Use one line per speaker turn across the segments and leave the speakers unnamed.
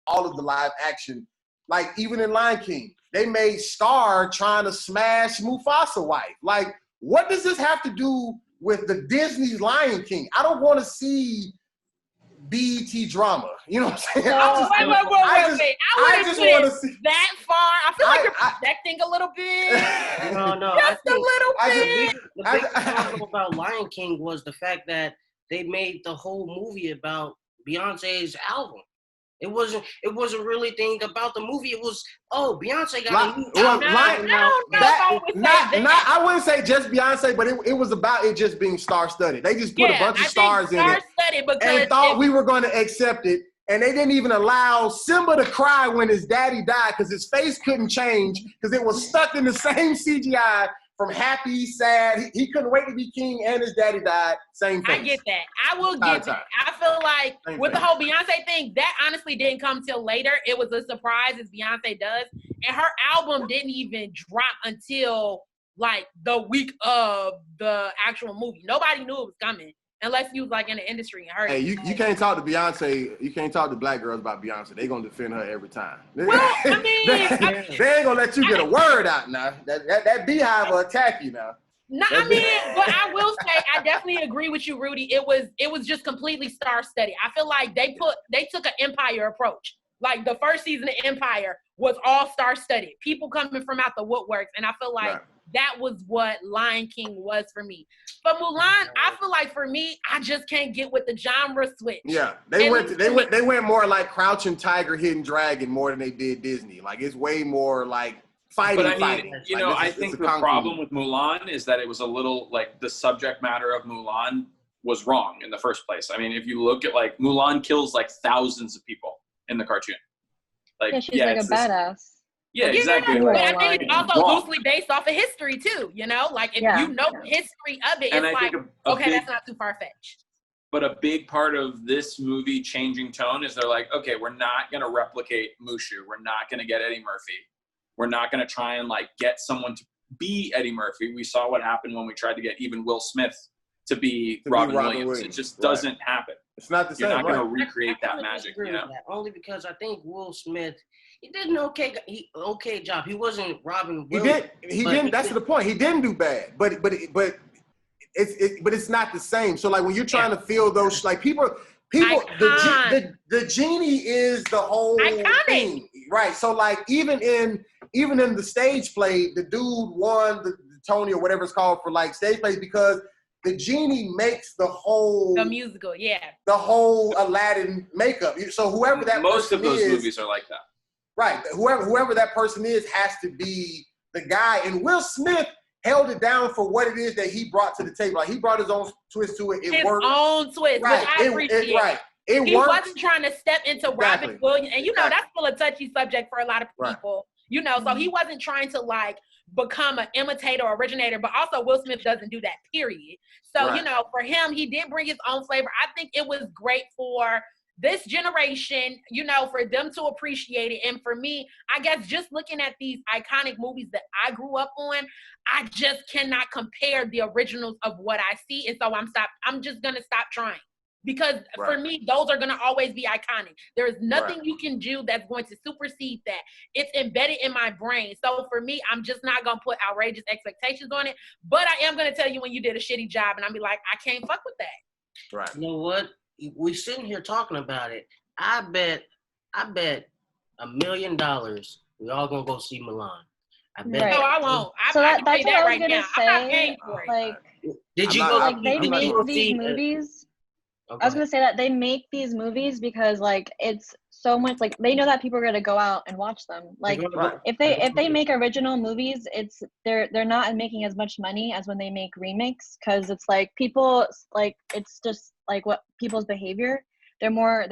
all of the live action. Like, even in Lion King, they made Scar trying to smash Mufasa's wife. Like, what does this have to do with the Disney's Lion King? I don't want to see BET drama. You know what I'm saying?
Wait. I just want to see that far. I feel like you're projecting a little bit.
No.
Just a little bit.
The big problem about Lion King was the fact that they made the whole movie about Beyonce's album. It wasn't really thing about the movie. It was, Beyonce got a new album.
I wouldn't say just Beyonce, but it was about it just being star-studded. They just put a bunch of stars in it and thought we were going to accept it. And they didn't even allow Simba to cry when his daddy died because his face couldn't change because it was stuck in the same CGI from happy, sad. He couldn't wait to be king, and his daddy died. Same face.
I get that. I will get that. I feel like with the whole Beyonce thing, that honestly didn't come till later. It was a surprise, as Beyonce does. And her album didn't even drop until like the week of the actual movie. Nobody knew it was coming unless you was like in the industry and heard.
Hey, you can't talk to Beyonce. You can't talk to black girls about Beyonce. They gonna defend her every time.
Well, I mean,
they ain't gonna let you get a word out now. That beehive will attack you now.
No, I mean, but I will say I definitely agree with you, Rudy. It was just completely star-studded. I feel like they took an Empire approach. Like the first season of Empire was all star-studded. People coming from out the woodworks, and I feel like that was what Lion King was for me. But Mulan, I feel like for me, I just can't get with the genre switch.
Yeah, they went more like Crouching Tiger, Hidden Dragon more than they did Disney. Like it's way more like fighting.
But I mean, you know, I think the problem with Mulan is that it was a little like the subject matter of Mulan was wrong in the first place. I mean, if you look at like Mulan kills like thousands of people in the cartoon. Like
she's like a badass.
Yeah, exactly.
But I think it's also loosely based off of history too, you know? Like if you know the history of it, it's like, okay, that's not too far-fetched.
But a big part of this movie changing tone is they're like, okay, we're not going to replicate Mushu. We're not going to get Eddie Murphy. We're not going to try and like get someone to be Eddie Murphy. We saw what happened when we tried to get even Will Smith to be Robin Williams. It just doesn't happen.
It's not the same.
You're not going to recreate that magic, you know?
Only because I think Will Smith, he did an okay job. He wasn't Robin Williams.
He didn't. That's the point. He didn't do bad, but it's not the same. So like when you're trying to feel those like people, the genie is the whole thing, right? So like even in the stage play, the dude won the Tony or whatever it's called for like stage plays because the genie makes the musical, the whole Aladdin makeup. So whoever that
most
person
of those
is,
movies are like that.
Right. Whoever that person is has to be the guy. And Will Smith held it down for what it is that he brought to the table. Like he brought his own twist to it. It worked.
His own twist,
right.
which I appreciate. He wasn't trying to step into Robin Williams. And you know, that's still a touchy subject for a lot of people. You know, so he wasn't trying to like become an imitator or originator, but also Will Smith doesn't do that, period. So, you know, for him, he did bring his own flavor. I think it was great for this generation, you know, for them to appreciate it. And for me, I guess just looking at these iconic movies that I grew up on, I just cannot compare the originals of what I see. And so I'm just going to stop trying. Because for me, those are going to always be iconic. There is nothing you can do that's going to supersede that. It's embedded in my brain. So for me, I'm just not going to put outrageous expectations on it. But I am going to tell you when you did a shitty job, and I'll be like, I can't fuck with that.
Right.
You know what? We sitting here talking about it. I bet $1 million we all going to go see Mulan. I bet.
No, I won't.
So
I can
that's
say
what
that
I was
right
gonna
now.
say.
I'm not paying for it.
Like,
did you
go? Like they make these movies. I was gonna say that they make these movies because like it's so much like they know that people are gonna go out and watch them. Like if they make original movies, they're not making as much money as when they make remakes because it's like people like it's just like what people's behavior. They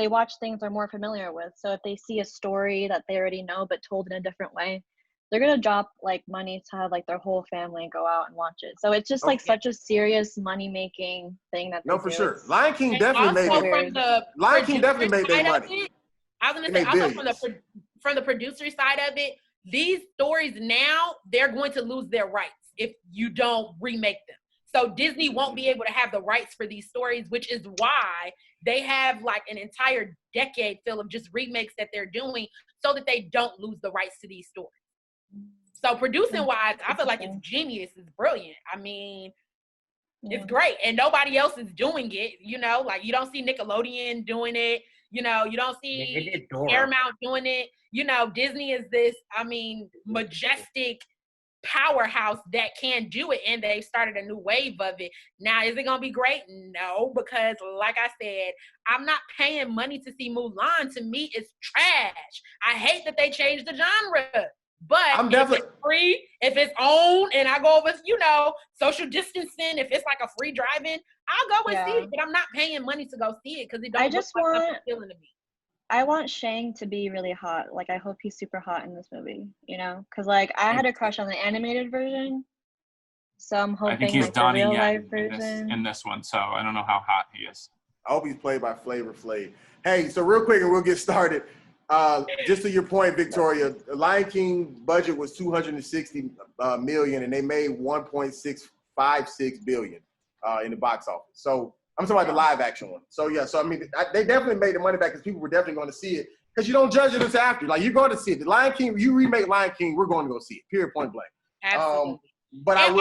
watch things they're more familiar with. So if they see a story that they already know but told in a different way, they're gonna drop like money to have like their whole family go out and watch it. So it's just like such a serious money making thing that
for sure. Lion King definitely made it. Lion King definitely made their money.
I was gonna say also from the producer side of it, these stories now they're going to lose their rights if you don't remake them. So Disney won't be able to have the rights for these stories, which is why they have like an entire decade full of just remakes that they're doing so that they don't lose the rights to these stories. So producing wise, I feel like it's genius. It's brilliant. I mean, it's great. And nobody else is doing it, you know, like you don't see Nickelodeon doing it. You know, you don't see Paramount doing it. You know, Disney is this, I mean, majestic powerhouse that can do it, and they've started a new wave of it. Now, is it gonna be great? No, because like I said, I'm not paying money to see Mulan. To me, it's trash. I hate that they changed the genre. But if it's free, if it's on, and I go over, you know, social distancing, if it's like a free drive-in, I'll go and see it. But I'm not paying money to go see it because it don't look like something appealing to me.
I want Shang to be really hot. Like, I hope he's super hot in this movie, you know? Because, like, I had a crush on the animated version. So I'm hoping,
I think he's
like, the real life
version. In this one, so I don't know how hot he is.
I hope he's played by Flavor Flav. Hey, so real quick, and we'll get started. Just to your point, Victoria, the Lion King budget was $260 million, and they made $1.656 billion in the box office. So I'm talking about the live action one. So yeah, so I mean, they definitely made the money back because people were definitely going to see it. Because you don't judge it until after. Like, you're going to see it. The Lion King, you remake Lion King, we're going to go see it. Period, point blank.
Absolutely.
But
and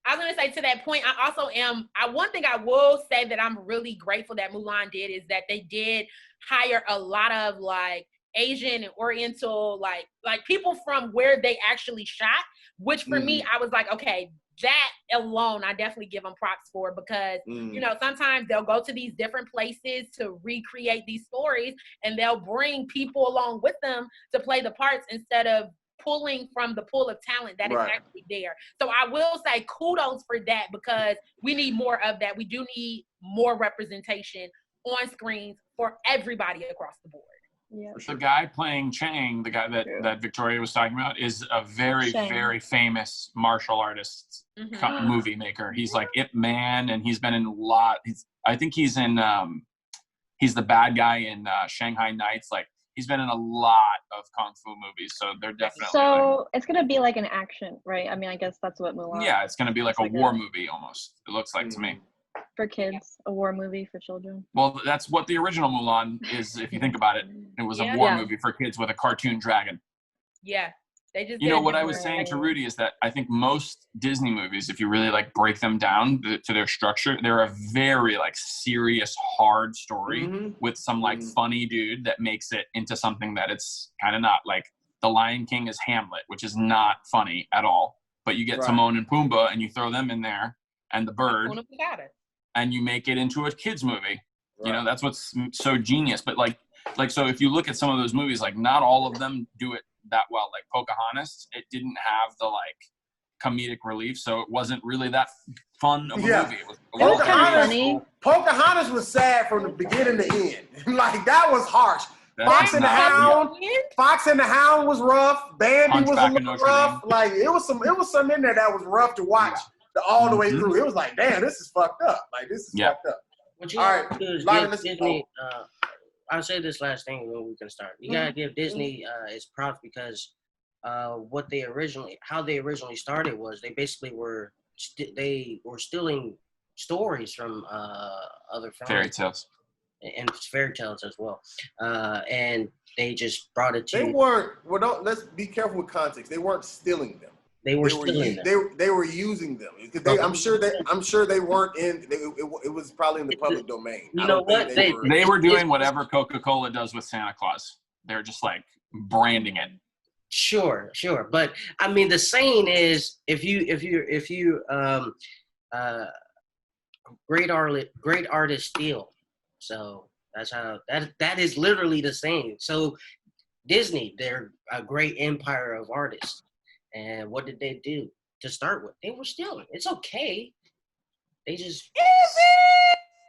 I was going to say to that point, I also am, one thing I will say that I'm really grateful that Mulan did is that they did hire a lot of like Asian and Oriental, like people from where they actually shot, which for me, I was like, okay, that alone, I definitely give them props for, because, you know, sometimes they'll go to these different places to recreate these stories, and they'll bring people along with them to play the parts instead of pulling from the pool of talent that is actually there. So I will say kudos for that, because we need more of that. We do need more representation on screens for everybody across the board.
Yeah.
The guy playing Chang, the guy that Victoria was talking about, is a very, very famous martial artist movie maker. He's like Ip Man, and he's been in a lot. I think he's in, he's the bad guy in Shanghai Nights. Like, he's been in a lot of Kung Fu movies, so they're definitely.
So it's going to be like an action, right? I mean, I guess that's what Mulan.
Yeah, it's going to be like a war movie almost, it looks like to me.
For kids, a war movie for children.
Well, that's what the original Mulan is, if you think about it. It was a war movie for kids with a cartoon dragon.
Yeah. They just,
you know, what I was saying to Rudy is that I think most Disney movies, if you really like break them down to their structure, they're a very like serious, hard story with some like funny dude that makes it into something that it's kind of not. Like The Lion King is Hamlet, which is not funny at all. But you get Timon and Pumbaa and you throw them in there, and the bird, and you make it into a kids movie. You know, that's what's so genius. But like so if you look at some of those movies, like not all of them do it that well. Like Pocahontas, it didn't have the like comedic relief, so it wasn't really that fun of a movie. It was
Pocahontas was sad from the beginning to end. Like, that was harsh. Fox and the Hound was rough. Bambi was a little rough. Like, it was some in there that was rough to watch all the way through. It was like, damn, this is fucked up. Like, this is fucked up.
What you have to do is give Disney, I'll say this last thing and then we can start. You gotta give Disney its props, because how they originally started was they basically were stealing stories from other films.
Fairy tales.
And fairy tales as well. And they just brought it to.
They weren't. Well, let's be careful with context. They weren't stealing them.
They were stealing them.
They were using them. I'm sure they weren't in. It was probably in the public domain.
You know what?
They were doing whatever Coca-Cola does with Santa Claus. They're just like branding it.
Sure. But I mean, the saying is, if you great artists steal. So that's how that is literally the saying. So Disney, they're a great empire of artists. And what did they do to start with? They were stealing. It's okay. They just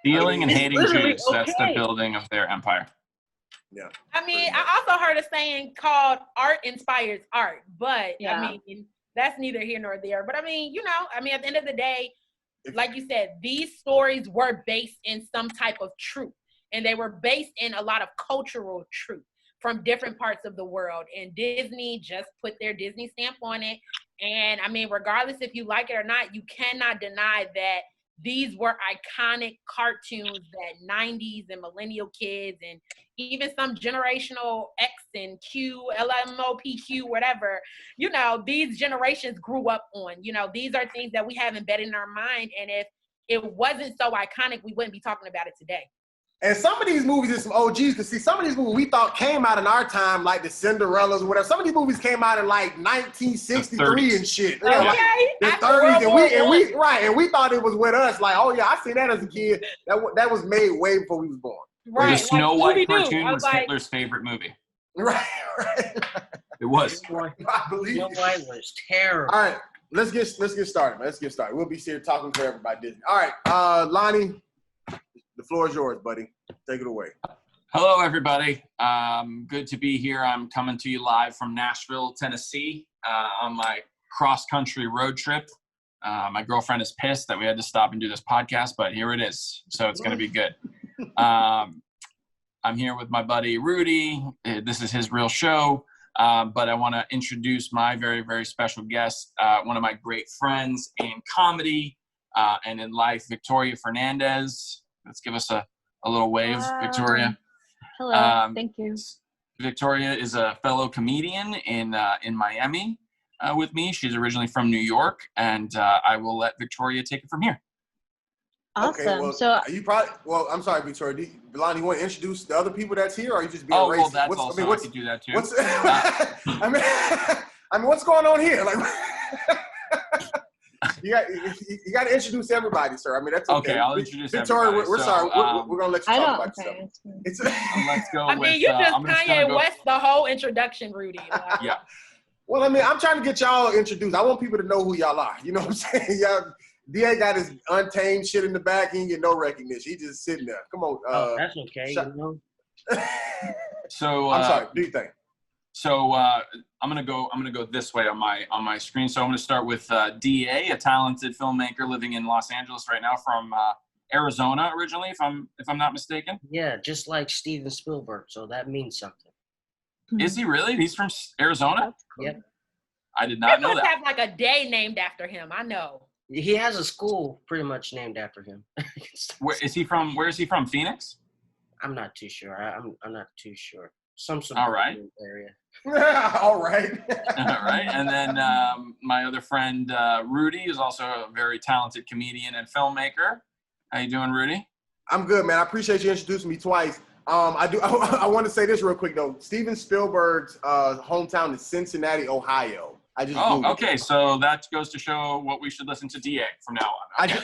stealing and hating Jews. Okay. That's the building of their empire.
Yeah.
I mean, I also heard a saying called "art inspires art," but I mean, that's neither here nor there. But I mean, at the end of the day, like you said, these stories were based in some type of truth, and they were based in a lot of cultural truth. from different parts of the world. And Disney just put their Disney stamp on it. And I mean, regardless if you like it or not, you cannot deny that these were iconic cartoons that 90s and millennial kids and even some generational X and Q, LMOPQ, whatever, you know, these generations grew up on. You know, these are things that we have embedded in our mind. And if it wasn't so iconic, we wouldn't be talking about it today.
And some of these movies is some OGs, because see, some of these movies we thought came out in our time, like the Cinderellas or whatever. Some of these movies came out in like 1963 and shit.
Yeah, like
the 30s, and we thought it was with us. Like, oh yeah, I seen that as a kid. That was made way before we was born.
Right. The Snow White cartoon was Hitler's favorite movie.
Right.
It was.
I believe
Snow White was terrible.
All right, let's get started, man. Let's get started. We'll be here talking forever about Disney. All right, Lonnie, the floor is yours, buddy. Take it away.
Hello, everybody. Good to be here. I'm coming to you live from Nashville, Tennessee, on my cross-country road trip. My girlfriend is pissed that we had to stop and do this podcast, but here it is. So it's going to be good. I'm here with my buddy Rudy. This is his real show, but I want to introduce my very, very special guest, one of my great friends in comedy and in life, Victoria Fernandez. Let's give us a little wave, Victoria.
Hello, thank you.
Victoria is a fellow comedian in Miami with me. She's originally from New York, and I will let Victoria take it from here.
Awesome.
Okay, well,
so
I'm sorry, Victoria. Lonnie, you want to introduce the other people that's here, or are you just being
racist?
Well,
that's also, I could do that too.
I mean, what's going on here? Like, you got to introduce everybody, sir. I mean, that's okay.
Okay, I'll introduce
Victoria,
everybody.
we're sorry. We're going to let you talk about yourself.
Let's go
I mean, you just Kanye West the whole introduction, Rudy. Like.
Yeah.
Well, I mean, I'm trying to get y'all introduced. I want people to know who y'all are. You know what I'm saying? Y'all, DA got his untamed shit in the back. He ain't get no recognition. He just sitting there. Come on.
That's okay. You know?
So
I'm sorry. Do you think?
So I'm gonna go this way on my screen. So I'm gonna start with DA, a talented filmmaker living in Los Angeles right now, from Arizona originally, if I'm not mistaken.
Yeah, just like Steven Spielberg. So that means something.
Is he really? He's from Arizona?
Yep.
I did not know that.
He must have like a day named after him. I know.
He has a school pretty much named after him.
Where is he from? Phoenix?
I'm not too sure. I'm not too sure. Some
All right.
area.
All right.
All right. And then my other friend Rudy is also a very talented comedian and filmmaker. How you doing, Rudy?
I'm good, man. I appreciate you introducing me twice. I want to say this real quick though. Steven Spielberg's hometown is Cincinnati, Ohio. I just Googled
okay.
it.
So that goes to show what we should listen to DA from now on. Okay.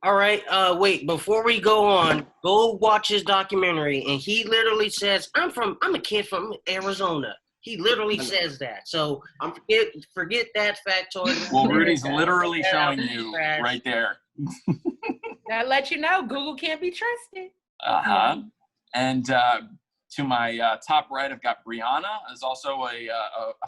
All right. Wait. Before we go on, go watch his documentary, and he literally says, "I'm a kid from Arizona." He literally says that. So forget that factoid.
Well, Rudy's literally showing you right there.
That let you know Google can't be trusted.
And to my top right, I've got Briana, is also a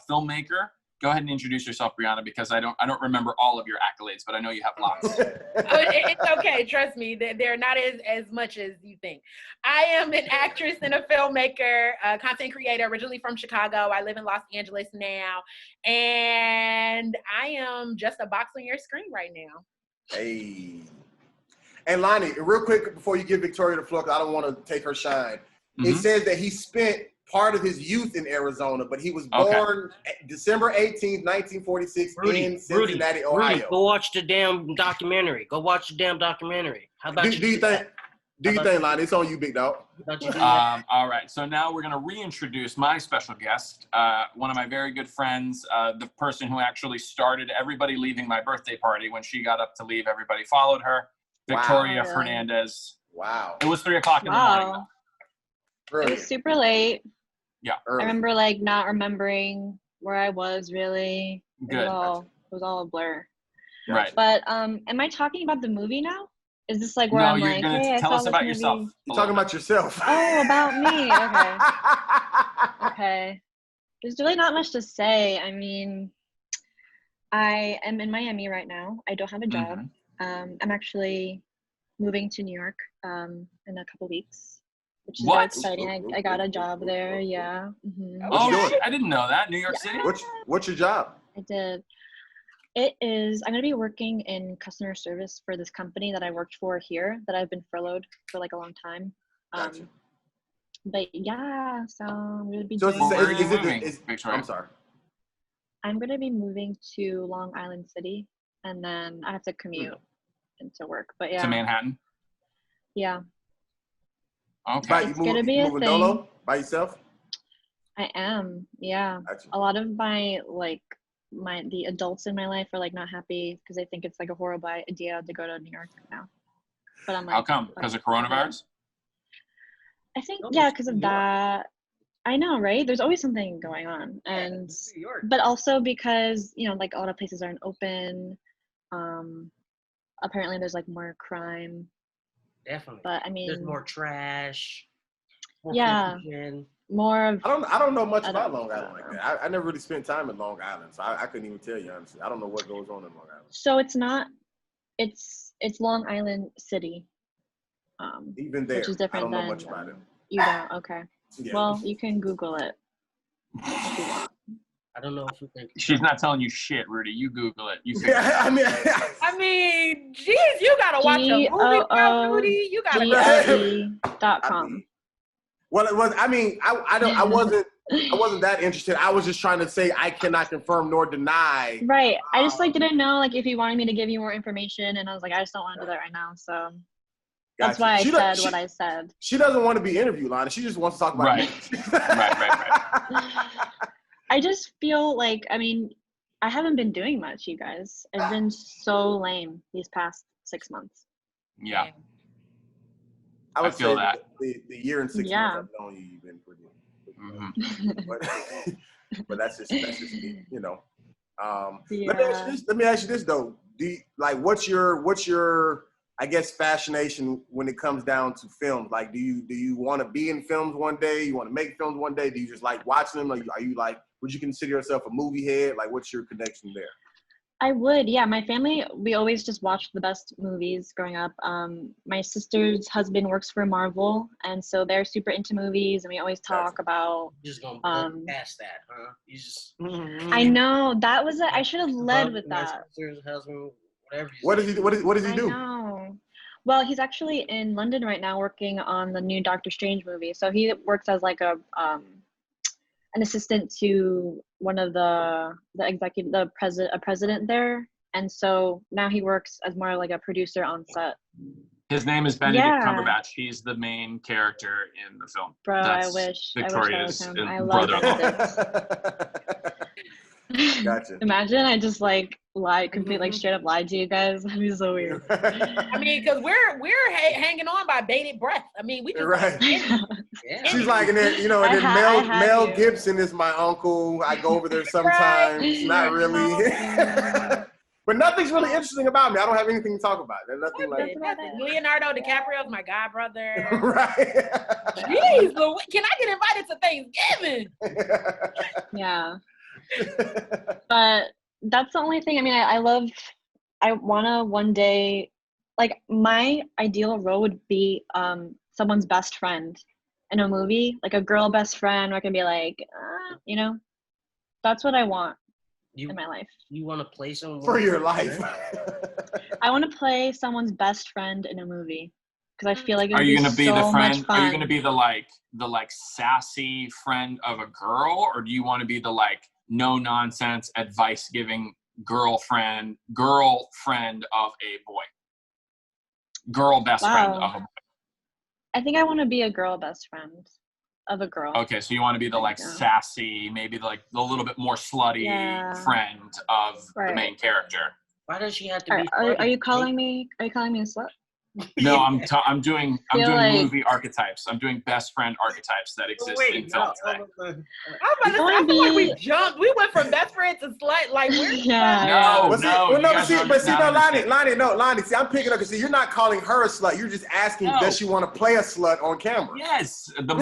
filmmaker. Go ahead and introduce yourself, Briana, because I don't remember all of your accolades, but I know you have lots.
It's okay, trust me. They're not as much as you think. I am an actress and a filmmaker, a content creator, originally from Chicago. I live in Los Angeles now, and I am just a box on your screen right now.
Hey. And Lonnie, real quick before you give Victoria the floor, because I don't want to take her shine. Mm-hmm. It says that he spent part of his youth in Arizona, but he was born December 18th, 1946 in Cincinnati, Ohio.
Rudy, go watch the damn documentary. How about
do you think, Lonnie? It's on you, big dog.
All right. So now we're going to reintroduce my special guest, one of my very good friends, the person who actually started everybody leaving my birthday party. When she got up to leave, everybody followed her. Victoria Fernandez.
Wow.
It was 3:00 in the morning.
It was super late.
Yeah.
Early. I remember not remembering where I was really.
Good.
It was all a blur.
Right.
But am I talking about the movie now? Is this like where
no,
I'm
you're
like,
gonna
hey,
tell us about yourself.
You're talking about yourself.
Oh, about me. Okay. Okay. There's really not much to say. I mean, I am in Miami right now. I don't have a job. Mm-hmm. I'm actually moving to New York in a couple weeks. which is very exciting. I got a job there. Yeah. Mm-hmm.
Oh, I didn't know that. New York City.
What's your job?
I did. It is. I'm gonna be working in customer service for this company that I worked for here. That I've been furloughed for like a long time.
Gotcha.
But yeah, so I'm gonna be.
Victoria?
I'm sorry.
I'm gonna be moving to Long Island City, and then I have to commute into work. But yeah.
To Manhattan.
Yeah.
Okay.
It's gonna be a thing.
Dolo by yourself?
I am. Yeah.
Gotcha.
A lot of the adults in my life are like not happy because they think it's like a horrible idea to go to New York now. But I'm like,
how come? Because of coronavirus?
I think because of that. I know, right? There's always something going on, and but also because like a lot of places aren't open. Apparently, there's like more crime.
Definitely.
But I mean,
there's more trash. More
confusion. More of.
I don't know much about Long Island like that. I never really spent time in Long Island, so I couldn't even tell you honestly. I don't know what goes on in Long Island.
So it's not. It's Long Island City.
Even there,
which is different.
I don't know much about it.
You don't? Okay. Yeah. Well, you can Google it.
I don't know if you think
she's not telling you shit, Rudy. You Google it. You
I
mean, geez, you gotta watch a movie, Rudy. You gotta
.com.
Well, it was. I mean, I wasn't that interested. I was just trying to say I cannot confirm nor deny.
Right. I just didn't know if you wanted me to give you more information, and I was like, I just don't want to do that right now. So. That's why I said what I said.
She doesn't want to be interviewed, Lana. She just wants to talk about
right. Right.
I just feel like, I haven't been doing much, you guys. I've been so lame these past 6 months.
Yeah.
I would
feel
say
that.
The year and 6 months I've known you, you've been pretty. But that's just me, Let me ask you this though. Do you, what's your I guess fascination when it comes down to films? Like, do you want to be in films one day? You want to make films one day? Do you just like watching them? Are you would you consider yourself a movie head? Like, what's your connection there?
I would, yeah. My family, we always just watched the best movies growing up. My sister's husband works for Marvel, and so they're super into movies, and we always talk about.
You're just gonna go past that, huh? You just.
I know that was I should have led with that.
My sister's husband.
What does he do? What does he do?
I know. Well, he's actually in London right now working on the new Doctor Strange movie. So he works as like an assistant to one of the president there, and so now he works as more like a producer on set.
His name is Benedict Cumberbatch. He's the main character in the film.
Bro,
That's
I wish
Victoria's
I was him. I love
Gotcha.
Imagine I just completely straight up lied to you guys. That'd be so weird.
Because we're hanging on by bated breath. We just
right. She's like, and then Mel Gibson is my uncle. I go over there sometimes. Right. Not really. But nothing's really interesting about me. I don't have anything to talk about. There's nothing like
Leonardo DiCaprio's my god brother.
Right.
Jeez, can I get invited to Thanksgiving?
Yeah. But that's the only thing. I want to one day, my ideal role would be someone's best friend in a movie, like a girl best friend where I can be like, that's what I want in my life.
You want to play someone
for your life?
I want to play someone's best friend in a movie because I feel like
are you going to be the friend?
Are
you going to be the sassy friend of a girl, or do you want to be the no nonsense advice giving girlfriend of a boy, girl best friend of a boy?
I think I want to be a girl best friend of a girl.
Okay, so you want to be the sassy, maybe the little bit more slutty friend of the main character.
Why does she have to be?
Are you calling me a slut?
No, I'm doing movie archetypes. I'm doing best friend archetypes that exist in film today.
I feel like we jumped. We went from best friend to slut.
Lonnie. See, I'm picking up because you're not calling her a slut. You're just asking, does she want to play a slut on camera?
Yes, the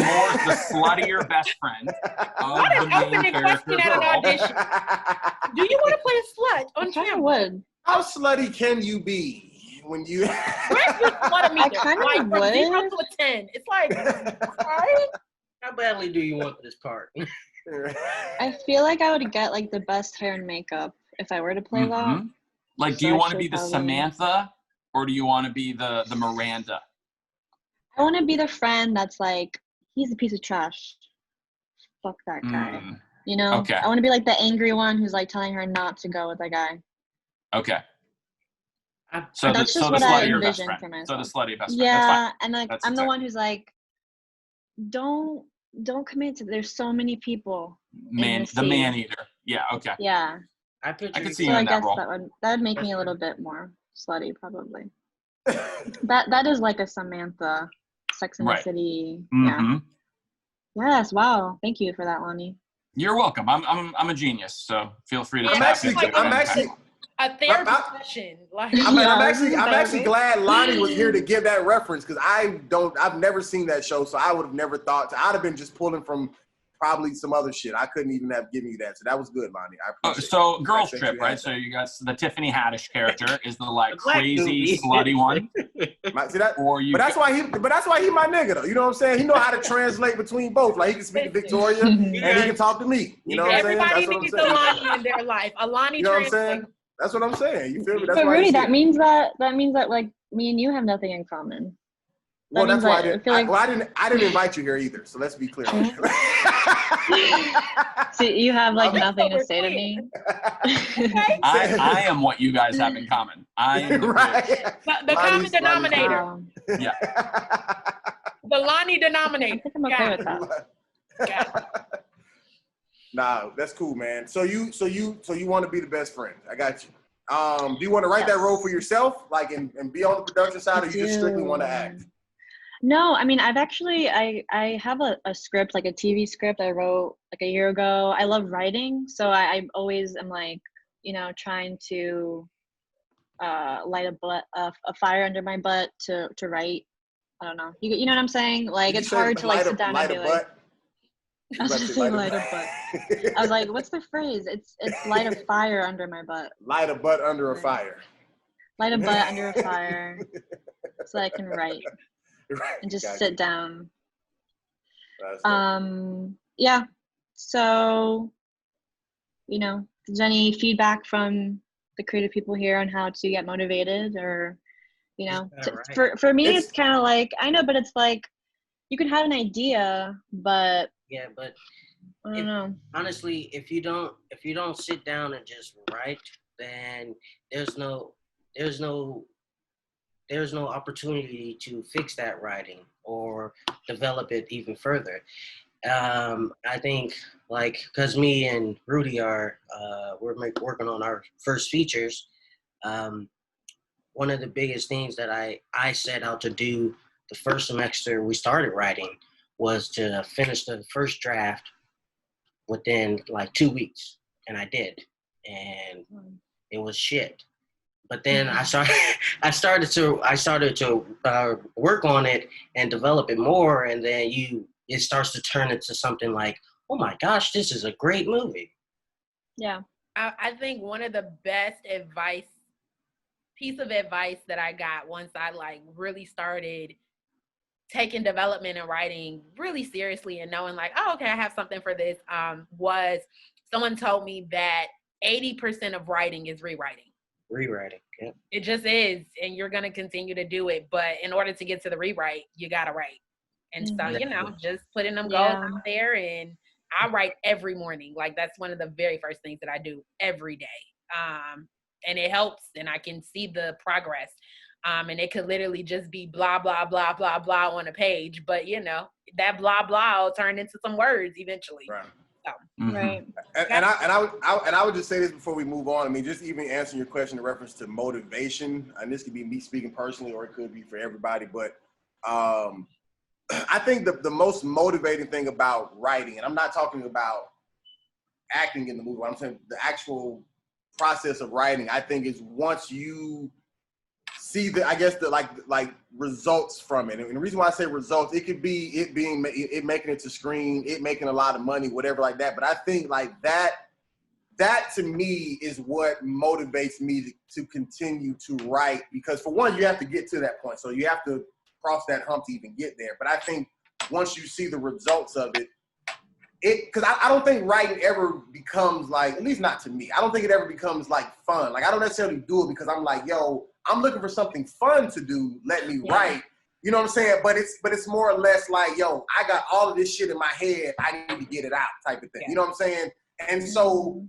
sluttier best friend
what an opening question at an audition. Do you want to play a slut on camera?
Would.
How slutty can you be? when you.
I kind of
like, from 0 to a 10. It's like, right?
How badly do you want this part?
I feel like I would get like the best hair and makeup if I were to play that.
Like, do you want to be the Samantha or do you want to be the Miranda?
I want to be the friend that's like, he's a piece of trash. Fuck that guy. You know?
Okay.
I want to be like the angry one who's like telling her not to go with that guy.
Okay. So
that's
the
just what I
slutty best
envision
friend.
for myself.
So the slutty best friend.
Yeah, and like
That's
I'm the one who's like, don't commit to. There's so many people.
The man eater. Yeah. Okay.
Yeah.
I could
see
so
you
I
in that
guess
role.
that would make me a little bit more slutty, probably. that is like a Samantha, Sex and the City. Yeah. Yes. Wow. Thank you for that, Lonnie.
You're welcome. I'm a genius, so feel free to.
I'm actually
a therapy session. Like,
I'm actually glad Lonnie was here to give that reference because I've never seen that show, so I would have never thought. I'd have been just pulling from probably some other shit. I couldn't even have given you that, so that was good, Lonnie. I appreciate
so girls trip, right? So you got the Tiffany Haddish character is the like crazy slutty one.
See that? But that's why he my nigga though. You know what I'm saying? He know how to translate between both. Like he can speak to Victoria and he can talk to me. You know what I'm saying?
Everybody needs a Lonnie in their life. A Lonnie.
You know what I'm saying? That's what I'm saying. You feel me? That's
but
why
Rudy, that means that like me and you have nothing in common.
Well, that's why I didn't invite you here either. So let's be clear.
So you have like nothing to say to me.
I am what you guys have in common. I am
the common denominator.
Yeah.
The Lonnie denominator.
I think I'm okay with that.
Nah, that's cool, man. So you want to be the best friend? I got you. Do you want to write that role for yourself, like and be on the production side, or you just strictly want to act?
No, I mean, I've actually, I have a script, like a TV script I wrote like a year ago. I love writing. So I always am like, you know, trying to light a fire under my butt to write. I don't know. You know what I'm saying? Like, it's hard to like sit down and be like, I was going to say light a butt. I was like, what's the phrase? It's light a fire under my butt.
Light a butt under a fire.
Light a butt under a fire so I can write. And just sit down. Yeah. So, you know, is there any feedback from the creative people here on how to get motivated, or, you know, for me, it's kind of like, I know, but it's like, you can have an idea, but
yeah, but
I don't know.
Honestly, if you don't sit down and just write, then there's no opportunity to fix that writing or develop it even further. I think, like, because me and Rudy we're working on our first features. One of the biggest things that I set out to do the first semester we started writing was to finish the first draft within like 2 weeks, and I did, and it was shit. But then I started to work on it and develop it more, and then it starts to turn into something like, oh my gosh, this is a great movie.
Yeah.
I think one of the best piece of advice that I got once I like really started taking development and writing really seriously and knowing like, oh, okay, I have something for this, was someone told me that 80% of writing is rewriting.
Yeah.
It just is, and you're going to continue to do it, but in order to get to the rewrite, you got to write. And so, you know, just putting them goals out there, and I write every morning. Like, that's one of the very first things that I do every day. And it helps, and I can see the progress. And it could literally just be blah, blah, blah, blah, blah on a page, but you know, that blah, blah will turn into some words eventually.
Right.
So.
Right.
And I would just say this before we move on. I mean, just even answering your question in reference to motivation, and this could be me speaking personally, or it could be for everybody. But I think the most motivating thing about writing, and I'm not talking about acting in the movie, I'm saying the actual process of writing, I think is once you see the results from it. And the reason why I say results, it could be it making it to screen, it making a lot of money, whatever like that. But I think like that to me is what motivates me to continue to write, because for one, you have to get to that point. So you have to cross that hump to even get there. But I think once you see the results of it, because I don't think writing ever becomes like, at least not to me, I don't think it ever becomes like fun. Like I don't necessarily do it because I'm like, yo, I'm looking for something fun to do. Let me write. You know what I'm saying? But it's more or less like, yo, I got all of this shit in my head. I need to get it out type of thing. You know what I'm saying? And so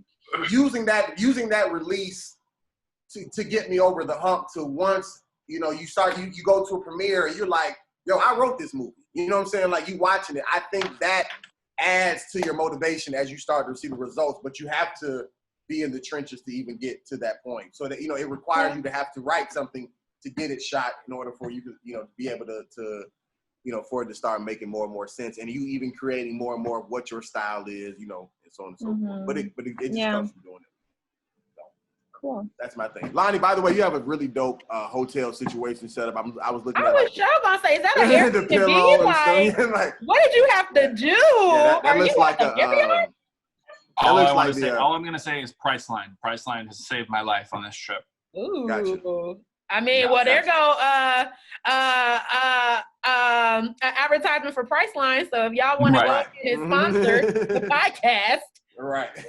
using that release to get me over the hump to once, you know, you go to a premiere and you're like, yo, I wrote this movie. You know what I'm saying? Like you watching it. I think that adds to your motivation as you start to see the results, but you have to be in the trenches to even get to that point. So that, you know, it requires you to have to write something to get it shot in order for you to, you know, be able to you know, for it to start making more and more sense, and you even creating more and more of what your style is, you know, and so on and so forth. But it just comes from doing it. So,
cool.
That's my thing. Lonnie, by the way, you have a really dope hotel situation set up. I was looking at
I was gonna say, is that an Airbnb? Like, what did you have to do?
Yeah, that looks like
all I'm gonna say is Priceline. Priceline has saved my life on this trip.
Ooh.
Gotcha.
I mean, well, there go an advertisement for Priceline. So if y'all want to go and sponsor the podcast,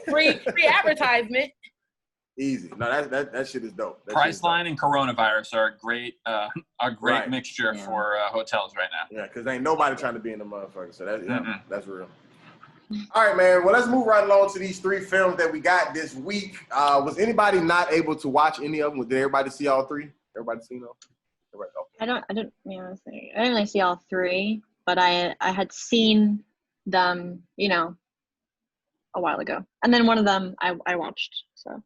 free advertisement.
Easy. No, that shit is dope.
Priceline and coronavirus are a great mixture for hotels right now.
Yeah, because ain't nobody trying to be in the motherfucker. So that's real. All right, man. Well, let's move right along to these 3 films that we got this week. Was anybody not able to watch any of them? Did everybody see all 3? Everybody seen them? Okay.
I didn't really see all 3, but I had seen them, you know, a while ago, and then one of them I watched. So.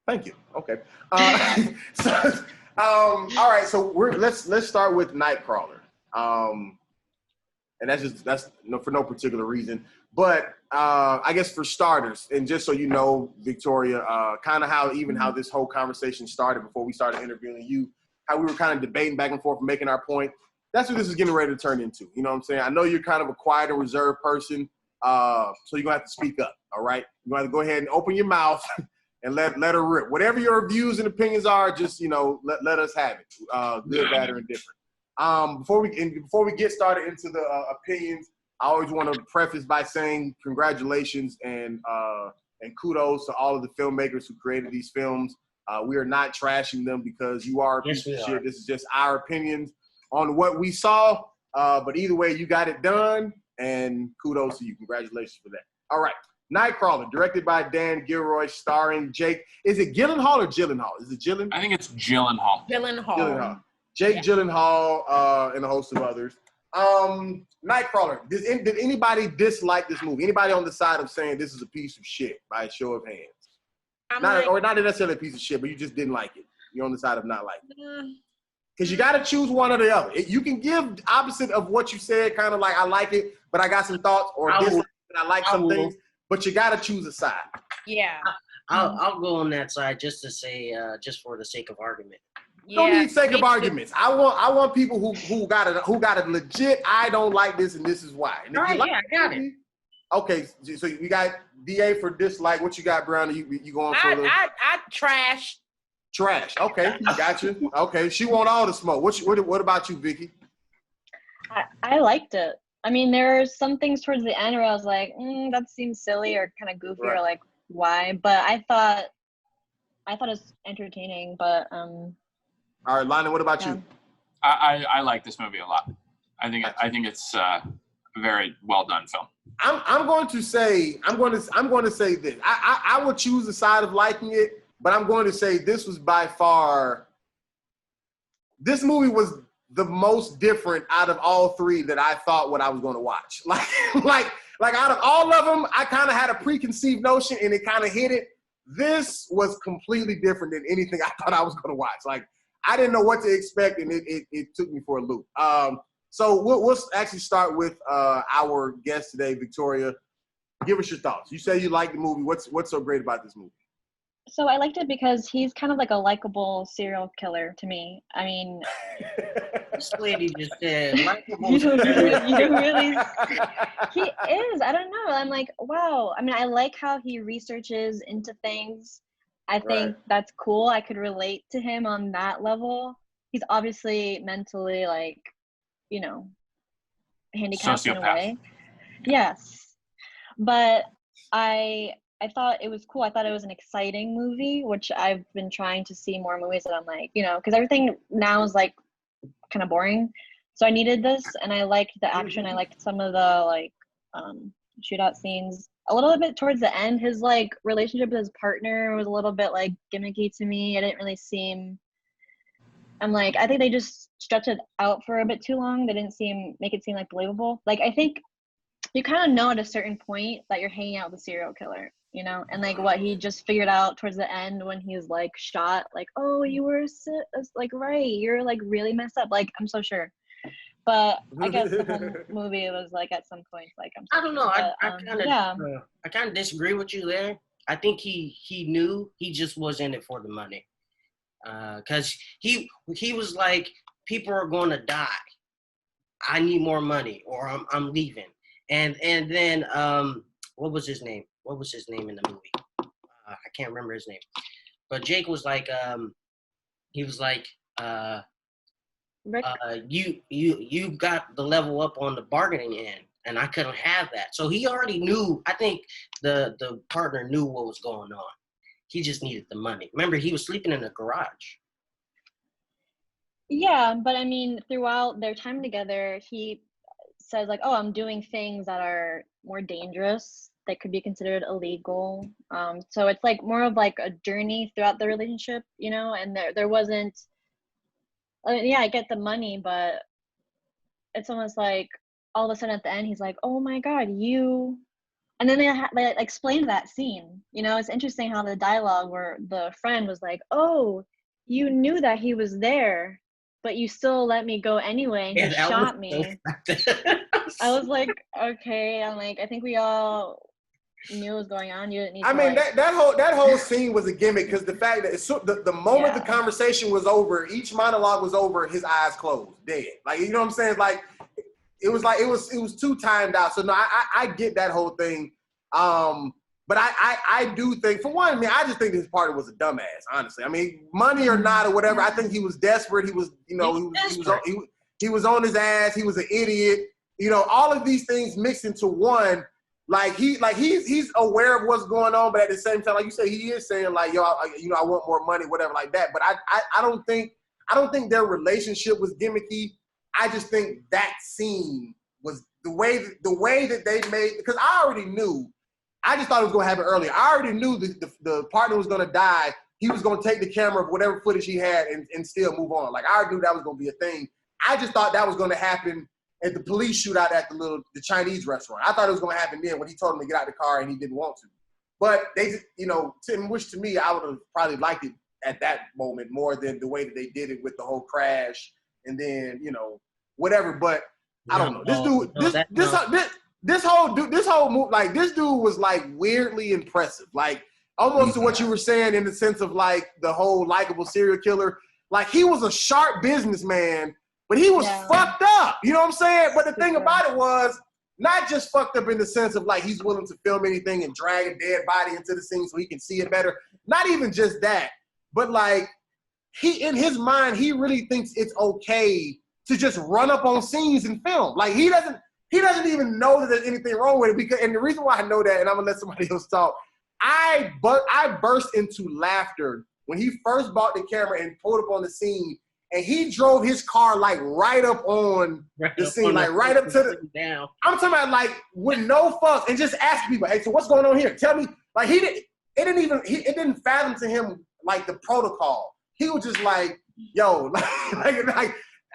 Thank you. Okay. All right. So let's start with Nightcrawler. And that's for no particular reason, but I guess for starters, and just so you know, Victoria, kind of how this whole conversation started before we started interviewing you, how we were kind of debating back and forth, making our point. That's what this is getting ready to turn into. You know what I'm saying? I know you're kind of a quiet and reserved person, so you're gonna have to speak up. All right, you're gonna have to go ahead and open your mouth and let her rip. Whatever your views and opinions are, just let us have it, good, bad, or indifferent. Before we get started into the opinions, I always want to preface by saying congratulations and kudos to all of the filmmakers who created these films. We are not trashing them because you are a piece of shit. This is just our opinions on what we saw. But either way, you got it done, and kudos to you. Congratulations for that. All right. Nightcrawler, directed by Dan Gilroy, starring Jake. Is it Gyllenhaal or Gyllenhaal? Is it Gyllenhaal?
I think it's Gyllenhaal.
Gyllenhaal.
Jake Gyllenhaal and a host of others. Nightcrawler. Did anybody dislike this movie? Anybody on the side of saying this is a piece of shit by a show of hands? Not necessarily a piece of shit, but you just didn't like it. You're on the side of not liking it. Because you got to choose one or the other. You can give opposite of what you said, kind of like I like it, but I got some thoughts, or dislike it, I like some things. But you got to choose a side.
Yeah.
I'll go on that side just to say, just for the sake of argument.
Don't need sake of arguments. I want people who got a legit. I don't like this, and this is why. And
I got it.
Okay, so you got DA for dislike. What you got, Briana? You going for
I trash.
Trash. Okay, got you. Okay, she want all the smoke. What about you, Vicky?
I liked it. I mean, there are some things towards the end where I was like, that seems silly or kind of goofy or like why. But I thought it's entertaining. But all
right, Lana, what about you?
I like this movie a lot. I think it's a very well done film.
I'm going to say this. I would choose the side of liking it, but I'm going to say this was by far. This movie was the most different out of all 3 that I thought what I was going to watch. Like out of all of them, I kind of had a preconceived notion and it kind of hit it. This was completely different than anything I thought I was going to watch. Like I didn't know what to expect, and it took me for a loop. So we'll actually start with our guest today, Victoria. Give us your thoughts. You say you like the movie. What's so great about this movie?
So I liked it because he's kind of like a likable serial killer to me. I mean,
This lady just said,
you really, he is. I don't know. I'm like, wow. I mean, I like how he researches into things. I think that's cool. I could relate to him on that level. He's obviously mentally, like, you know, handicapped in a way. Yes. But I thought it was cool. I thought it was an exciting movie, which I've been trying to see more movies that I'm like, you know, because everything now is like kind of boring. So I needed this, and I liked the action. I liked some of the like shootout scenes. A little bit towards the end, his like relationship with his partner was a little bit like gimmicky to me. It didn't really seem. I'm like, I think they just stretched it out for a bit too long. They didn't make it seem like believable. Like, I think you kind of know at a certain point that you're hanging out with a serial killer, you know, and like what he just figured out towards the end when he was like shot, like, oh, you were like, right, you're like really messed up. Like, I'm so sure. But I guess the whole movie was like at some point, like,
I don't know. I kind of disagree with you there. I think he knew, he just was in it for the money. Cause he was like, people are going to die. I need more money, or I'm leaving. And then what was his name? What was his name in the movie? I can't remember his name. But Jake was like, he was like, you got the level up on the bargaining end, and I couldn't have that. So he already knew. I think the partner knew what was going on. He just needed the money. Remember, he was sleeping in the garage.
Yeah, but I mean, throughout their time together, he says like, oh, I'm doing things that are more dangerous, that could be considered illegal. So it's like more of like a journey throughout the relationship, you know, and there wasn't, I mean, yeah, I get the money, but it's almost like all of a sudden at the end, he's like, oh my God, you, and then they explained that scene, you know. It's interesting how the dialogue where the friend was like, oh, you knew that he was there, but you still let me go anyway, and he shot me. I was like, okay. I'm like, I think we all knew what was going on. You didn't need
that whole scene was a gimmick, because the fact that the moment the conversation was over, each monologue was over, his eyes closed, dead. Like, you know what I'm saying? Like, it was too timed out. So no, I get that whole thing. But I do think, for one, I mean, I just think his partner was a dumbass, honestly. I mean, money or not or whatever, I think he was desperate. He was, you know, he was on his ass. He was an idiot. You know, all of these things mixed into one. Like he's aware of what's going on, but at the same time, like you said, he is saying like, yo, I want more money, whatever, like that. But I don't think their relationship was gimmicky. I just think that scene was the way that they made, because I already knew. I just thought it was going to happen earlier. I already knew the partner was going to die. He was going to take the camera of whatever footage he had and still move on. Like, I already knew that was going to be a thing. I just thought that was going to happen at the police shootout at the Chinese restaurant. I thought it was going to happen then when he told him to get out of the car and he didn't want to. But they just, you know, which to me, I would have probably liked it at that moment more than the way that they did it with the whole crash and then, you know, whatever. But I don't know. This whole move, like, this dude was like weirdly impressive, like almost to what you were saying in the sense of like the whole likable serial killer. Like, he was a sharp businessman, but he was fucked up. You know what I'm saying? But the thing about it was not just fucked up in the sense of like he's willing to film anything and drag a dead body into the scene so he can see it better. Not even just that, but like in his mind, he really thinks it's okay to just run up on scenes and film. Like, he doesn't even know that there's anything wrong with it. And the reason why I know that, and I'm gonna let somebody else talk, I burst into laughter when he first bought the camera and pulled up on the scene, and he drove his car like right up on the scene, like right up to the down. I'm talking about like with no fuss, and just ask people, hey, so what's going on here? Tell me. Like, it didn't fathom to him like the protocol. He was just like, yo, like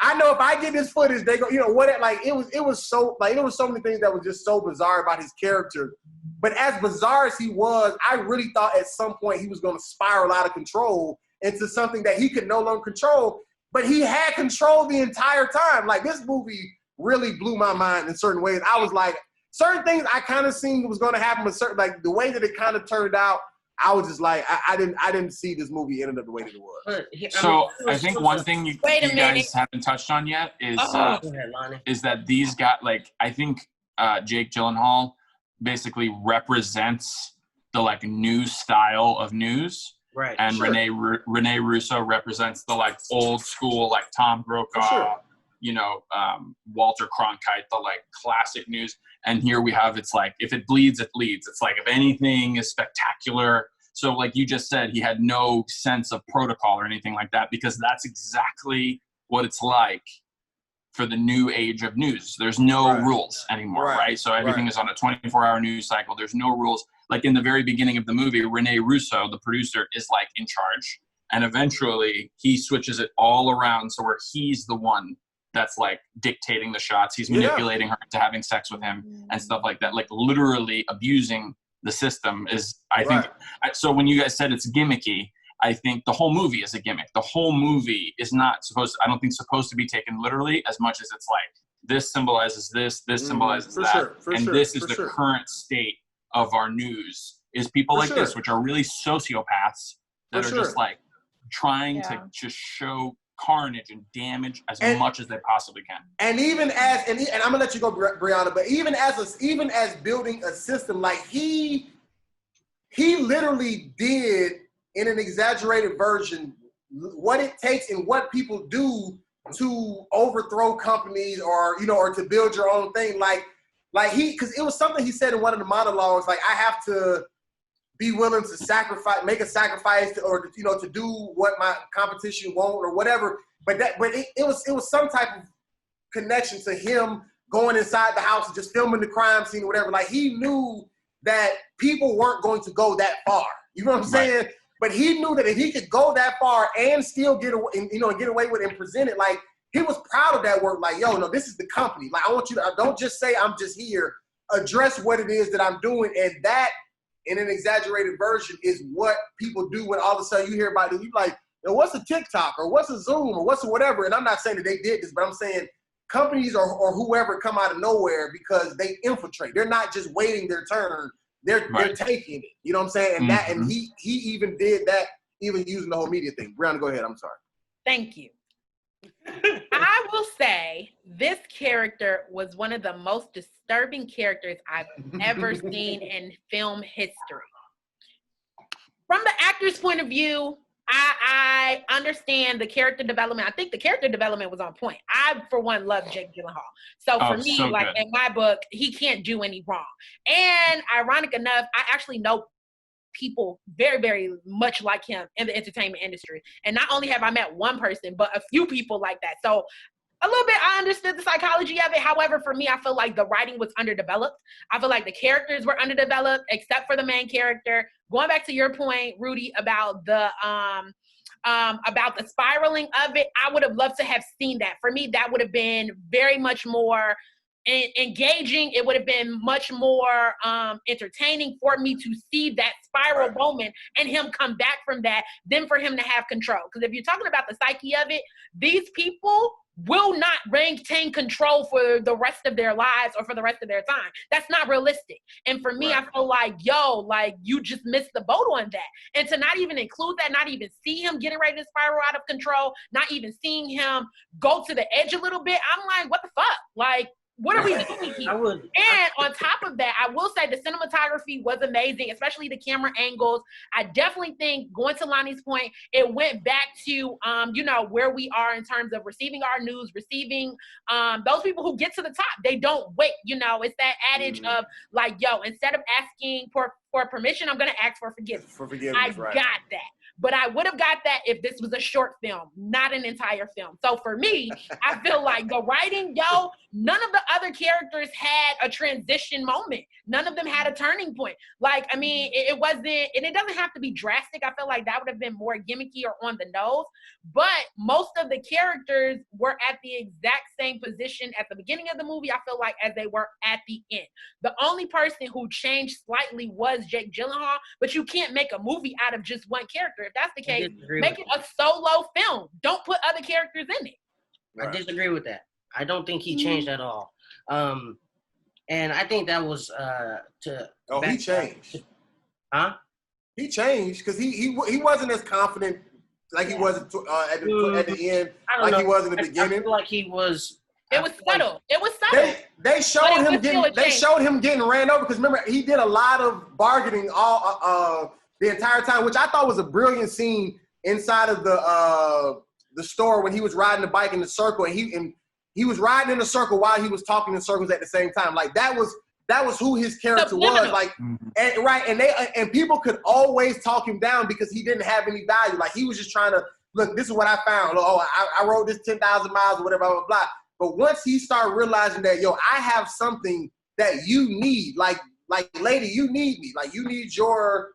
I know if I get this footage, they go, you know what? Like, it was so like there was so many things that were just so bizarre about his character. But as bizarre as he was, I really thought at some point he was going to spiral out of control into something that he could no longer control. But he had control the entire time. Like, this movie really blew my mind in certain ways. I was like, certain things I kind of seen was going to happen, but certain, like the way that it kind of turned out, I was just like, I didn't see this movie ended up the way that it was.
I think one thing you guys haven't touched on yet is that these got like, I think Jake Gyllenhaal basically represents the like new style of news.
Right.
And Rene Russo represents the like old school, like Tom Brokaw, Walter Cronkite, the like classic news. And here we have, it's like, if it bleeds, it leads. It's like, if anything is spectacular. So like you just said, he had no sense of protocol or anything like that, because that's exactly what it's like for the new age of news. There's no rules anymore, right? So everything is on a 24-hour news cycle. There's no rules. Like in the very beginning of the movie, Rene Russo, the producer, is like in charge. And eventually he switches it all around so where he's the one that's like dictating the shots. He's manipulating her to having sex with him and stuff like that. Like literally abusing the system is, I think. So when you guys said it's gimmicky, I think the whole movie is a gimmick. The whole movie is not supposed to be taken literally as much as it's like, this symbolizes this symbolizes that. This is the current state of our news, is people like this, which are really sociopaths that are just like trying to just show carnage and damage as much as they possibly can.
And even as and I'm gonna let you go, Briana, but even as building a system, like he literally did in an exaggerated version what it takes and what people do to overthrow companies or to build your own thing. Like because it was something he said in one of the monologues, like, I have to be willing to make a sacrifice to do what my competition won't or whatever. But it was some type of connection to him going inside the house and just filming the crime scene or whatever. Like, he knew that people weren't going to go that far. You know what I'm saying? But he knew that if he could go that far and still get away, get away with it and present it, like, he was proud of that work. Like, yo, no, this is the company. Like, I want you to, don't just say I'm just here. Address what it is that I'm doing. And that, in an exaggerated version, is what people do when all of a sudden you hear about it. You like, yo, what's a TikTok or what's a Zoom or what's a whatever? And I'm not saying that they did this, but I'm saying companies or whoever come out of nowhere because they infiltrate. They're not just waiting their turn. They're taking it. You know what I'm saying? And and he even did that, even using the whole media thing. Brianna, go ahead. I'm sorry.
Thank you. I will say this character was one of the most disturbing characters I've ever seen in film history. From the actor's point of view, I understand the character development. I think the character development was on point. I, for one, love Jake Gyllenhaal. So for me, in my book, he can't do any wrong. And ironic enough, I actually know people very, very much like him in the entertainment industry. And not only have I met one person, but a few people like that. So a little bit, I understood the psychology of it. However, for me, I feel like the writing was underdeveloped. I feel like the characters were underdeveloped, except for the main character. Going back to your point, Rudy, about the spiraling of it, I would have loved to have seen that. For me, that would have been very much more engaging. It would have been much more entertaining for me to see that spiral moment and him come back from that than for him to have control. Because if you're talking about the psyche of it, these people will not maintain control for the rest of their lives or for the rest of their time. That's not realistic. And for me, I feel like, you just missed the boat on that. And to not even include that, not even see him getting ready to spiral out of control, not even seeing him go to the edge a little bit, I'm like, what the fuck? Like, what are we doing here? And on top of that, I will say the cinematography was amazing, especially the camera angles. I definitely think, going to Lonnie's point, it went back to, where we are in terms of receiving our news, receiving those people who get to the top. They don't wait. It's that adage of like, yo, instead of asking for permission, I'm going to ask for forgiveness. I got that. But I would have got that if this was a short film, not an entire film. So for me, I feel like the writing, none of the other characters had a transition moment. None of them had a turning point. Like, I mean, it wasn't, and it doesn't have to be drastic. I feel like that would have been more gimmicky or on the nose. But most of the characters were at the exact same position at the beginning of the movie, I feel like, as they were at the end. The only person who changed slightly was Jake Gyllenhaal, but you can't make a movie out of just one character. If that's the case, make it a solo film. Don't put other characters in it.
I disagree with that. I don't think he changed at all. And I think that was
he changed.
Huh?
He changed because he wasn't as confident like he was at the end, like he was in the beginning.
I feel like he was.
It was subtle. It was subtle.
They showed him getting ran over because remember he did a lot of bargaining all the entire time, which I thought was a brilliant scene inside of the store when he was riding the bike in the circle and he was riding in a circle while he was talking in circles at the same time. Like that was who his character was. Like, and people could always talk him down because he didn't have any value. Like he was just trying to look. This is what I found. Oh, I rode this 10,000 miles or whatever, blah blah blah. But once he started realizing that, yo, I have something that you need. Like lady, you need me. Like you need your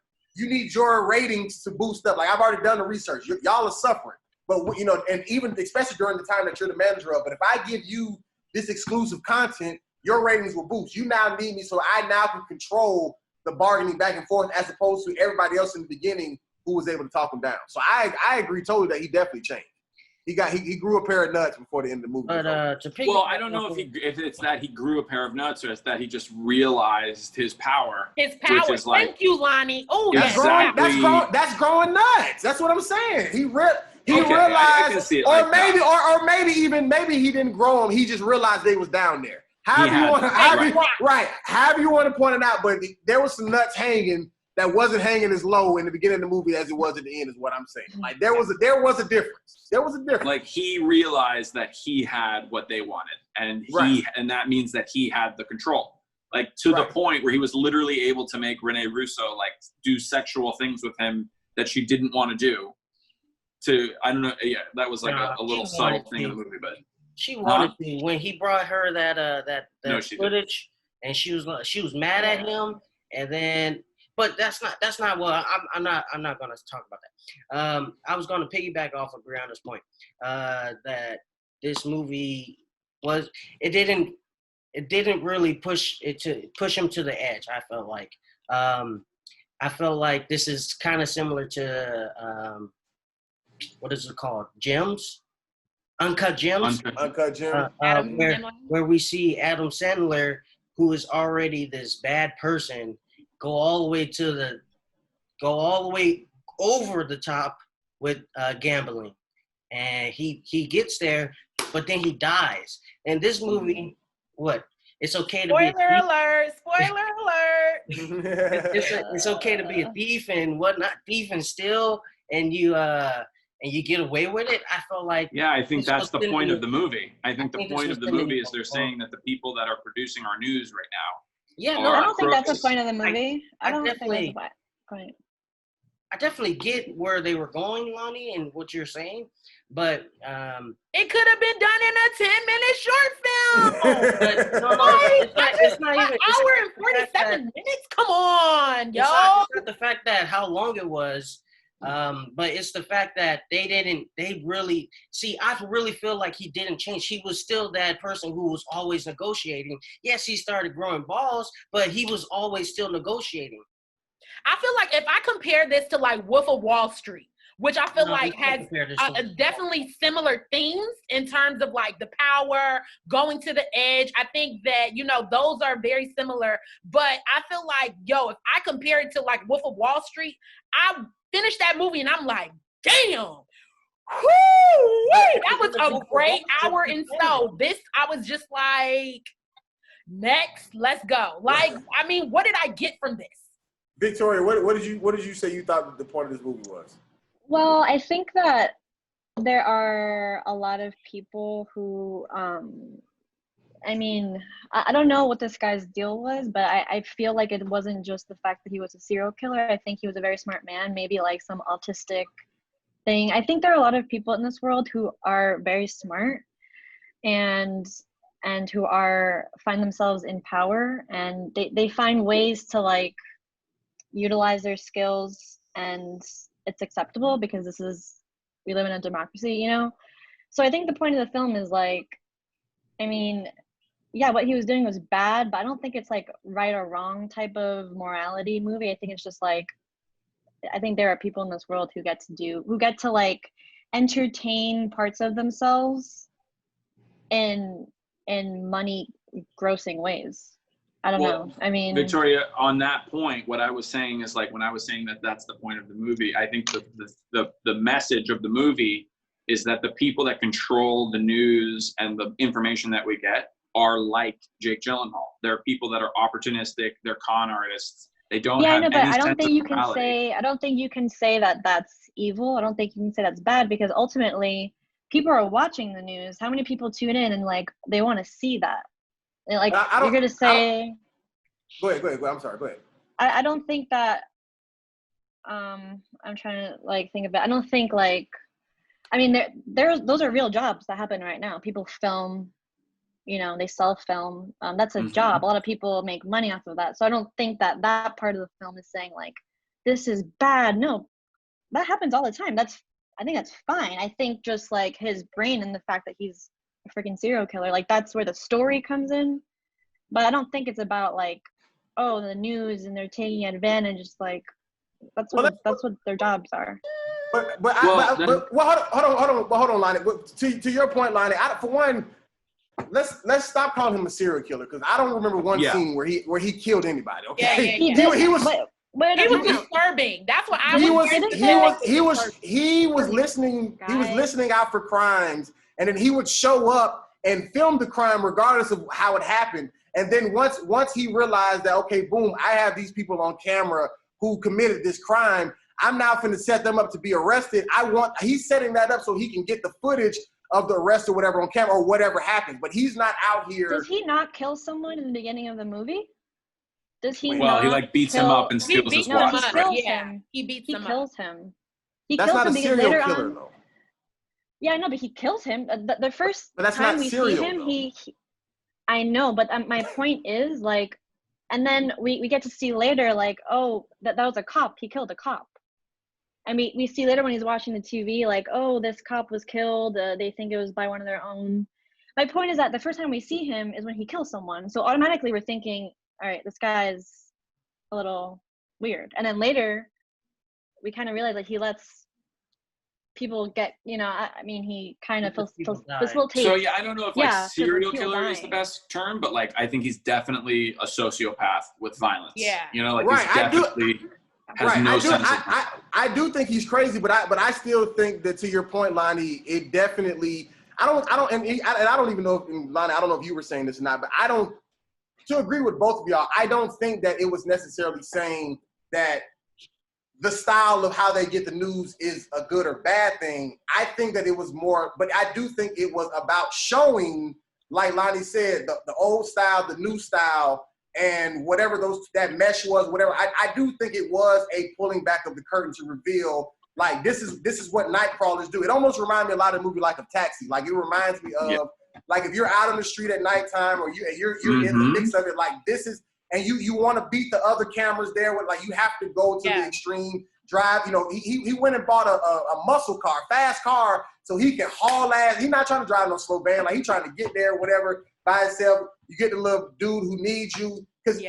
ratings to boost up. Like I've already done the research. Y'all are suffering. But you know, and even especially during the time that you're the manager of. But if I give you this exclusive content, your ratings will boost. You now need me, so I now can control the bargaining back and forth as opposed to everybody else in the beginning who was able to talk him down. So I agree totally that he definitely changed. He grew a pair of nuts before the end of the movie.
But
I don't know if it's that he grew a pair of nuts or it's that he just realized his power.
His power.
Which is like,
thank you, Lonnie. Oh,
exactly.
That's growing nuts. That's what I'm saying. He realized,
or
maybe he didn't grow them. He just realized they was down there. However you want to point it out, but there was some nuts hanging that wasn't hanging as low in the beginning of the movie as it was at the end, is what I'm saying. Like there was a difference. There was a difference.
Like he realized that he had what they wanted, and and that means that he had the control. Like to the point where he was literally able to make Rene Russo like do sexual things with him that she didn't want to do. I don't know. Yeah, that was like a little subtle thing in the movie, but
she wanted to when he brought her that footage, and she was mad at him, and then. But that's not what I'm not gonna talk about that. I was gonna piggyback off of Brianna's point that this movie didn't really push him to the edge. I felt like this is kind of similar to what is it called? Gems? Uncut Gems.
Uncut Gems.
Where we see Adam Sandler, who is already this bad person, go all the way over the top with gambling, and he gets there, but then he dies. And this movie, it's okay to be
spoiler alert.
It's okay to be a thief and whatnot, thief and steal, and you get away with it. I felt like
I think that's the point of the movie. I think the point of the movie is they're saying that the people that are producing our news right now.
Yeah, no, I don't think that's the point of the movie. I don't think that's the point.
I definitely get where they were going, Lonnie, and what you're saying, but
it could have been done in a 10-minute short film. It's not even an hour and 47 minutes. Come on, yo.
It's not the fact that how long it was. But it's the fact that I really feel like he didn't change. He was still that person who was always negotiating. Yes, he started growing balls, but he was always still negotiating.
I feel like if I compare this to like Wolf of Wall Street, which I feel like has definitely similar themes in terms of like the power, going to the edge. I think that, those are very similar, but I feel like, if I compare it to like Wolf of Wall Street, I finished that movie and I'm like, damn, that was a great hour and so. This, I was just like, next, let's go. Like, I mean, what did I get from this?
Victoria, what did you say you thought the point of this movie was?
Well, I think that there are a lot of people who, I don't know what this guy's deal was, but I feel like it wasn't just the fact that he was a serial killer. I think he was a very smart man, maybe like some autistic thing. I think there are a lot of people in this world who are very smart and who find themselves in power, and they find ways to like utilize their skills, and it's acceptable because we live in a democracy, So I think the point of the film is like, what he was doing was bad, but I don't think it's like right or wrong type of morality movie. I think it's just like, I think there are people in this world who get to like entertain parts of themselves in money grossing ways. I don't know. I mean,
Victoria, on that point, what I was saying is like when I was saying that that's the point of the movie, I think the message of the movie is that the people that control the news and the information that we get are like Jake Gyllenhaal. They're people that are opportunistic. They're con artists. They don't have
but
any
I don't
sense
think
of
you can
morality.
say. I don't think you can say that that's evil. I don't think you can say that's bad because ultimately, people are watching the news. How many people tune in and like they want to see that? Like you're gonna say.
Go ahead. I'm sorry. Go ahead.
I don't think that. I'm trying to like think of it. I don't think like. I mean, those are real jobs that happen right now. People film, they self-film. That's a job. A lot of people make money off of that. So I don't think that part of the film is saying like, this is bad. No, that happens all the time. I think that's fine. I think just like his brain and the fact that he's a freaking serial killer, like that's where the story comes in. But I don't think it's about like, oh, the news and they're taking advantage. It's like, that's what their jobs are.
But hold on, Lonnie. To your point, Lonnie, for one, let's stop calling him a serial killer because I don't remember one scene where he killed anybody. Okay,
he was
disturbing. That's what I
he was listening. Guys. He was listening out for crimes, and then he would show up and film the crime regardless of how it happened. And then once he realized that, okay, boom, I have these people on camera who committed this crime. I'm now finna set them up to be arrested. He's setting that up so he can get the footage of the arrest or whatever on camera or whatever happens. But he's not out here.
Does he not kill someone in the beginning of the movie? Does he?
Well, he like beats him up and steals his watch.
He
kills him. He
That's
kills
not
him
a serial
later
killer,
on.
though.
Yeah, I know, but he kills him. The first
time
we
serial,
see him,
though.
he I know, but my point is like, and then we get to see later like, oh, that was a cop. He killed a cop. And we see later when he's watching the TV, like, oh, this cop was killed. They think it was by one of their own. My point is that the first time we see him is when he kills someone. So automatically we're thinking, all right, this guy is a little weird. And then later we kind of realize like he lets people get, he kind of facilitates.
So yeah, I don't know if like serial killer is the best term, but like I think he's definitely a sociopath with violence.
Yeah.
He's definitely has no sense of
I do think he's crazy, but I still think that to your point, Lonnie, it definitely I don't even know if Lonnie, I don't know if you were saying this or not, but to agree with both of y'all, I don't think that it was necessarily saying that the style of how they get the news is a good or bad thing. I think that it was more, but I do think it was about showing, like Lonnie said, the old style, the new style, and whatever that mesh was, whatever. I do think it was a pulling back of the curtain to reveal, like, this is what Nightcrawlers do. It almost reminds me a lot of a movie like a Taxi. Like, it reminds me of, like, if you're out on the street at nighttime or you're in the mix of it, like, this is, and you want to beat the other cameras there with, like, you have to go to the extreme drive. He went and bought a muscle car, fast car, so he can haul ass. He's not trying to drive no slow van. Like, he's trying to get there, whatever, by himself. You get the little dude who needs you. Because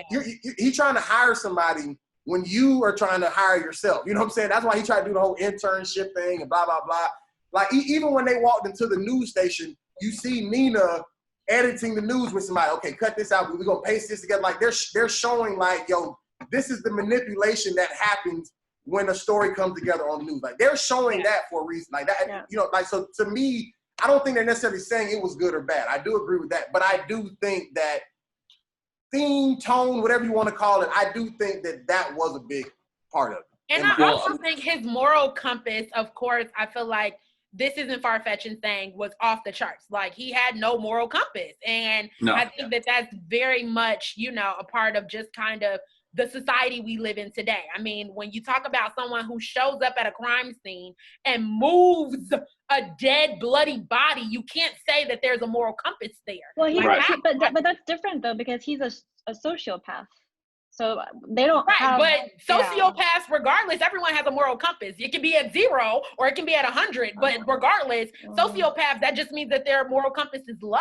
he's trying to hire somebody when you are trying to hire yourself. You know what I'm saying? That's why he tried to do the whole internship thing and blah, blah, blah. Like, even when they walked into the news station, you see Nina editing the news with somebody. Okay, cut this out. We're going to paste this together. Like, they're showing, like, yo, this is the manipulation that happens when a story comes together on the news. Like, they're showing that for a reason. Like, that, like, so to me, I don't think they're necessarily saying it was good or bad. I do agree with that. But I do think that theme, tone, whatever you want to call it, I do think that was a big part of it.
And I also think his moral compass, of course, I feel like this isn't far-fetched in saying was off the charts. Like, he had no moral compass. And I think that's very much, a part of just kind of the society we live in today. I mean, when you talk about someone who shows up at a crime scene and moves a dead, bloody body, you can't say that there's a moral compass there.
Well, but that's different though, because he's a sociopath. So they don't have.
But sociopaths, regardless, everyone has a moral compass. It can be at 0 or it can be at 100. But regardless, sociopaths, that just means that their moral compass is low.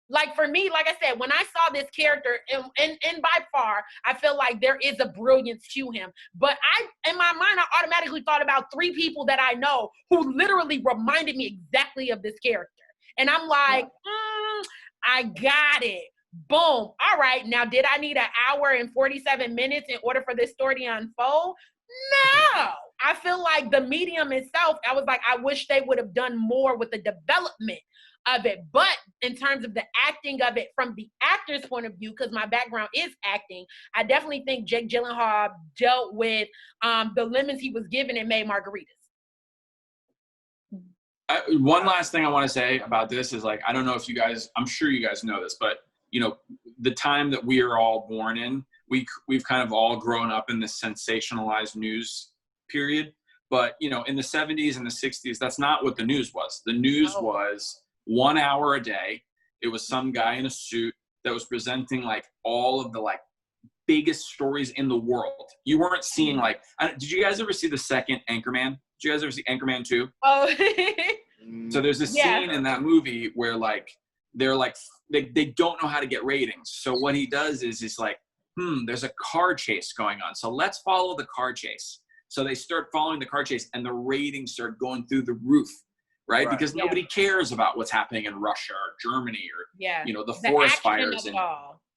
Like, for me, like I said, when I saw this character, and by far, I feel like there is a brilliance to him. But in my mind, I automatically thought about 3 people that I know who literally reminded me exactly of this character. And I'm like, I got it. Boom. All right. Now, did I need an hour and 47 minutes in order for this story to unfold? No. I feel like the medium itself, I was like, I wish they would have done more with the development of it. But in terms of the acting of it from the actor's point of view, because my background is acting, I definitely think Jake Gyllenhaal dealt with the lemons he was given and made margaritas.
One last thing I want to say about this is, like, I don't know if you guys, I'm sure you guys know this, but you know, the time that we are all born in, we've kind of all grown up in this sensationalized news period. But you know, in the 70s and the 60s, that's not what the news was. The news was 1 hour a day. It was some guy in a suit that was presenting like all of the like biggest stories in the world. You weren't seeing like, did you guys ever see the second Anchorman? Did you guys ever see Anchorman 2?
Oh.
So there's a scene in that movie where like, they're like, they don't know how to get ratings. So what he does is he's like, there's a car chase going on. So let's follow the car chase. So they start following the car chase and the ratings start going through the roof, right? Because nobody cares about what's happening in Russia or Germany or, you know, the forest fires. And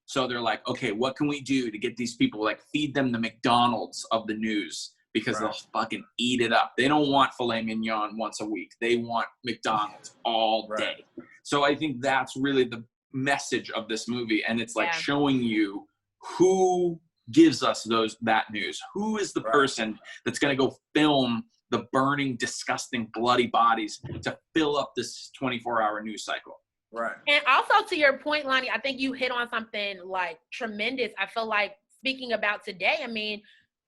so they're like, okay, what can we do to get these people, like feed them the McDonald's of the news? Because they'll fucking eat it up. They don't want filet mignon once a week. They want McDonald's all day. So I think that's really the message of this movie. And it's like showing you who gives us that news. Who is the person that's going to go film the burning, disgusting, bloody bodies to fill up this 24-hour news cycle?
Right.
And also to your point, Lonnie, I think you hit on something like tremendous. I feel like speaking about today, I mean,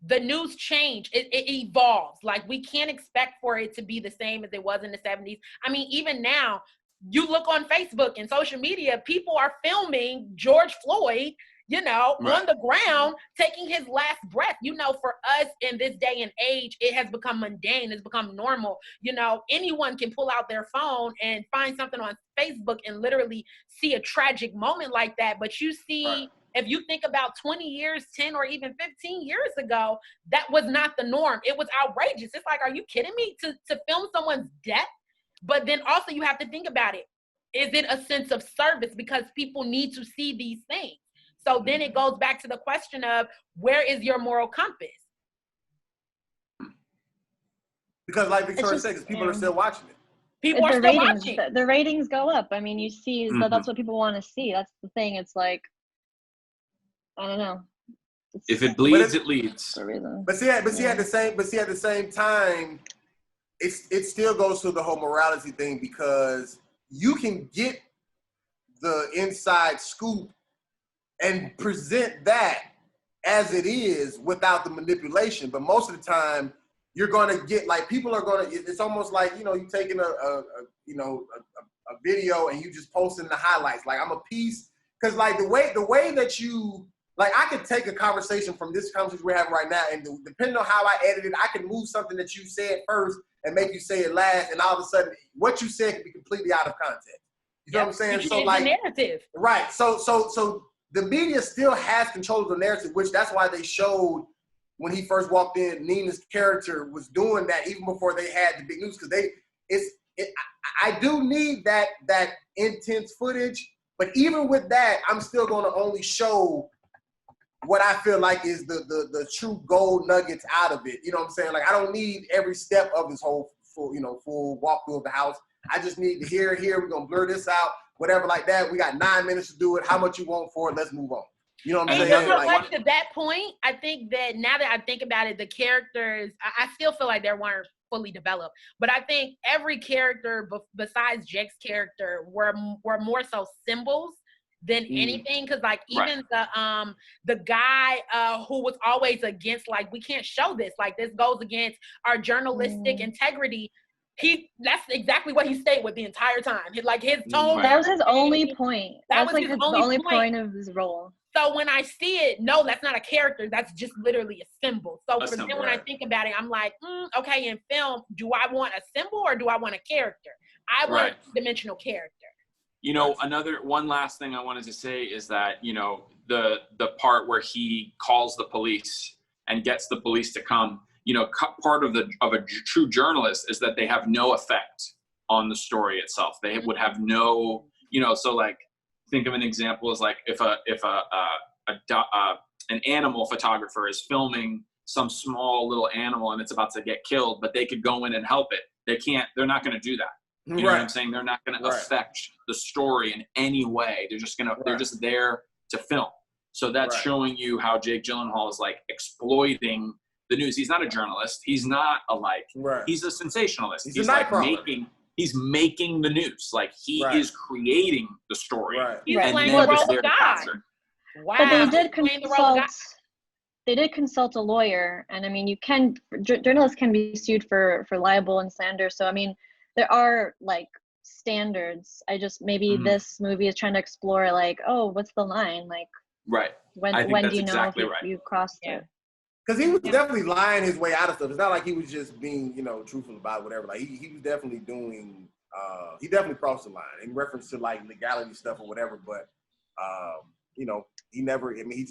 the news change, it evolves. Like we can't expect for it to be the same as it was in the 70s. I mean, even now, you look on Facebook and social media, people are filming George Floyd, you know, on the ground, taking his last breath. You know, for us in this day and age, it has become mundane. It's become normal. You know, anyone can pull out their phone and find something on Facebook and literally see a tragic moment like that. But you see, if you think about 20 years, 10 or even 15 years ago, that was not the norm. It was outrageous. It's like, are you kidding me? To film someone's death? But then also you have to think about it. Is it a sense of service? Because people need to see these things. So then it goes back to the question of, where is your moral compass?
Because like Victoria said, because people are still watching it.
People are still watching.
The ratings go up. I mean, you see that that's what people want to see. That's the thing. It's like, I don't know.
If it bleeds, it leads.
But see, at the same time, it still goes to the whole morality thing, because you can get the inside scoop and present that as it is without the manipulation. But most of the time, you're gonna get, like, people are gonna. It's almost like, you know, you taking a video and you just posting the highlights. Like, I'm a piece, because like the way that you. Like, I could take a conversation from this conversation we're having right now, and depending on how I edit it, I can move something that you said first and make you say it last, and all of a sudden, what you said can be completely out of context. You know what I'm saying?
So, like, the narrative.
Right. So the media still has control of the narrative, which that's why they showed when he first walked in, Nina's character was doing that even before they had the big news, because I do need that intense footage, but even with that, I'm still going to only show what I feel like is the true gold nuggets out of it. You know what I'm saying? Like, I don't need every step of this whole full walkthrough of the house. I just need to here, we're going to blur this out, whatever like that. We got 9 minutes to do it. How much you want for it? Let's move on. You know what I'm saying?
Like, to that point, I think that now that I think about it, the characters, I still feel like they weren't fully developed. But I think every character besides Jake's character were more so symbols than anything, because like even the guy who was always against, like, we can't show this, like, this goes against our journalistic integrity. That's exactly what he stayed with the entire time. His tone.
That was his only point. That was like his only point of his role.
So when I see it, no, that's not a character. That's just literally a symbol. So when I think about it, I'm like, okay, in film, do I want a symbol or do I want a character? I want a two-dimensional character.
You know, one last thing I wanted to say is that, you know, the part where he calls the police and gets the police to come, you know, part of a true journalist is that they have no effect on the story itself. They would have no, you know, so like
think of an example as like if an animal photographer is filming some small little animal and it's about to get killed, but they could go in and help it. They're not going to do that. You know what I'm saying? They're not going to affect the story in any way. They're just they're just there to film. So that's showing you how Jake Gyllenhaal is like exploiting the news. He's not a journalist. He's not he's a sensationalist. He's like he's making the news. Like he is creating the story.
He's playing the role of God.
Wow. But they did consult a lawyer, and I mean, journalists can be sued for libel and slander. So I mean, there are like standards. Maybe this movie is trying to explore like, oh, what's the line? Like, when do you know if you crossed it?
Because he was definitely lying his way out of stuff. It's not like he was just being, truthful about whatever. Like he was definitely doing. He definitely crossed the line in reference to like legality stuff or whatever. But he never. I mean,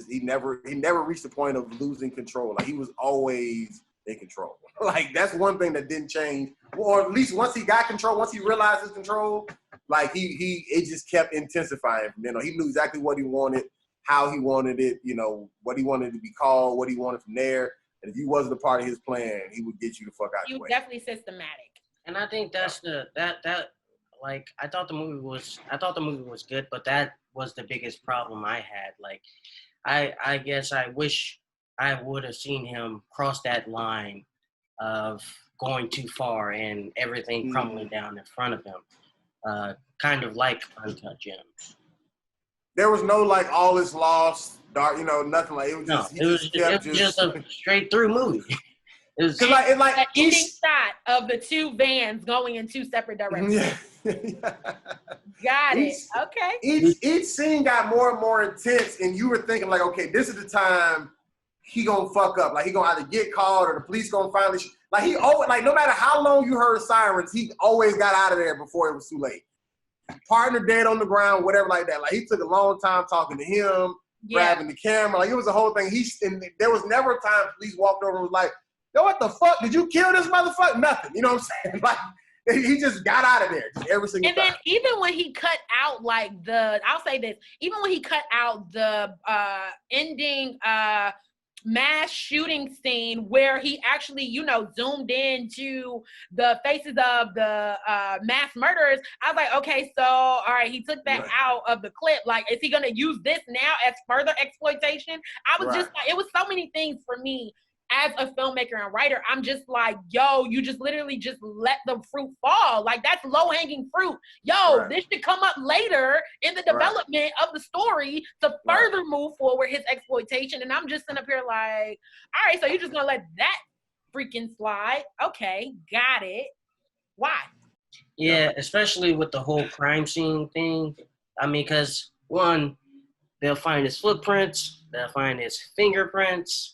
he never reached the point of losing control. Like he was always in control. Like that's one thing that didn't change. Or at least once he got control, once he realized his control, like it just kept intensifying. He knew exactly what he wanted, how he wanted it, what he wanted to be called, what he wanted from there. And if you wasn't a part of his plan, he would get you the fuck out of the way.
He was definitely systematic.
And I think that's like I thought the movie was good, but that was the biggest problem I had. Like I guess I wish I would have seen him cross that line of going too far and everything crumbling down in front of him. Kind of like Uncut Gems.
There was no like all is lost, dark, nothing like it was just.
No, it was just a straight through movie. It was
like ending shot of the two vans going in two separate directions. Got it. Okay.
Each scene got more and more intense, and you were thinking like, okay, this is the time he gonna fuck up. Like he gonna either get called or the police gonna finally. Like he always, like no matter how long you heard sirens, he always got out of there before it was too late. Partner dead on the ground, whatever like that. Like he took a long time talking to him, grabbing the camera. Like it was a whole thing. There was never a time police walked over and was like, yo, what the fuck? Did you kill this motherfucker? Nothing. You know what I'm saying? Like he just got out of there just every single time.
And then even when he cut out like I'll say this, even when he cut out the ending mass shooting scene where he actually, zoomed into the faces of the mass murderers, I was like, okay, so, all right, he took that out of the clip. Like, is he going to use this now as further exploitation? I was just like, it was so many things for me as a filmmaker and writer. I'm just like, yo, you just literally just let the fruit fall. Like, that's low-hanging fruit. Yo, this should come up later in the development of the story to further move forward his exploitation. And I'm just sitting up here like, all right, so you're just going to let that freaking slide. Okay, got it. Why?
Yeah, especially with the whole crime scene thing. I mean, because, one, they'll find his footprints. They'll find his fingerprints.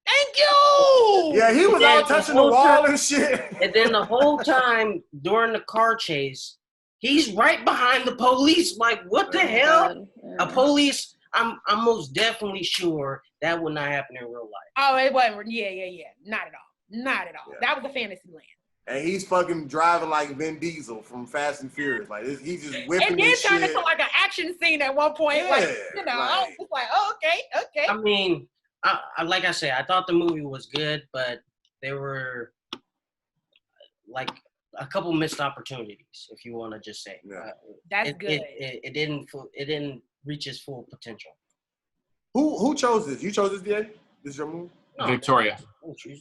Thank you!
Yeah, he was all touching the wall and shit.
And then the whole time during the car chase, he's right behind the police. Like, what the hell? A police, I'm most definitely sure that would not happen in real life.
Oh, it wasn't. Yeah. Not at all. Not at all. Yeah. That was a fantasy land.
And he's fucking driving like Vin Diesel from Fast and Furious. Like, he's just whipping
and then turned into like an action scene at one point. Yeah, I was just like, oh, okay.
I mean, like I said, I thought the movie was good, but there were like a couple missed opportunities, if you want to just say.
That's good.
It didn't reach its full potential.
Who chose this? You chose this, DA? This is your movie?
No, Victoria.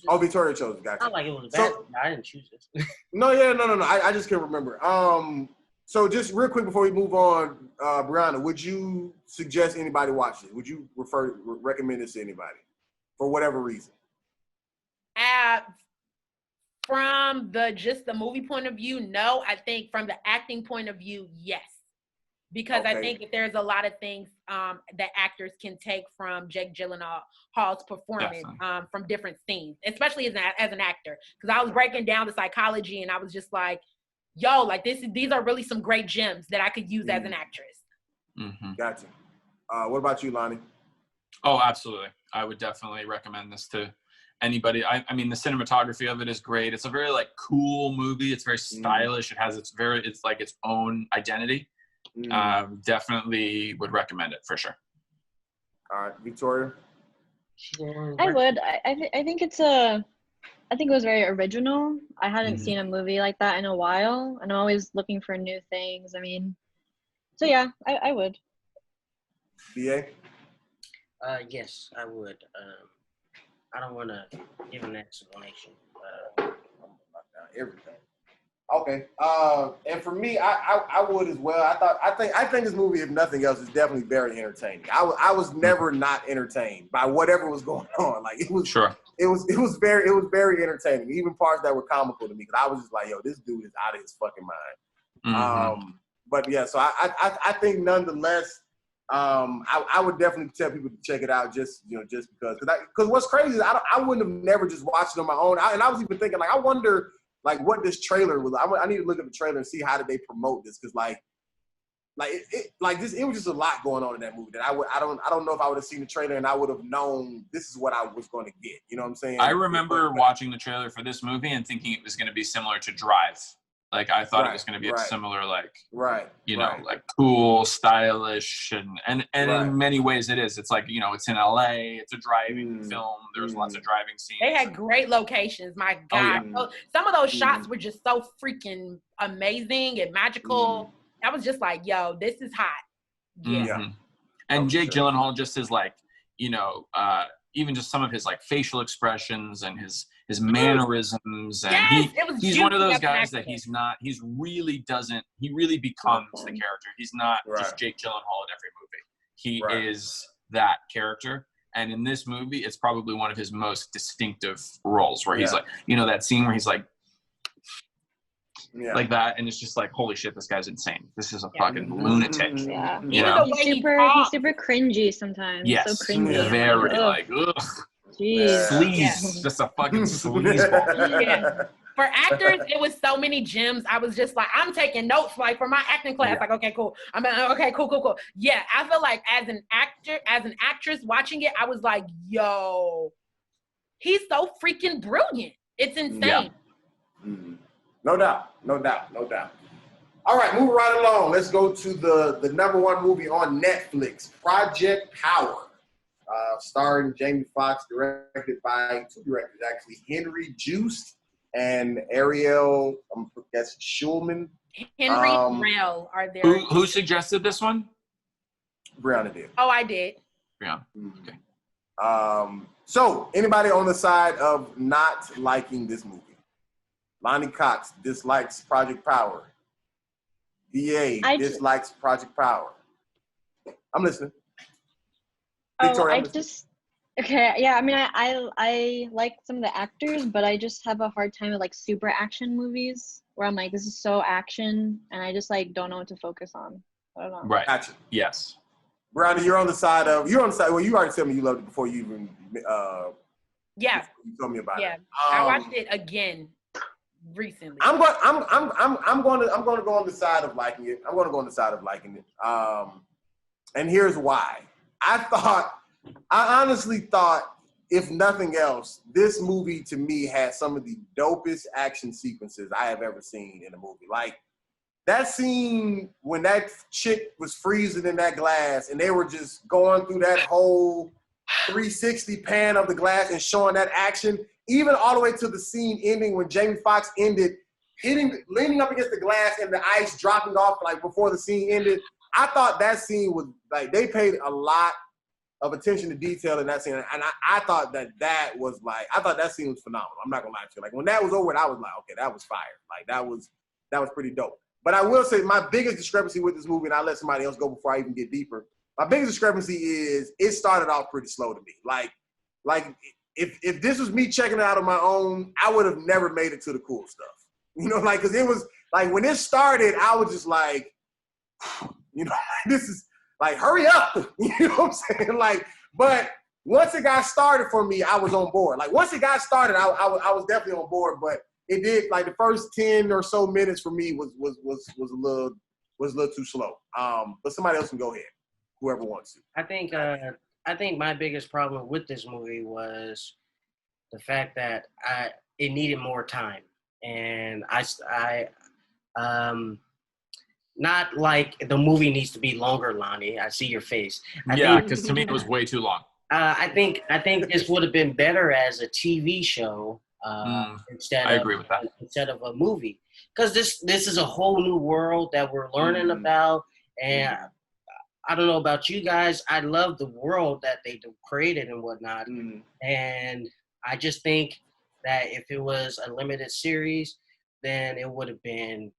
Oh, Victoria chose it. Gotcha.
Not like it was bad. I didn't choose this.
No. I just can't remember. So just real quick before we move on, Briana, would you suggest anybody watch it? Would you recommend this to anybody for whatever reason?
From just the movie point of view, no. I think from the acting point of view, yes. Because I think that there's a lot of things that actors can take from Jake Gyllenhaal's performance from different scenes, especially as an actor. Because I was breaking down the psychology and I was just like, yo, like these are really some great gems that I could use as an actress.
Mm-hmm.
Gotcha. What about you, Lonnie?
Oh, absolutely. I would definitely recommend this to anybody. I mean, the cinematography of it is great. It's a very like cool movie. It's very stylish. It has it's like its own identity. Definitely would recommend it for sure.
All right, Victoria.
I would. I think it's I think it was very original. I hadn't seen a movie like that in a while, and I'm always looking for new things. I mean, so yeah, I would.
BA?
Yes, I would. I don't want to give an explanation.
Everything. Okay. And for me, I would as well. I think this movie, if nothing else, is definitely very entertaining. I was never not entertained by whatever was going on. Like it was
sure.
It was very entertaining. Even parts that were comical to me, because I was just like, yo, this dude is out of his fucking mind. But yeah, so I think nonetheless, I would definitely tell people to check it out just because what's crazy is I wouldn't have never just watched it on my own. And I was even thinking, like, I wonder like what this trailer was. I need to look at the trailer and see how did they promote this, because it was just a lot going on in that movie that I don't know if I would have seen the trailer and I would have known this is what I was going to get. You know what I'm saying?
I remember watching the trailer for this movie and thinking it was going to be similar to Drive. Like I thought it was going to be a similar, like, like cool, stylish, and in many ways it is. It's like, it's in LA. It's a driving film. There's lots of driving scenes.
They had great locations. My God, some of those shots were just so freaking amazing and magical. I was just like, yo, this is hot. Yeah.
And Jake Gyllenhaal just is like, even just some of his like facial expressions and his mannerisms, and he's one of those guys that he really becomes the character. He's not just Jake Gyllenhaal in every movie. He is that character. And in this movie, it's probably one of his most distinctive roles, where he's like, that scene where he's like, like that, and it's just like, holy shit, this guy's insane. This is a fucking lunatic.
Yeah.
He's
super cringy sometimes.
Yes,
so cringy.
Very like, ugh.
Jeez.
Sleaze, just a fucking sleazeball.
Yeah. For actors, it was so many gems. I was just like, I'm taking notes, like for my acting class. Like, okay, cool. Cool. Yeah, I feel like as an actress watching it, I was like, yo, he's so freaking brilliant. It's insane.
Yeah. No doubt. All right, moving right along. Let's go to the number one movie on Netflix, Project Power, starring Jamie Foxx, directed by two directors, actually, Henry Joost and Ariel, that's Schulman.
Henry Rell are there.
Who suggested this one?
Briana did.
Oh, I did.
Briana.
Okay. So, anybody on the side of not liking this movie? Lonnie Cox dislikes Project Power. DA dislikes Project Power. I'm listening. Victoria,
okay. Yeah, I mean, I like some of the actors, but I just have a hard time with like super action movies where I'm like, this is so action, and I just like don't know what to focus on. I don't know.
Right.
Gotcha.
Yes.
Brianna, you're on the side. Well, you already told me you loved it before you even. You told me about it.
I watched it again recently.
I'm going to go on the side of liking it. And here's why. I honestly thought, if nothing else, this movie to me had some of the dopest action sequences I have ever seen in a movie. Like that scene when that chick was freezing in that glass and they were just going through that whole 360 pan of the glass and showing that action, even all the way to the scene ending when Jamie Foxx ended, leaning up against the glass and the ice dropping off like before the scene ended. I thought that scene was like, they paid a lot of attention to detail in that scene. And I thought that was like, I thought that scene was phenomenal. I'm not gonna lie to you. Like when that was over, I was like, okay, that was fire. Like that was pretty dope. But I will say my biggest discrepancy with this movie, and I'll let somebody else go before I even get deeper. My biggest discrepancy is it started off pretty slow to me. Like if this was me checking it out on my own, I would have never made it to the cool stuff. You know, like, cause it was like when it started, I was just like, this is like, hurry up. You know what I'm saying? Like, but once it got started for me, I was on board. Like once it got started, I was definitely on board, but it did, like the first 10 or so minutes for me was a little too slow. But somebody else can go ahead, whoever wants to.
I think my biggest problem with this movie was the fact that it needed more time, and not like the movie needs to be longer, Lonnie. I see your face.
Because to me it was way too long.
I think this would have been better as a TV show instead of a movie, because this is a whole new world that we're learning about, and I don't know about you guys. I love the world that they created and whatnot, and I just think that if it was a limited series, then it would have been.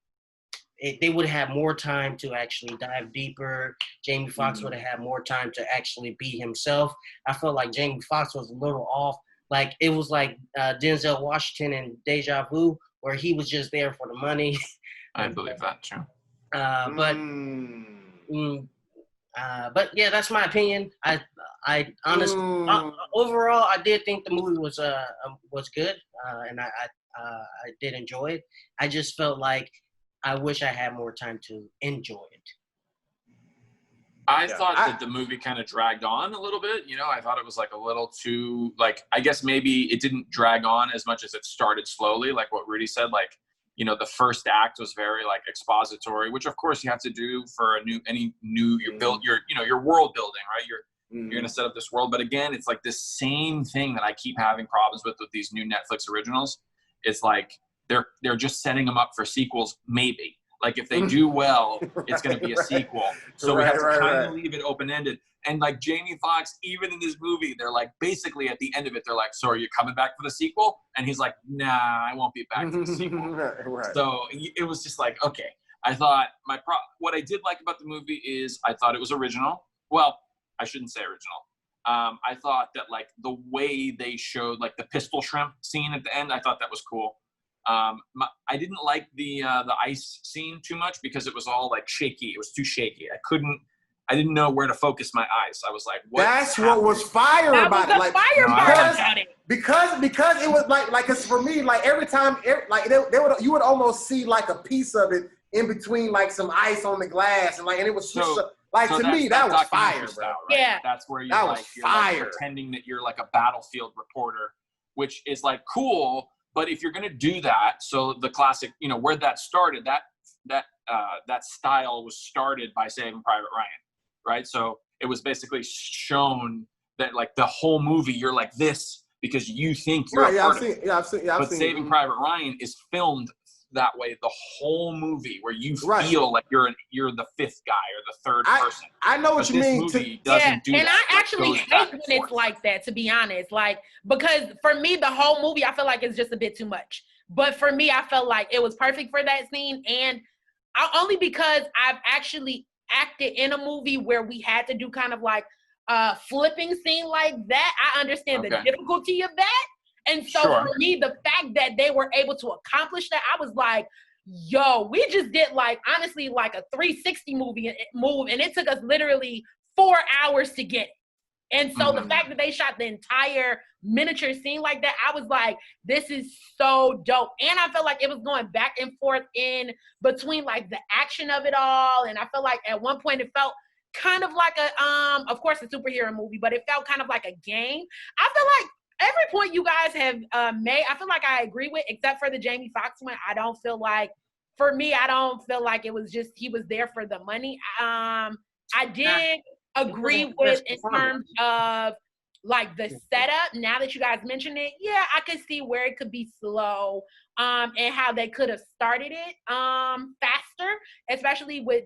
They would have more time to actually dive deeper. Jamie Foxx would have had more time to actually be himself. I felt like Jamie Foxx was a little off. Like, it was like Denzel Washington in Deja Vu, where he was just there for the money.
I believe that too.
But yeah, that's my opinion. I honestly, overall, I did think the movie was good, and I did enjoy it. I just felt like I wish I had more time to enjoy it.
I thought that the movie kind of dragged on a little bit. I thought it was like a little too, like, I guess maybe it didn't drag on as much as it started slowly, like what Rudy said. Like, the first act was very like expository, which of course you have to do for you're world building, right? You're going to set up this world. But again, it's like this same thing that I keep having problems with these new Netflix originals. It's like, they're just setting them up for sequels, maybe. Like, if they do well, it's going to be a sequel. So we have to kind of leave it open-ended. And like Jamie Foxx, even in this movie, they're like, basically at the end of it, they're like, so are you coming back for the sequel? And he's like, nah, I won't be back for the sequel. So it was just like, okay. I thought what I did like about the movie is I thought it was original. Well, I shouldn't say original. I thought that like the way they showed like the pistol shrimp scene at the end, I thought that was cool. I didn't like the ice scene too much because it was all like shaky. It was too shaky. I didn't know where to focus my eyes. I was like, what?
That's what was fire about it. Like, because it was like, cause for me, like every time, you would almost see like a piece of it in between like some ice on the glass, and it was to me that was fire, bro.
Right? Yeah, that's where you're like pretending that you're like a battlefield reporter, which is like cool. But if you're going to do that, so the classic, where that started, that style was started by Saving Private Ryan, right? So it was basically shown that like the whole movie, you're like this because you think you're a part of it. But Saving Private Ryan is filmed that way the whole movie, where you feel like you're the fifth guy or the third person.
I know what you mean.
And I actually hate when it's like that, to be honest. Like, because for me, the whole movie, I feel like it's just a bit too much. But for me, I felt like it was perfect for that scene, and only because I've actually acted in a movie where we had to do kind of like a flipping scene like that. I understand the difficulty of that. And so for me, the fact that they were able to accomplish that, I was like, yo, we just did like, honestly, like a 360 move, and it took us literally 4 hours to get it. And so the fact that they shot the entire miniature scene like that, I was like, this is so dope. And I felt like it was going back and forth in between like the action of it all. And I felt like at one point it felt kind of like of course, a superhero movie, but it felt kind of like a game. I feel like every point you guys have made, I feel like I agree with, except for the Jamie Foxx one. I don't feel like it was just, he was there for the money. I did agree with in terms of like the setup. Now that you guys mentioned it, yeah, I could see where it could be slow, and how they could have started it faster, especially with,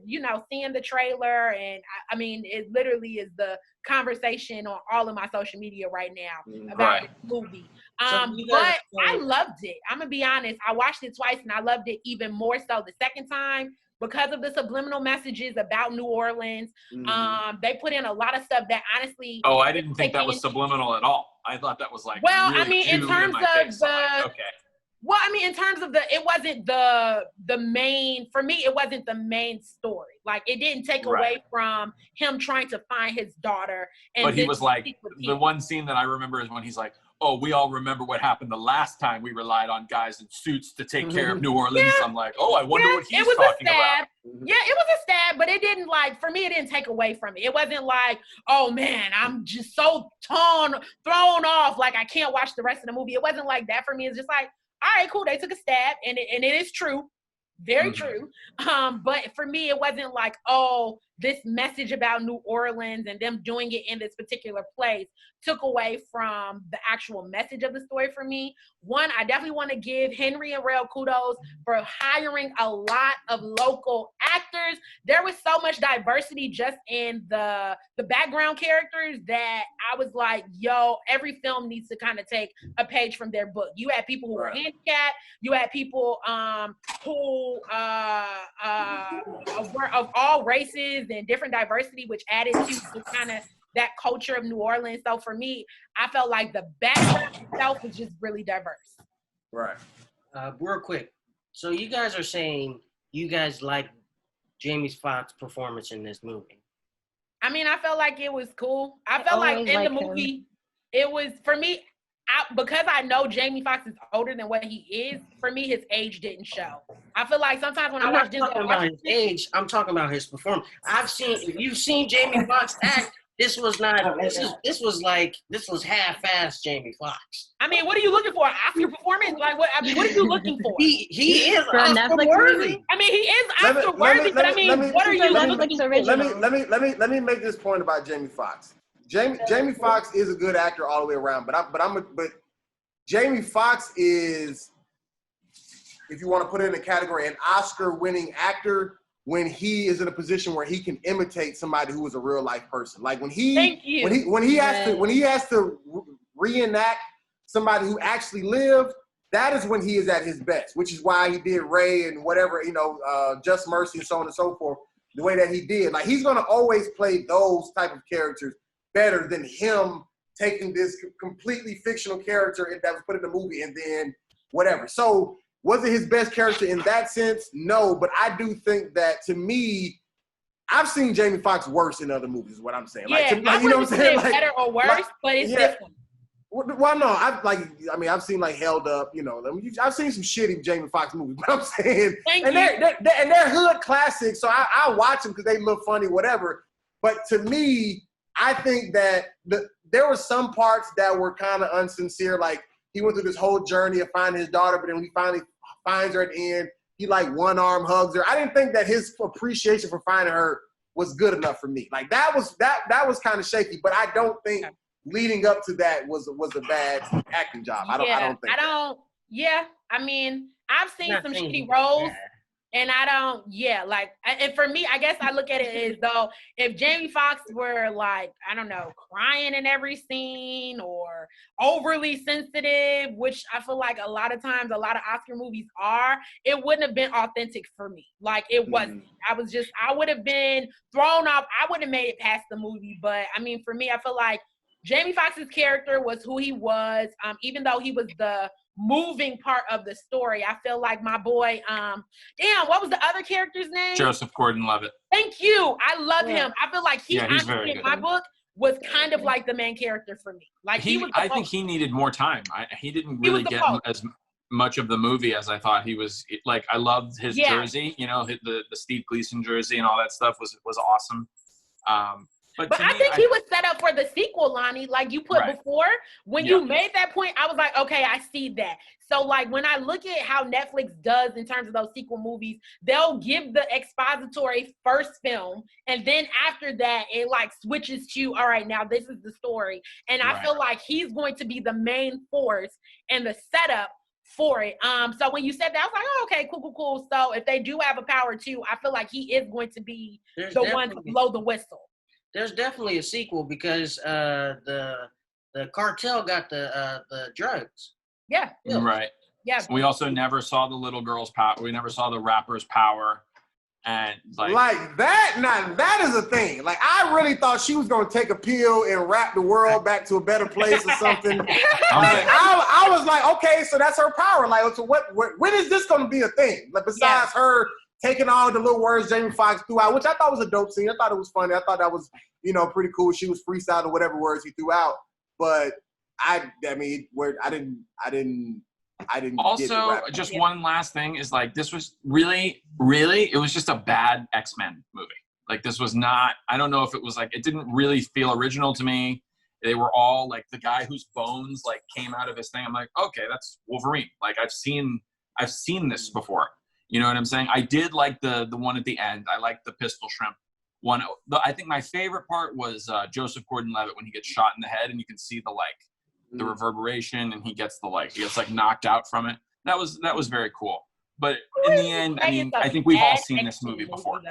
seeing the trailer. And I mean, it literally is the conversation on all of my social media right now about this movie. But I loved it. I'm gonna be honest, I watched it twice and I loved it even more so the second time because of the subliminal messages about New Orleans. They put in a lot of stuff that honestly.
Oh, I didn't think that was subliminal at all. I thought that was like.
Well,
really
I mean, in terms of the.
Okay.
Well, I mean, in terms of it wasn't the main, for me, it wasn't the main story. Like, it didn't take away from him trying to find his daughter.
But he was like, the one scene that I remember is when he's like, oh, we all remember what happened the last time we relied on guys in suits to take care of New Orleans. Yeah. I'm like, oh, I wonder what he's talking about.
Yeah, it was a stab, but it didn't for me, it didn't take away from it. It wasn't like, oh man, I'm just so thrown off, like I can't watch the rest of the movie. It wasn't like that for me. It's just like, all right, cool. They took a stab, and it is true. Very true. But for me, it wasn't like, oh, this message about New Orleans and them doing it in this particular place took away from the actual message of the story for me. One, I definitely want to give Henry and Rail kudos for hiring a lot of local actors. There was so much diversity just in the background characters that I was like, yo, every film needs to kind of take a page from their book. You had people who were handicapped. You had people who were of all races and different diversity, which added to kind of that culture of New Orleans. So for me, I felt like the background itself was just really diverse.
Right.
Real quick. So you guys are saying you guys like Jamie Foxx's performance in this movie.
I mean, I felt like it was cool. I felt like in the movie, it was, for me, because I know Jamie Foxx is older than what he is, for me, his age didn't show. I feel like sometimes when
I'm not talking about his age, I'm talking about his performance. If you've seen Jamie Foxx act, this was half-assed Jamie Foxx.
I mean, what are you looking for? Oscar performance? Like, what are you looking for?
He is Oscar worthy.
I mean, he is Oscar worthy, but I mean, what are you looking for?
Let me make this point about Jamie Foxx. Jamie Foxx is a good actor all the way around, but Jamie Foxx is, if you want to put it in a category, an Oscar-winning actor when he is in a position where he can imitate somebody who is a real life person. Like when he has to reenact somebody who actually lived, that is when he is at his best, which is why he did Ray and whatever, Just Mercy and so on and so forth, the way that he did. Like he's going to always play those type of characters better than him taking this completely fictional character that was put in the movie and then whatever. So was it his best character in that sense? No, but I do think that, to me, I've seen Jamie Foxx worse in other movies, is what I'm saying.
Yeah, I wouldn't say better or worse, but it's different.
Well, no, I've seen like Held Up, I've seen some shitty Jamie Foxx movies, but I'm saying, they're hood classics, so I watch them because they look funny, whatever. But to me, I think that there were some parts that were kind of unsincere, like he went through this whole journey of finding his daughter, but then when he finally finds her at the end, he like one arm hugs her. I didn't think that his appreciation for finding her was good enough for me. Like that was kind of shaky, but I don't think leading up to that was a bad acting job. I don't think.
I mean, I've seen some shitty roles. And and for me, I guess I look at it as though if Jamie Foxx were like, I don't know, crying in every scene or overly sensitive, which I feel like a lot of times a lot of Oscar movies are, it wouldn't have been authentic for me. Like it wasn't. I would have been thrown off. I wouldn't have made it past the movie. But I mean, for me, I feel like Jamie Foxx's character was who he was, even though he was the moving part of the story. I feel like my boy, what was the other character's name?
Joseph Gordon-Levitt.
Thank you. I love him. I feel like he
honestly,
in my book, was kind of like the main character for me. Like
I think he needed more time. He didn't really get as much of the movie as I thought he was. Like I loved his jersey, the Steve Gleason jersey and all that stuff was awesome. But
I think he was set up for the sequel, Lonnie, like you put before. When you made that point, I was like, okay, I see that. So like when I look at how Netflix does in terms of those sequel movies, they'll give the expository first film, and then after that, it like switches to, all right, now this is the story. And I feel like he's going to be the main force and the setup for it. So when you said that, I was like, oh, okay, cool. So if they do have a power too, I feel like he is going to be the one to blow the whistle.
There's definitely a sequel because the cartel got the drugs.
Yeah.
Right.
Yeah.
We also never saw the little girl's power. We never saw the rapper's power. And
like that, now that is a thing. Like I really thought she was gonna take a pill and rap the world back to a better place or something. I was like, okay, so that's her power. Like, so when is this gonna be a thing? Like besides her taking all the little words Jamie Foxx threw out, which I thought was a dope scene. I thought it was funny. I thought that was, pretty cool. She was freestyling whatever words he threw out. But I didn't
also, just one last thing is like, this was really, it was just a bad X-Men movie. Like this was not, I don't know if it was like, it didn't really feel original to me. They were all like the guy whose bones like came out of his thing. I'm like, okay, that's Wolverine. Like I've seen this before. You know what I'm saying? I did like the one at the end. I liked the pistol shrimp one. I think my favorite part was Joseph Gordon-Levitt when he gets shot in the head and you can see the reverberation and he gets knocked out from it. That was very cool. But in the end, I mean, I think we've all seen this movie before.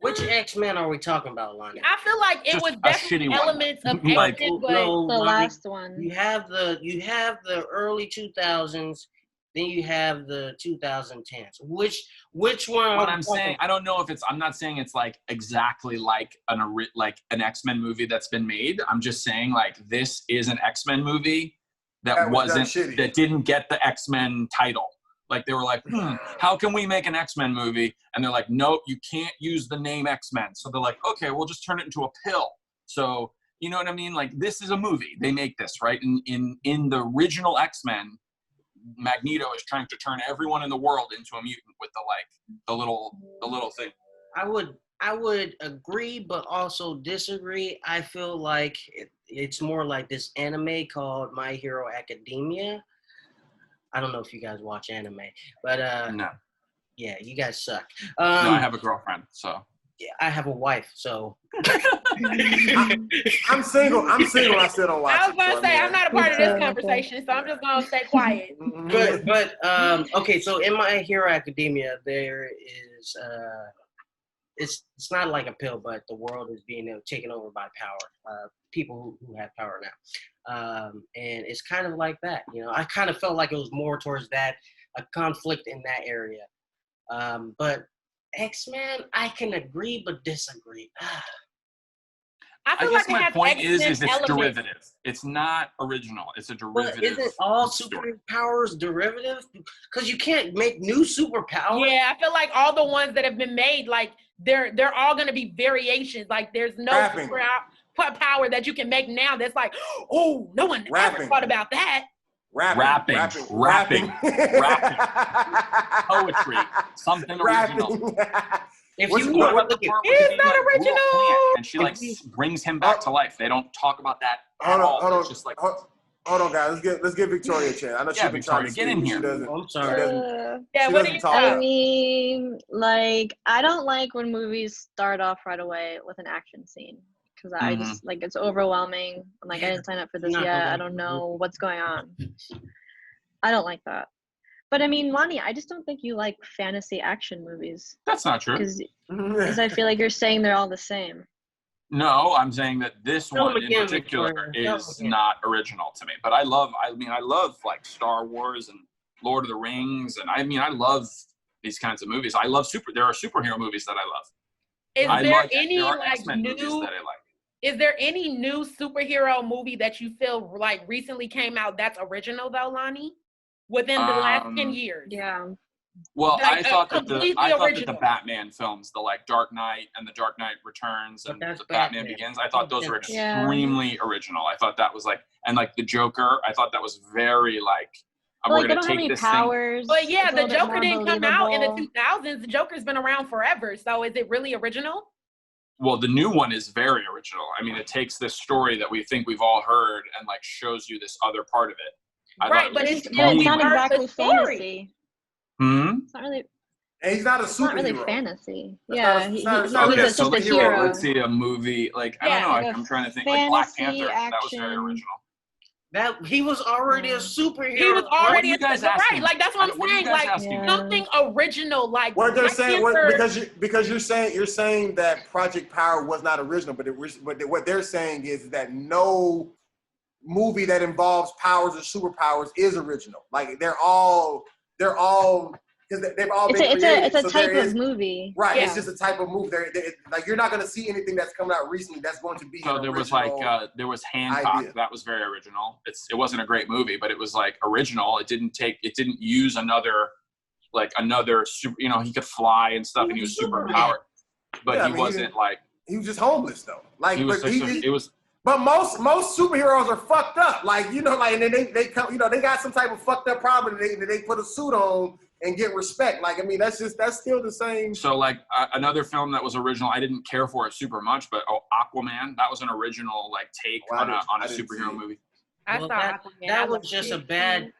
Which X-Men are we talking about, Lonnie?
I feel like it was definitely elements of X-Men, but
the last one.
You have the early 2000s, then you have the 2010s. Which one?
What I'm saying, I don't know if I'm not saying it's like exactly like an X-Men movie that's been made. I'm just saying like this is an X-Men movie that didn't get the X-Men title. Like they were like, how can we make an X-Men movie? And they're like, nope, you can't use the name X-Men. So they're like, okay, we'll just turn it into a pill. So you know what I mean? Like this is a movie. They make this, right? In the original X-Men, Magneto is trying to turn everyone in the world into a mutant with the little thing.
I would agree, but also disagree. I feel like it's more like this anime called My Hero Academia. I don't know if you guys watch anime, but
no.
Yeah, you guys suck.
No, I have a girlfriend, so.
Yeah, I have a wife, so.
I'm single. I still don't watch.
I was gonna say I'm not a part of this conversation, so I'm just gonna stay quiet.
But okay, so in My Hero Academia, there is it's not like a pill, but the world is being taken over by power. People who have power now, and it's kind of like that. You know, I kind of felt like it was more towards that, a conflict in that area. But X-Men, I can agree but disagree.
I
guess my point is it's derivative. It's not original. It's a derivative.
But isn't all superpowers derivative? Because you can't make new superpowers.
Yeah, I feel like all the ones that have been made, like they're all going to be variations. Like there's no power that you can make now that's like, oh, no one ever thought about that.
Rapping. Poetry, something original.
If you look at
it's not original,
and she like brings him back to life. They don't talk about that at all.
Hold on,
just like
hold on, guys. Let's get Victoria a chance. I know she's been trying to
get in here.
I'm sorry.
What do you talk?
I mean, like I don't like when movies start off right away with an action scene. Because I just, like, it's overwhelming. I'm like, I didn't sign up for this yet. I don't know what's going on. I don't like that. But, I mean, Lonnie, I just don't think you like fantasy action movies.
That's not true.
Because I feel like you're saying they're all the same.
No, I'm saying that this one in particular is not original to me. But I love, like, Star Wars and Lord of the Rings. And, I love these kinds of movies. There are superhero movies that I love.
Is there any
new?
Is there any new superhero movie that you feel like recently came out that's original though, Lonnie? Within the last 10 years?
Yeah.
Well, I thought that the Batman films, the like Dark Knight and the Dark Knight Returns and the Batman Begins, I thought those were extremely original. I thought that was like, and like the Joker, I thought that was very like, we're going to take this
powers.
But yeah, the Joker didn't come out in the 2000s. The Joker's been around forever. So is it really original?
Well, the new one is very original. I mean, it takes this story that we think we've all heard and like shows you this other part of it.
Right, but it's
not exactly fantasy. It's not really.
And he's not a superhero.
It's not really fantasy. He's
just a hero. Let's see a movie like I don't know. Like, I'm trying to think like Black Panther. That was very original.
That he was already a superhero.
He was already
a superhero,
right? Like that's what I'm saying. Like something original. Like
what they're saying, because you're saying that Project Power was not original, but what they're saying is that no movie that involves powers or superpowers is original. Like they're all because they've all been created.
It's a type of movie.
Right. Yeah. It's just a type of movie. Like you're not going to see anything that's coming out recently that's going to be.
So there was like there was Hancock. Idea. That was very original. It wasn't a great movie, but it was like original. It didn't use another super. You know, he could fly and stuff, and he was super powered. But he wasn't like. He
was just homeless though. Like
it was.
But most superheroes are fucked up. Like, you know, like, and they come, you know, they got some type of fucked up problem and they put a suit on and get respect. Like, I mean, that's still the same.
So like another film that was original, I didn't care for it super much, but Aquaman, that was an original like take on a superhero movie.
That was just a bad,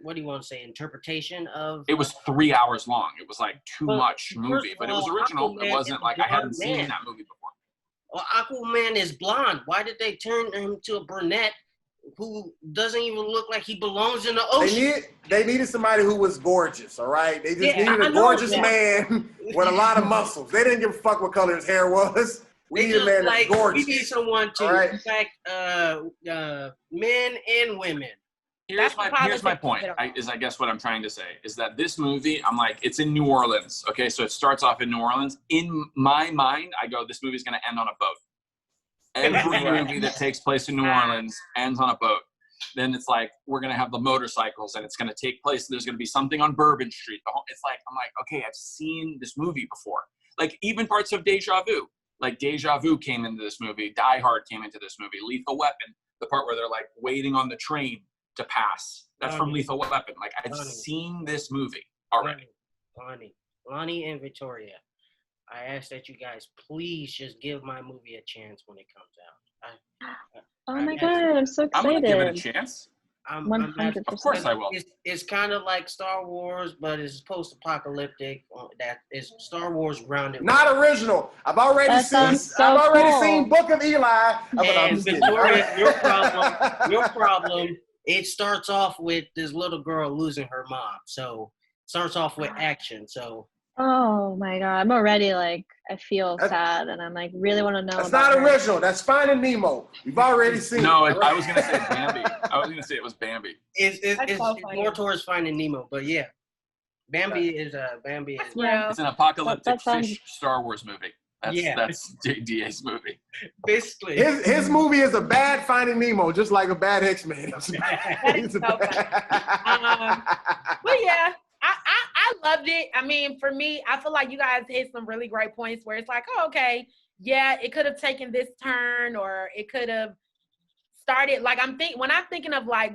what do you want to say, interpretation of.
It was 3 hours long. It was like too much movie, but it was original. It wasn't like I hadn't seen that movie before.
Well, Aquaman is blonde. Why did they turn him to a brunette who doesn't even look like he belongs in the ocean?
They needed somebody who was gorgeous, all right? They just needed a gorgeous man with a lot of muscles. They didn't give a fuck what color his hair was. We need a man that's gorgeous.
We need someone to respect men and women.
Here's my point. I guess what I'm trying to say is that this movie, I'm like, it's in New Orleans. Okay, so it starts off in New Orleans. In my mind, I go, this movie's going to end on a boat. Every movie that takes place in New Orleans ends on a boat. Then it's like, we're going to have the motorcycles and it's going to take place. There's going to be something on Bourbon Street. It's like, I'm like, okay, I've seen this movie before. Like even parts of Deja Vu. Like Deja Vu came into this movie. Die Hard came into this movie. Lethal Weapon, the part where they're like waiting on the train to pass. That's from Lethal Weapon. Like I've seen this movie already.
Lonnie and Victoria, I ask that you guys please just give my movie a chance when it comes out.
Oh my God, I'm so excited.
I'm gonna give it a chance.
100%.
Of course I will.
It's kind of like Star Wars, but it's post-apocalyptic. That is Star Wars grounded.
Not original. I've already seen Book of Eli.
And Victoria, your problem. It starts off with this little girl losing her mom. So it starts off with action. So.
Oh my God, I'm already like, I feel sad and I'm like, really want to know.
That's not original. That's Finding Nemo. You've already seen it.
I was going to say Bambi. I was going to say it was Bambi.
It's more towards Finding Nemo, but yeah. Bambi is.
It's an apocalyptic fish Star Wars movie. That's DA's movie.
Basically.
His movie is a bad Finding Nemo, just like a bad X-Men.
But yeah. I loved it. I mean, for me, I feel like you guys hit some really great points where it's like, oh, okay, yeah, it could have taken this turn or it could have started. Like when I'm thinking of like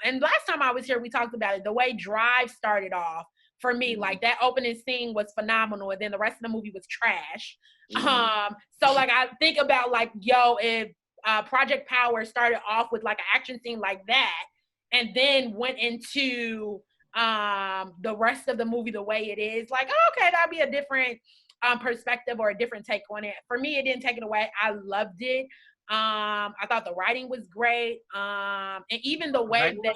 and last time I was here, we talked about it, the way Drive started off for me, like that opening scene was phenomenal. And then the rest of the movie was trash. So like, I think about like, if Project Power started off with like an action scene like that, and then went into the rest of the movie the way it is, like, okay, that'd be a different perspective or a different take on it. For me, it didn't take it away. I loved it. I thought the writing was great. And even the way that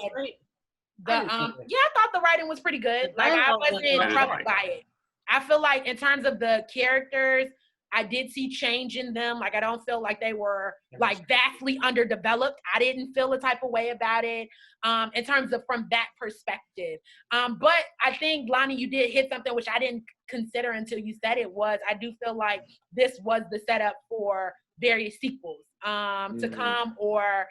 I thought the writing was pretty good. Like I wasn't troubled by it. I feel like in terms of the characters, I did see change in them. Like, I don't feel like they were like vastly underdeveloped. I didn't feel a type of way about it in terms of from that perspective. But I think, Lonnie, you did hit something which I didn't consider until you said it was, I do feel like this was the setup for various sequels to come, or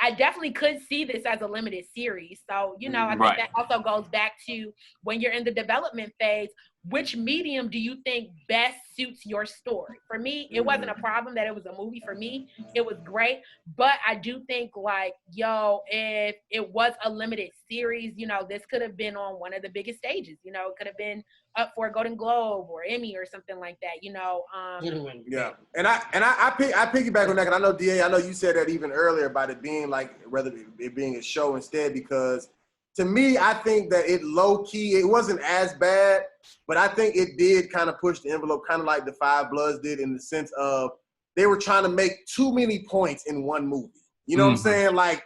I definitely could see this as a limited series. So, I think that also goes back to when you're in the development phase, which medium do you think best suits your story? For me, it wasn't a problem that it was a movie. For me, it was great. But I do think like, if it was a limited series, this could have been on one of the biggest stages. It could have been up for a Golden Globe or Emmy or something like that,
Yeah. And I piggyback on that, because I know, DA, I know you said that even earlier about it being like, rather it being a show instead, because to me, I think that it low-key, it wasn't as bad, but I think it did kind of push the envelope, kind of like The Five Bloods did, in the sense of they were trying to make too many points in one movie. You know what I'm saying? Like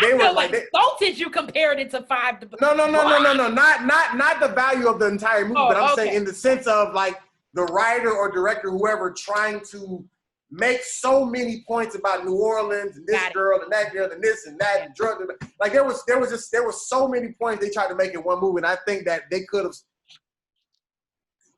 they were like
insulted you compared it to Five.
No. Not the value of the entire movie, but I'm saying in the sense of like the writer or director, whoever, trying to make so many points about New Orleans and this girl and that girl and this and that and drug. Like there was so many points they tried to make in one movie, and I think that they could have,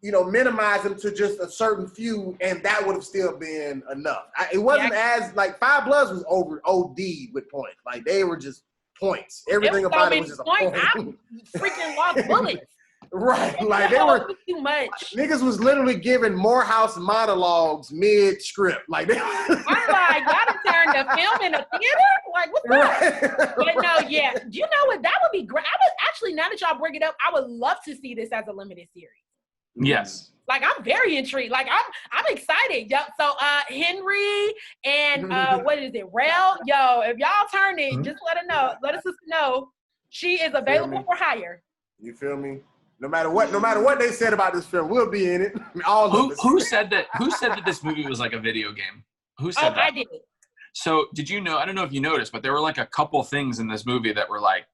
minimized them to just a certain few, and that would have still been enough. It wasn't as like Five Bloods was OD'd with points. Like they were just points. Everything about it was just a point.
I freaking lost bullets.
Right, like they were
too much.
Niggas was literally giving Morehouse monologues mid script. Like they
I'm like, y'all done turned the film in a theater? Like, what's up? But no, yeah. You know what? That would be great. I would actually, now that y'all bring it up, I would love to see this as a limited series.
Yes.
Like, I'm very intrigued. Like, I'm excited. Yo, so Henry and what is it, Rel? Yo, if y'all turn it, just let us know she is available for hire.
You feel me? No matter what they said about this film, we'll be in it.
Who said that this movie was like a video game? Who said that?
I did.
So did you know? I don't know if you noticed, but there were like a couple things in this movie that were like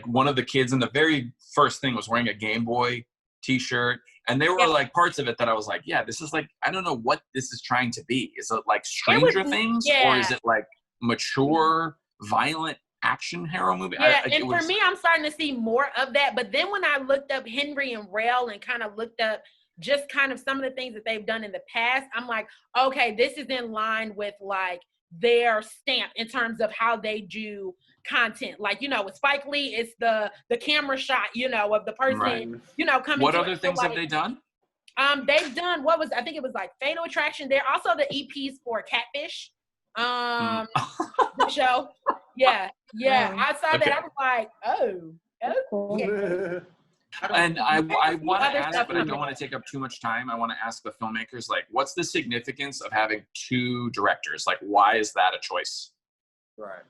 one of the kids in the very first thing was wearing a Game Boy T-shirt, and there were like parts of it that I was like, yeah, this is like, I don't know what this is trying to be. Is it like Stranger Things, or is it like mature, violent action hero movie?
Yeah, for me, I'm starting to see more of that. But then when I looked up Henry and Rel and kind of looked up just kind of some of the things that they've done in the past, I'm like, okay, this is in line with like their stamp in terms of how they do content. Like, with Spike Lee, it's the camera shot, of the person, coming.
What other things have they done?
They've done I think it was like Fatal Attraction. They're also the EPs for Catfish, the show. Yeah. I saw that. I was like, oh, cool. Yeah.
And I want to ask, but I don't want to take up too much time. I want to ask the filmmakers, like, what's the significance of having two directors? Like, why is that a choice?
Right.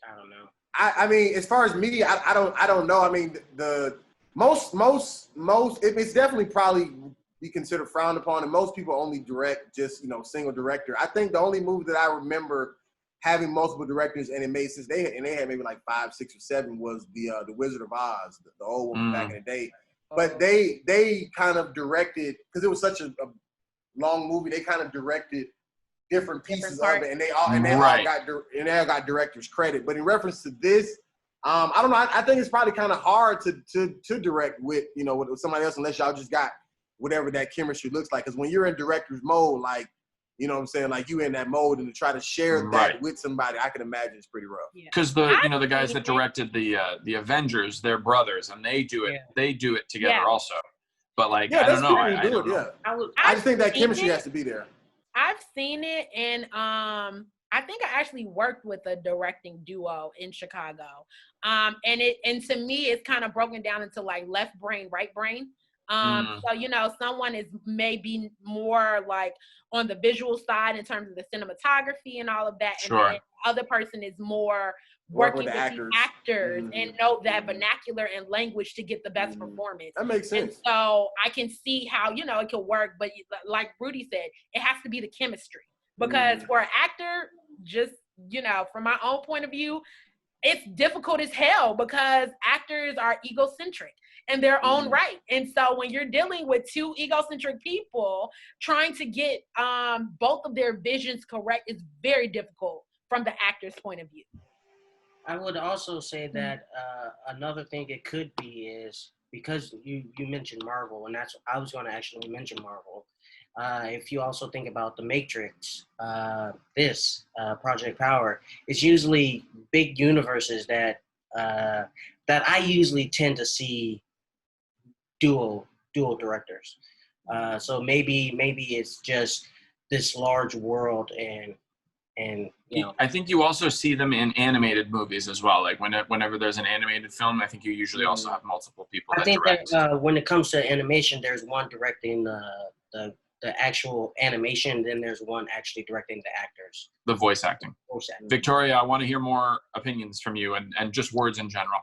I don't know.
I mean, as far as me, I don't know. I mean, the most it's definitely probably be considered frowned upon, and most people only direct just single director. I think the only movie that I remember having multiple directors and it made sense, they had maybe like 5, 6, or 7 was the Wizard of Oz, the old one back in the day. But they kind of directed, because it was such a long movie. They kind of directed different pieces of it, and they all got director's credit. But in reference to this, I don't know. I think it's probably kind of hard to direct with with somebody else, unless y'all just got whatever that chemistry looks like. Because when you're in director's mode, like, you know what I'm saying, like, you in that mode, and to try to share that with somebody, I can imagine it's pretty rough.
Because the guys that directed the Avengers, they're brothers, and they do it together also. But like, I don't know. I don't know.
I just think that chemistry has to be there.
I've seen it, and I think I actually worked with a directing duo in Chicago. And to me, it's kind of broken down into like left brain, right brain. So, someone is maybe more like on the visual side in terms of the cinematography and all of that. And then the other person is more working with the actors and know that vernacular and language to get the best performance.
That makes sense.
And so I can see how, it could work. But like Rudy said, it has to be the chemistry. Because for an actor, just, from my own point of view, it's difficult as hell because actors are egocentric in their own right. And so when you're dealing with two egocentric people, trying to get both of their visions correct is very difficult from the actor's point of view.
I would also say that another thing it could be is, because you mentioned Marvel, and I was going to actually mention Marvel. If you also think about The Matrix, Project Power, it's usually big universes that I usually tend to see dual directors. So maybe it's just this large world, and
I think you also see them in animated movies as well. Like whenever there's an animated film, I think you usually also have multiple people. I think
that when it comes to animation, there's one directing the actual animation, then there's one actually directing the actors.
The voice acting. Victoria, I want to hear more opinions from you and just words in general.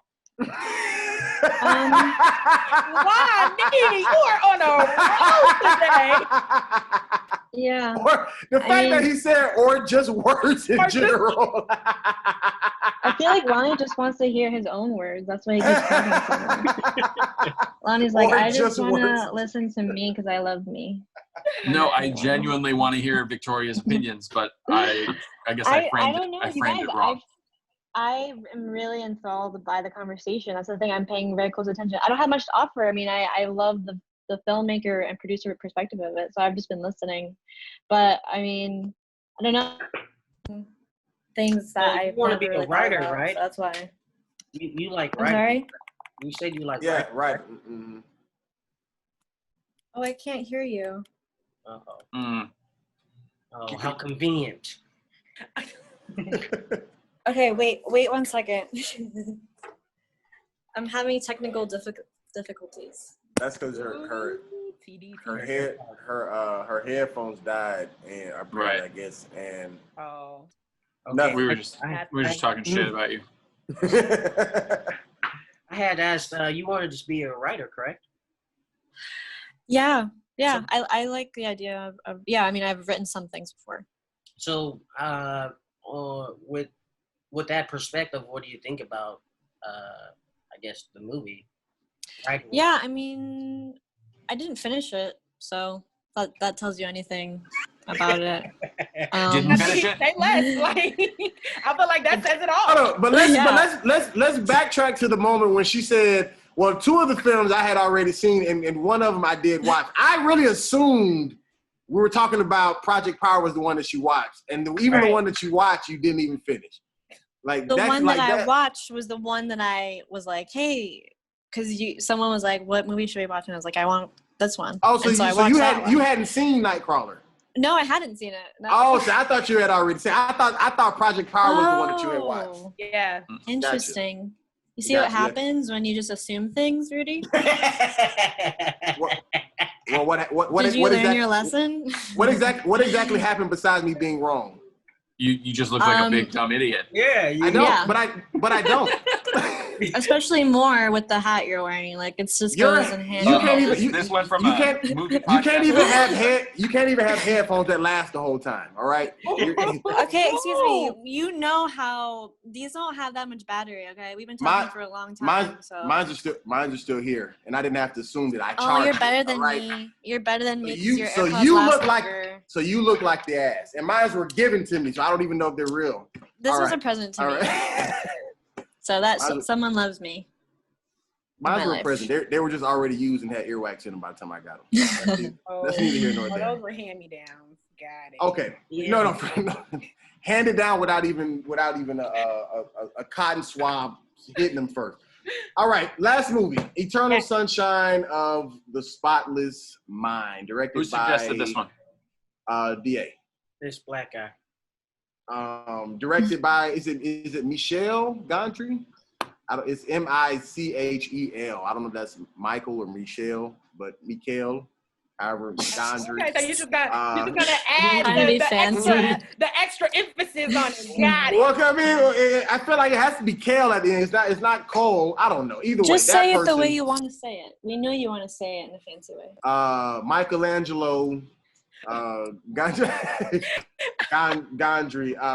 Wow, Nene, you are on a roll today.
Yeah.
Or the fact that he said, or just words in general.
I feel like Lonnie just wants to hear his own words. That's why he keeps talking so much. Lonnie's like, I just want to listen to me because I love me.
No, I genuinely want to hear Victoria's opinions, but I guess I framed it wrong.
I am really enthralled by the conversation. That's the thing. I'm paying very close attention. I don't have much to offer. I mean, I love the filmmaker and producer perspective of it, so I've just been listening. But I mean, I don't know things that I
want to be a writer, about, right?
So that's why.
You like writing?
Sorry?
You said you like
writing.
Right.
Mm-hmm.
Oh, I can't hear you.
Oh, how convenient.
Okay, wait 1 second. I'm having technical difficulties.
That's because her
CD.
Her headphones died and are breaking, I guess, and
okay. We were just talking shit about you.
I had asked, you wanted to be a writer, correct?
Yeah. I like the idea of I mean, I've written some things before.
So, with that perspective, what do you think about, I guess, the movie? Right?
Yeah, I mean, I didn't finish it, so that tells you anything about it.
Didn't finish it?
Say less. Like, I feel like that says it all.
But let's backtrack to the moment when she said, well, 2 of the films I had already seen, and one of them I did watch. I really assumed we were talking about Project Power was the one that you watched, and the one that you watched, you didn't even finish. Like
the one that I watched was the one that I was like, hey, because someone was like, what movie should we watch? And I was like, I want this one. Oh, so
you hadn't seen Nightcrawler?
No, I hadn't seen it. No.
Oh, so I thought you had already seen. I thought Project Power was the one that you had watched.
Yeah.
Interesting. Gotcha. You see what happens when you just assume things, Rudy?
What
did you learn your lesson?
What exactly happened besides me being wrong?
You just look like a big dumb idiot.
Yeah,
I know, but I don't.
Especially more with the hat you're wearing, like it's just goes in hand.
This went from movie podcast.
You can't even have headphones that last the whole time. All right.
Okay, excuse me. You know how these don't have that much battery. Okay, we've been talking for a long time.
Mine's are still here, and I didn't have to assume that I charged.
Oh, you're better than me. You're better than me.
So you look like the ass, and mine were given to me, so I don't even know if they're real.
This was a present to me. So someone loves me.
Mine were a present. They were just already used and had earwax in them by the time I got them. That's neither here nor there.
Those were hand-me-downs. Got it.
Okay. Yeah. No. Handed down without even a cotton swab hitting them first. All right, last movie, Eternal Sunshine of the Spotless Mind, directed by.
Who suggested this one?
DA.
This black guy.
Directed by is it Michel Gondry? It's Michel. I don't know if that's Michael or Michel, but Michel. However, Gondry.
Okay, so you just gotta add the extra emphasis on it. Got it.
Well, I mean, I feel like it has to be Kale at the end. It's not Cole. I don't know. Either way,
just say it the way you want to say it. We know you want to say it in a fancy way.
Michelangelo. Gondry,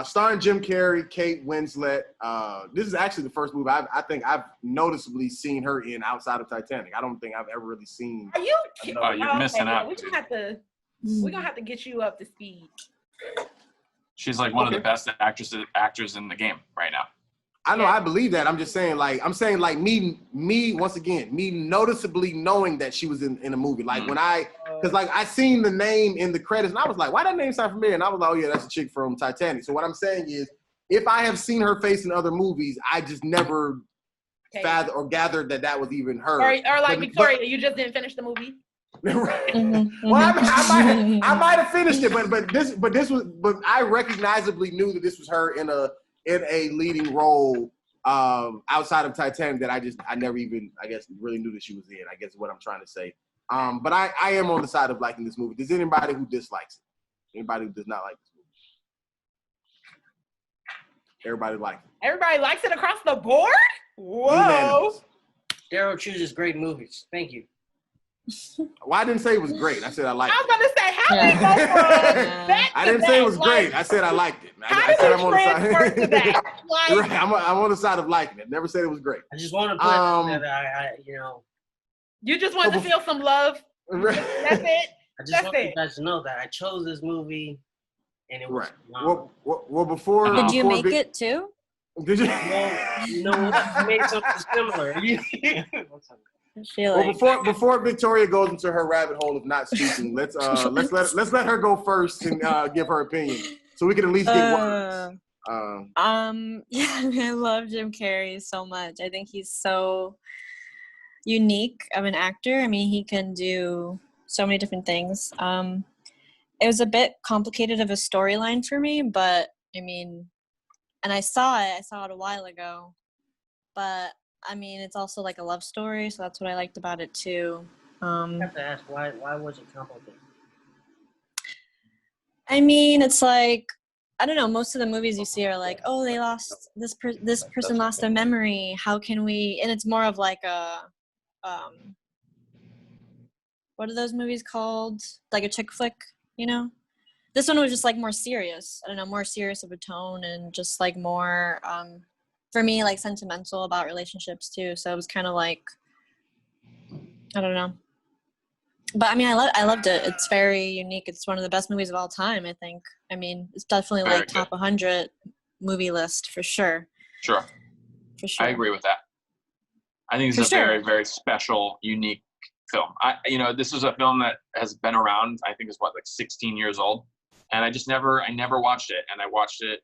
starring Jim Carrey, Kate Winslet. This is actually the first movie I think I've noticeably seen her in outside of Titanic. I don't think I've ever really seen.
Are you?
You're missing out.
We're gonna have to get you up to speed.
She's like one of the best actors in the game right now.
I know, I believe that. I'm just saying, me once again, me noticeably knowing that she was in a movie. Like because I seen the name in the credits and I was like, why that name sound familiar? And I was like, oh yeah, that's a chick from Titanic. So what I'm saying is, if I have seen her face in other movies, I just never gathered that was even her.
Or like Victoria, you just didn't finish the movie.
Well, I might have finished it, but I recognizably knew that this was her in a leading role outside of Titanic that I never even, I guess, really knew that she was in, I guess is what I'm trying to say. But I am on the side of liking this movie. Does anybody who dislikes it? Anybody who does not like this movie? Everybody likes it.
Everybody likes it across the board? Whoa.
Daryl chooses great movies. Thank you.
Well, I didn't say it was great. I said I liked it.
I was going to say, how did you go from that
I didn't say it was great. I said I liked it. I said I'm on the side.
To that?
Right. I'm on the side of liking it. Never said it was great.
I just want to put that
You just want to feel some love. That's it.
I just want you guys to know that I chose this movie, and it was
well before.
Did you make it too?
Did you?
No, made something similar.
Before Victoria goes into her rabbit hole of not speaking, let's let her go first and give her opinion, so we can at least get words.
I love Jim Carrey so much. I think he's so unique of an actor. I mean, he can do so many different things. It was a bit complicated of a storyline for me, but I mean, and I saw it a while ago, but I mean, it's also like a love story, so that's what I liked about it too.
I have to ask, why was it complicated?
I mean, it's like, I don't know, most of the movies you see are like, oh, they lost, this person lost their memory. How can we, and it's more of like a, what are those movies called? Like a chick flick, you know? This one was just like more serious. I don't know, more serious of a tone and just like more, for me, like sentimental about relationships too. So it was kind of like, I don't know. But I mean, I loved it. It's very unique. It's one of the best movies of all time, I think. I mean, it's definitely
Very
like top 100 movie list for sure.
Sure.
For sure.
I agree with that. I think it's very, very special, unique film. This is a film that has been around, I think is like 16 years old. And I never watched it. And I watched it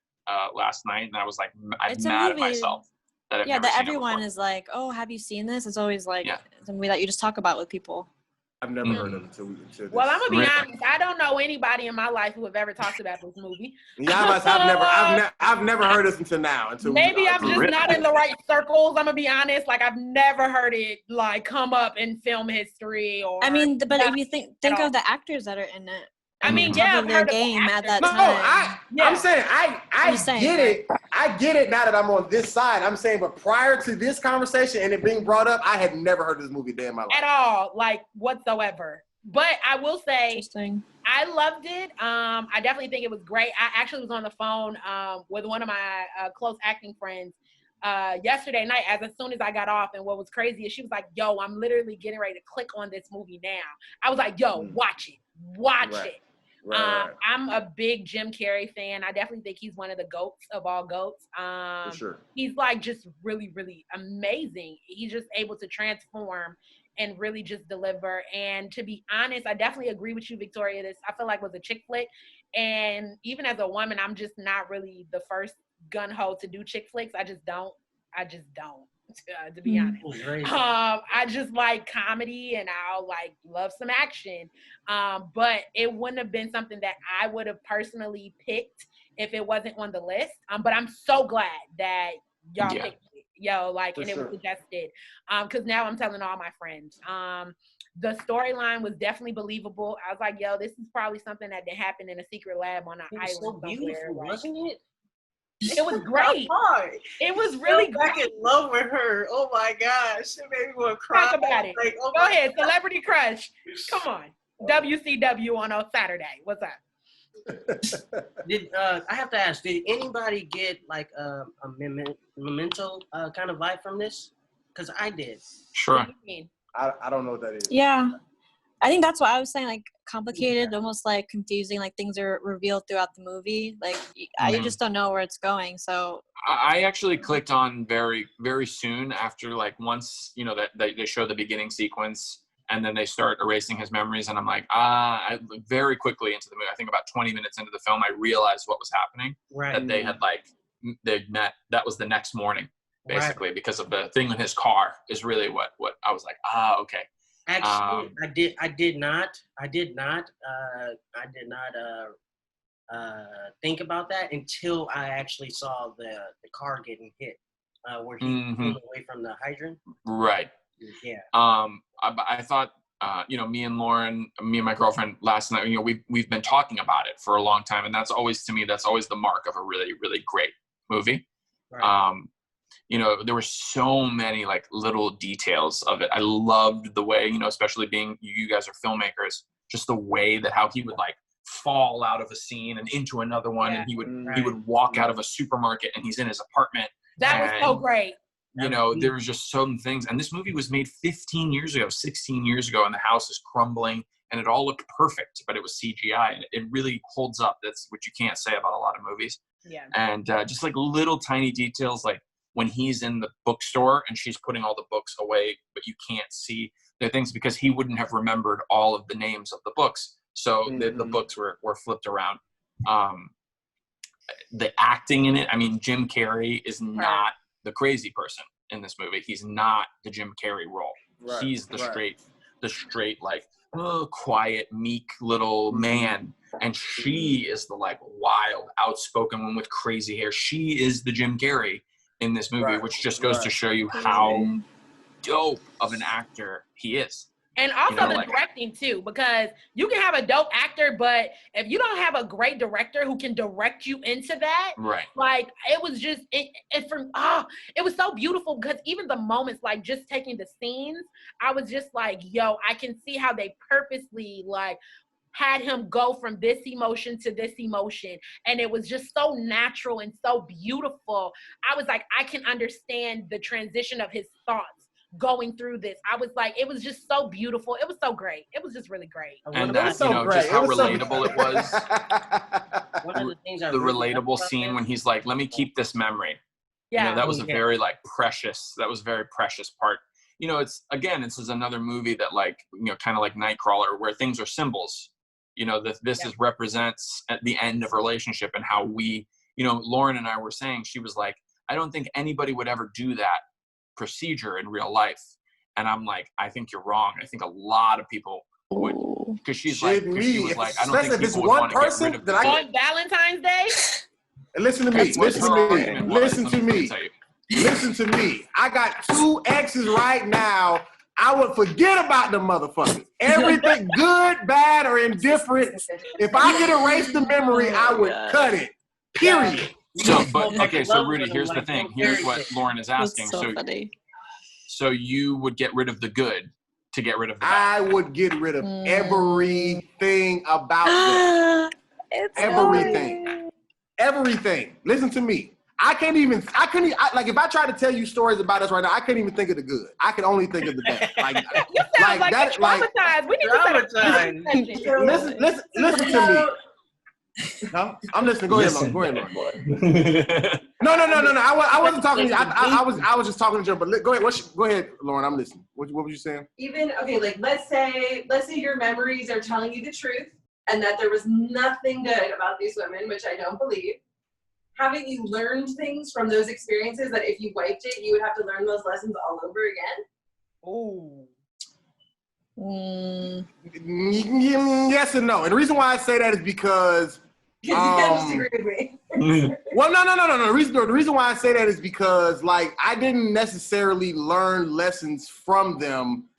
last night and I was like, I'm mad at myself. That
everyone is like, oh, have you seen this? It's always like a movie that you just talk about with people.
I've never heard of it until
well, I'm gonna be honest. I don't know anybody in my life who have ever talked about this movie.
Yeah, I've never heard this until now.
Maybe I'm just not in the right circles. I'm gonna be honest. Like I've never heard it like come up in film history or.
I mean, but if you think of the actors that are in it.
I mean,
I've their game at that time.
I'm saying I get it. I get it now that I'm on this side. I'm saying, but prior to this conversation and it being brought up, I had never heard this movie a day in my life.
At all, like whatsoever. But I will say, I loved it. I definitely think it was great. I actually was on the phone with one of my close acting friends yesterday night as soon as I got off. And what was crazy is she was like, yo, I'm literally getting ready to click on this movie now. I was like, yo, watch it. Watch it. Right. I'm a big Jim Carrey fan. I definitely think he's one of the GOATs of all GOATs.
For sure.
He's like just really, really amazing. He's just able to transform and really just deliver. And to be honest, I definitely agree with you, Victoria. This I feel like was a chick flick. And even as a woman, I'm just not really the first gun-ho to do chick flicks. I just don't. To be honest. I just like comedy and I'll like love some action. But it wouldn't have been something that I would have personally picked if it wasn't on the list. But I'm so glad that y'all picked it. It was suggested. Because now I'm telling all my friends. The storyline was definitely believable. I was like, yo, this is probably something that did happen in a secret lab on an island
so beautiful, wasn't it?
It was great. It was really great.
Back in love with her. Oh my gosh. It made me want to cry.
Talk about it.
Like,
Go ahead. Celebrity crush. Come on. WCW on a Saturday. What's up?
I have to ask, did anybody get like a memento kind of vibe from this? Because I did.
Sure.
What do you mean?
I don't know what that is.
Yeah. I think that's what I was saying, like complicated, almost like confusing, like things are revealed throughout the movie. Like you just don't know where it's going. So
I actually clicked on very, very soon after, like once, that they show the beginning sequence and then they start erasing his memories. And I'm like, very quickly into the movie, I think about 20 minutes into the film, I realized what was happening.
Right.
That they had they'd met, that was the next morning, basically, because of the thing in his car is really what I was like, okay.
Actually, I did not think about that until I actually saw the car getting hit, where he pulled away from the hydrant.
Right.
Yeah.
I thought, me and Lauren, me and my girlfriend last night, we've been talking about it for a long time, and that's always the mark of a really, really great movie. Right. There were so many like little details of it. I loved the way, especially being you guys are filmmakers, just the way that how he would like fall out of a scene and into another one, and he would walk out of a supermarket and he's in his apartment.
That was so great.
There was just some things, and this movie was made 16 years ago, and the house is crumbling and it all looked perfect, but it was CGI and it really holds up. That's what you can't say about a lot of movies.
Yeah.
And just like little tiny details, like when he's in the bookstore and she's putting all the books away, but you can't see the things because he wouldn't have remembered all of the names of the books. So the books were flipped around. The acting in it, I mean, Jim Carrey is not the crazy person in this movie. He's not the Jim Carrey role. Right. He's the straight, like, quiet, meek little man. And she is the like wild, outspoken one with crazy hair. She is the Jim Carrey in this movie, which just goes to show you how dope of an actor he is.
And also the directing too, because you can have a dope actor, but if you don't have a great director who can direct you into that,
right?
Like it was just it was so beautiful because even the moments, like just taking the scenes, I was just like, yo, I can see how they purposely like had him go from this emotion to this emotion, and it was just so natural and so beautiful. I was like, I can understand the transition of his thoughts going through this. I was like, it was just so beautiful. It was so great. It was just really great.
And that, just how relatable it was. The relatable scene when he's like, let me keep this memory. Yeah. That was a very precious part. This is another movie that kind of like Nightcrawler, where things are symbols. This represents at the end of a relationship, and how we, Lauren and I were saying, she was like, I don't think anybody would ever do that procedure in real life. And I'm like, I think you're wrong. I think a lot of people would, because she was like, I don't think people would want to get rid of
on Valentine's Day.
Listen to me. Listen to me. I got 2 exes right now. I would forget about the motherfuckers. Everything good, bad, or indifferent. If I could erase the memory, I would cut it. Period.
So Rudy, here's the thing. Here's what Lauren is asking. So you would get rid of the good to get rid of the bad.
I would get rid of everything about it. Everything. Listen to me. I couldn't even, if I try to tell you stories about us right now, I couldn't even think of the good. I can only think of the bad.
You sound like you're traumatized. We need
to listen to me. No, I'm listening. Go ahead, Lauren. No. I wasn't talking to you. I was just talking to Joe. But go ahead. Go ahead, Lauren. I'm listening. What were you saying?
Let's say your memories are telling you the truth, and that there was nothing good about these women, which I don't believe. Haven't you learned things from those experiences that if you wiped it, you would have to learn those lessons all over again?
Oh.
Yes and no. And the reason why I say that is because
you can't disagree with me.
Well, no. The reason why I say that is because I didn't necessarily learn lessons from them.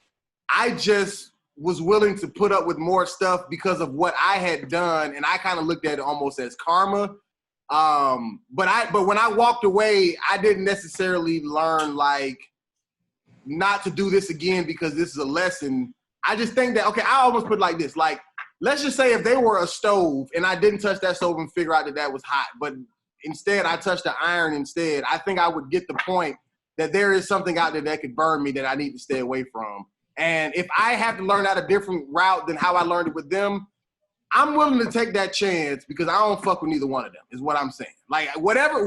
I just was willing to put up with more stuff because of what I had done, and I kind of looked at it almost as karma. But when I walked away, I didn't necessarily learn not to do this again because this is a lesson. I just think that, I almost put it like this. Let's just say if they were a stove and I didn't touch that stove and figure out that was hot, but instead I touched the iron instead, I think I would get the point that there is something out there that could burn me that I need to stay away from. And if I have to learn out a different route than how I learned it with them, I'm willing to take that chance because I don't fuck with neither one of them, is what I'm saying. Whatever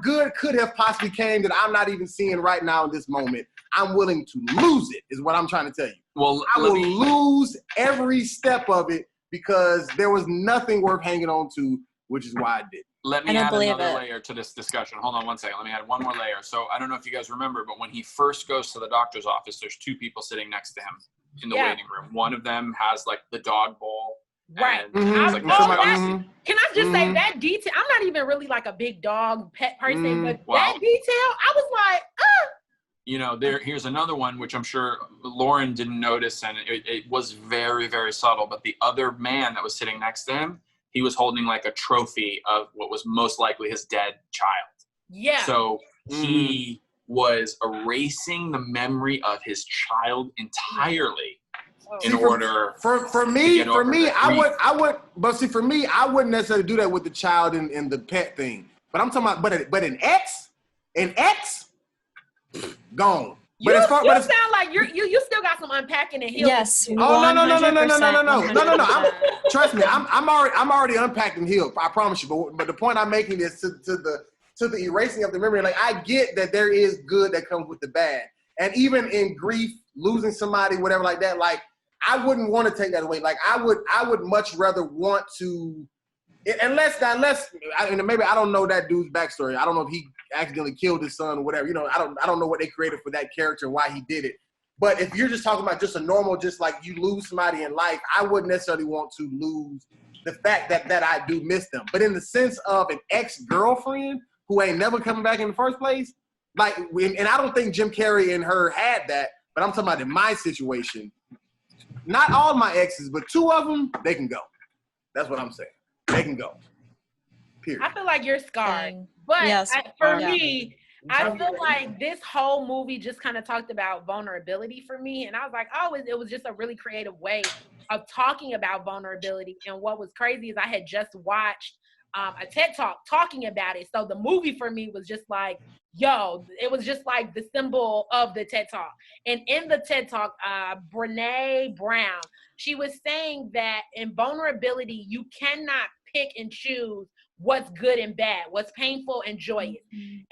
good could have possibly came that I'm not even seeing right now in this moment, I'm willing to lose it, is what I'm trying to tell you.
Well,
I will lose every step of it because there was nothing worth hanging on to, which is why I did.
Let me add another layer to this discussion. Hold on one second. Let me add one more layer. So I don't know if you guys remember, but when he first goes to the doctor's office, there's 2 people sitting next to him in the waiting room. One of them has the dog bowl.
Right. Can I just say that detail? I'm not even really a big dog pet person, but that detail, I was like,
here's another one, which I'm sure Lauren didn't notice, and it was very, very subtle. But the other man that was sitting next to him, he was holding a trophy of what was most likely his dead child.
Yeah.
So he was erasing the memory of his child entirely in order
for me, I wouldn't necessarily do that with the child and the pet thing. But I'm talking about, but an ex, gone.
You sound like you still got some unpacking and healing.
Yes.
Oh no. Trust me, I'm already unpacked and healed. I promise you. But the point I'm making is to the erasing of the memory. I get that there is good that comes with the bad, and even in grief, losing somebody, whatever like that. I wouldn't want to take that away. I would much rather want to, unless maybe I don't know that dude's backstory. I don't know if he accidentally killed his son or whatever. I don't know what they created for that character and why he did it. But if you're just talking about just a normal, just you lose somebody in life, I wouldn't necessarily want to lose the fact that I do miss them. But in the sense of an ex-girlfriend who ain't never coming back in the first place, and I don't think Jim Carrey and her had that. But I'm talking about in my situation, not all my exes, but 2 of them, they can go. That's what I'm saying. They can go. Period.
I feel like you're scarred. But
yes.
For me, I feel like this whole movie just kind of talked about vulnerability for me. And I was like, oh, it was just a really creative way of talking about vulnerability. And what was crazy is I had just watched a TED Talk talking about it. So the movie for me was just like, yo, it was just like the symbol of the TED Talk. And in the TED Talk, Brené Brown, she was saying that in vulnerability, you cannot pick and choose what's good and bad, what's painful and joyous.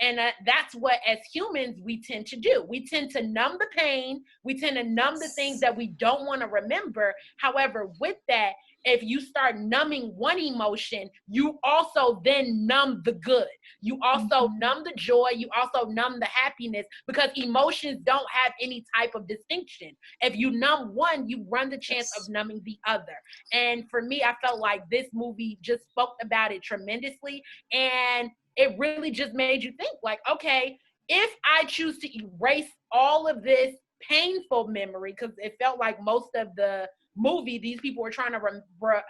And that's what, as humans, we tend to do. We tend to numb the pain. We tend to numb the things that we don't want to remember. However, with that, if you start numbing one emotion, you also then numb the good. You also numb the joy. You also numb the happiness, because emotions don't have any type of distinction. If you numb one, you run the chance of numbing the other. And for me, I felt like this movie just spoke about it tremendously. And it really just made you think like, okay, if I choose to erase all of this painful memory, because it felt like most of the movie, these people were trying to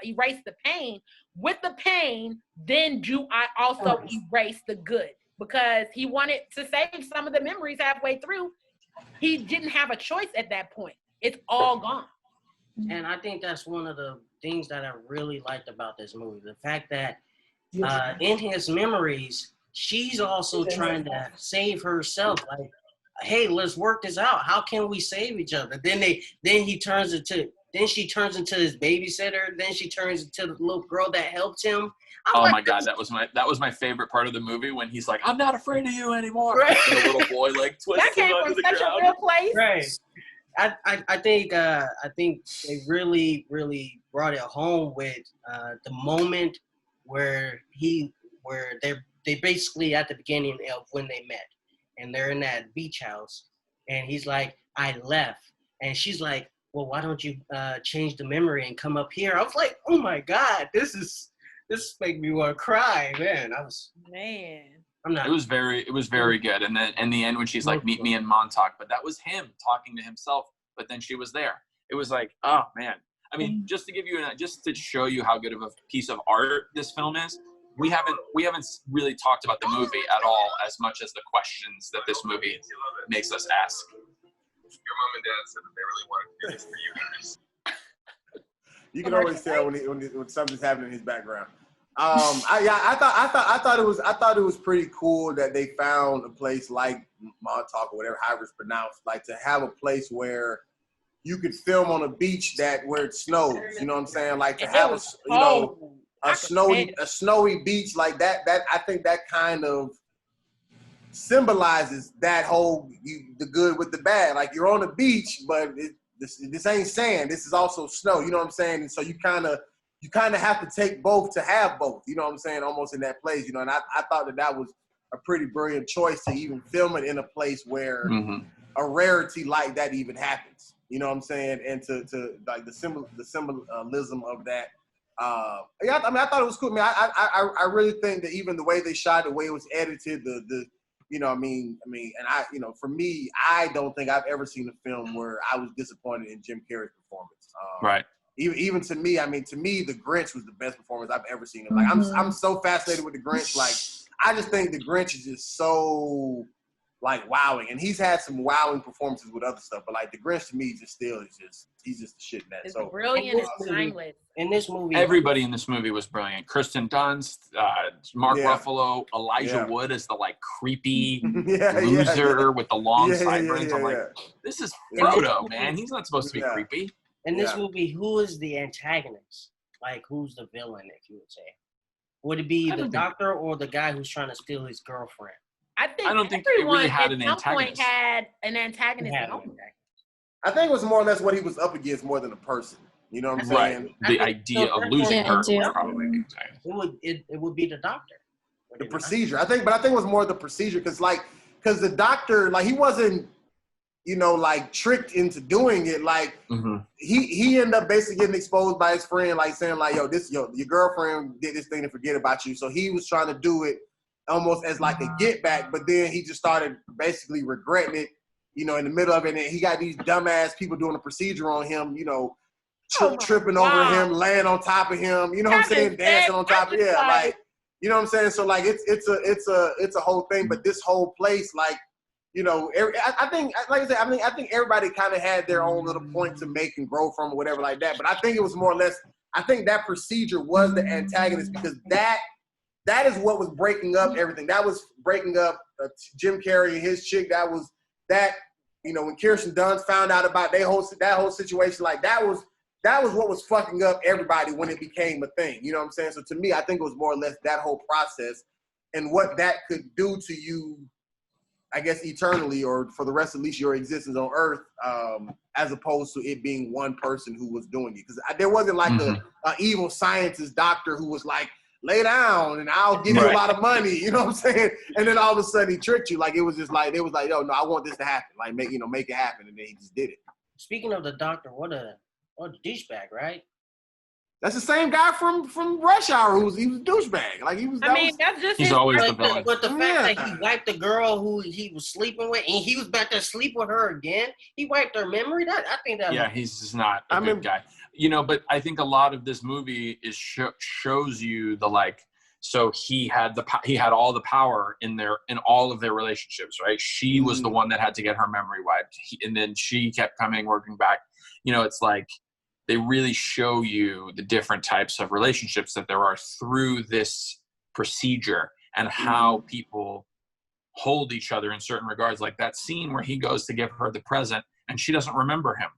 erase the pain. With the pain, then do I also erase the good? Because he wanted to save some of the memories halfway through. He didn't have a choice at that point. It's all gone.
And I think that's one of the things that I really liked about this movie. The fact that in his memories, she's also trying to save herself. Like, hey, let's work this out. How can we save each other? Then she turns into his babysitter. Then she turns into the little girl that helped him.
My God, that was my favorite part of the movie when he's like, "I'm not afraid of you anymore." Right. And the little boy like twisting
that came
onto
from
the
such
ground.
a real place.
Right. I think they really brought it home with the moment where they basically at the beginning of when they met, and they're in that beach house, and he's like, "I left," and she's like, well, why don't you change the memory and come up here? I was like, oh my God, this make me want to cry, man.
It was very good. And then in the end when she's like, meet me in Montauk, but that was him talking to himself, but then she was there. It was like, oh man. I mean, just to show you how good of a piece of art this film is, we haven't really talked about the movie at all as much as the questions that this movie makes us ask.
Your mom and dad said that they really wanted to do this for you guys.
You can always tell when something's happening in his background. I thought it was pretty cool that they found a place like Montauk or whatever, however it's pronounced, like to have a place where you could film on a beach where it snows. You know what I'm saying? Like to have a snowy beach like that. That I think that kind of symbolizes that whole the good with the bad. Like you're on the beach, but this ain't sand. This is also snow. You know what I'm saying? And so you kind of have to take both to have both. You know what I'm saying? Almost in that place. You know, and I thought that was a pretty brilliant choice to even film it in a place where a rarity like that even happens. You know what I'm saying? And to like the symbolism of that. I thought it was cool. I really think that even the way they shot, the way it was edited, for me, I don't think I've ever seen a film where I was disappointed in Jim Carrey's performance.
Right.
Even to me, The Grinch was the best performance I've ever seen. Like I'm so fascinated with The Grinch. Like I just think The Grinch is just so like wowing, and he's had some wowing performances with other stuff, but like The Grinch to me he's just the shit in that.
It's
so
brilliant and timeless.
In this movie,
everybody in this movie was brilliant. Kristen Dunst, Mark Ruffalo, Elijah Wood as the like creepy loser with the long sideburns. I'm like, this is Frodo, man. He's not supposed to be creepy.
In this movie, who is the antagonist? Like, who's the villain, if you would say? Would it be the doctor or the guy who's trying to steal his girlfriend?
I don't think everyone really had at some point had an antagonist.
I think it was more or less what he was up against more than a person. You know what I'm saying?
The idea of losing her was probably the antagonist.
It would be the doctor.
The procedure. I think it was more the procedure because the doctor, like he wasn't, like tricked into doing it. Like he ended up basically getting exposed by his friend, like saying like, your girlfriend did this thing to forget about you. So he was trying to do it almost as like a get back, but then he just started basically regretting it, you know, in the middle of it, and he got these dumbass people doing a procedure on him, you know, tripping over him, laying on top of him, you know what I'm saying, dancing on top of him, like, you know what I'm saying? So like it's a whole thing, but this whole place, like, you know, I think, like I said, I think everybody kind of had their own little point to make and grow from or whatever like that. But I think it was more or less, I think that procedure was the antagonist, because that is what was breaking up everything. That was breaking up Jim Carrey and his chick. That was that, you know, when Kirsten Dunst found out about that whole situation, like that was what was fucking up everybody when it became a thing. You know what I'm saying? So to me, I think it was more or less that whole process and what that could do to you, I guess, eternally, or for the rest of at least your existence on Earth, as opposed to it being one person who was doing it. Because there wasn't like a evil scientist doctor who was like, lay down and I'll give you a lot of money. You know what I'm saying? And then all of a sudden he tricked you. Like it was just like, it was like, yo, no, I want this to happen. Like make it happen. And then he just did it.
Speaking of the doctor, what a douchebag, right?
That's the same guy from Rush Hour he was a douchebag. Like
that's just
he's always the villain.
But the fact that he wiped the girl who he was sleeping with, and he was back there sleep with her again, he wiped her memory.
He's just not a good guy. You know, but I think a lot of this movie is shows you the like. So he had all the power in all of their relationships, right? She was the one that had to get her memory wiped, and then she kept working back. You know, it's like they really show you the different types of relationships that there are through this procedure and how people hold each other in certain regards. Like that scene where he goes to give her the present and she doesn't remember him.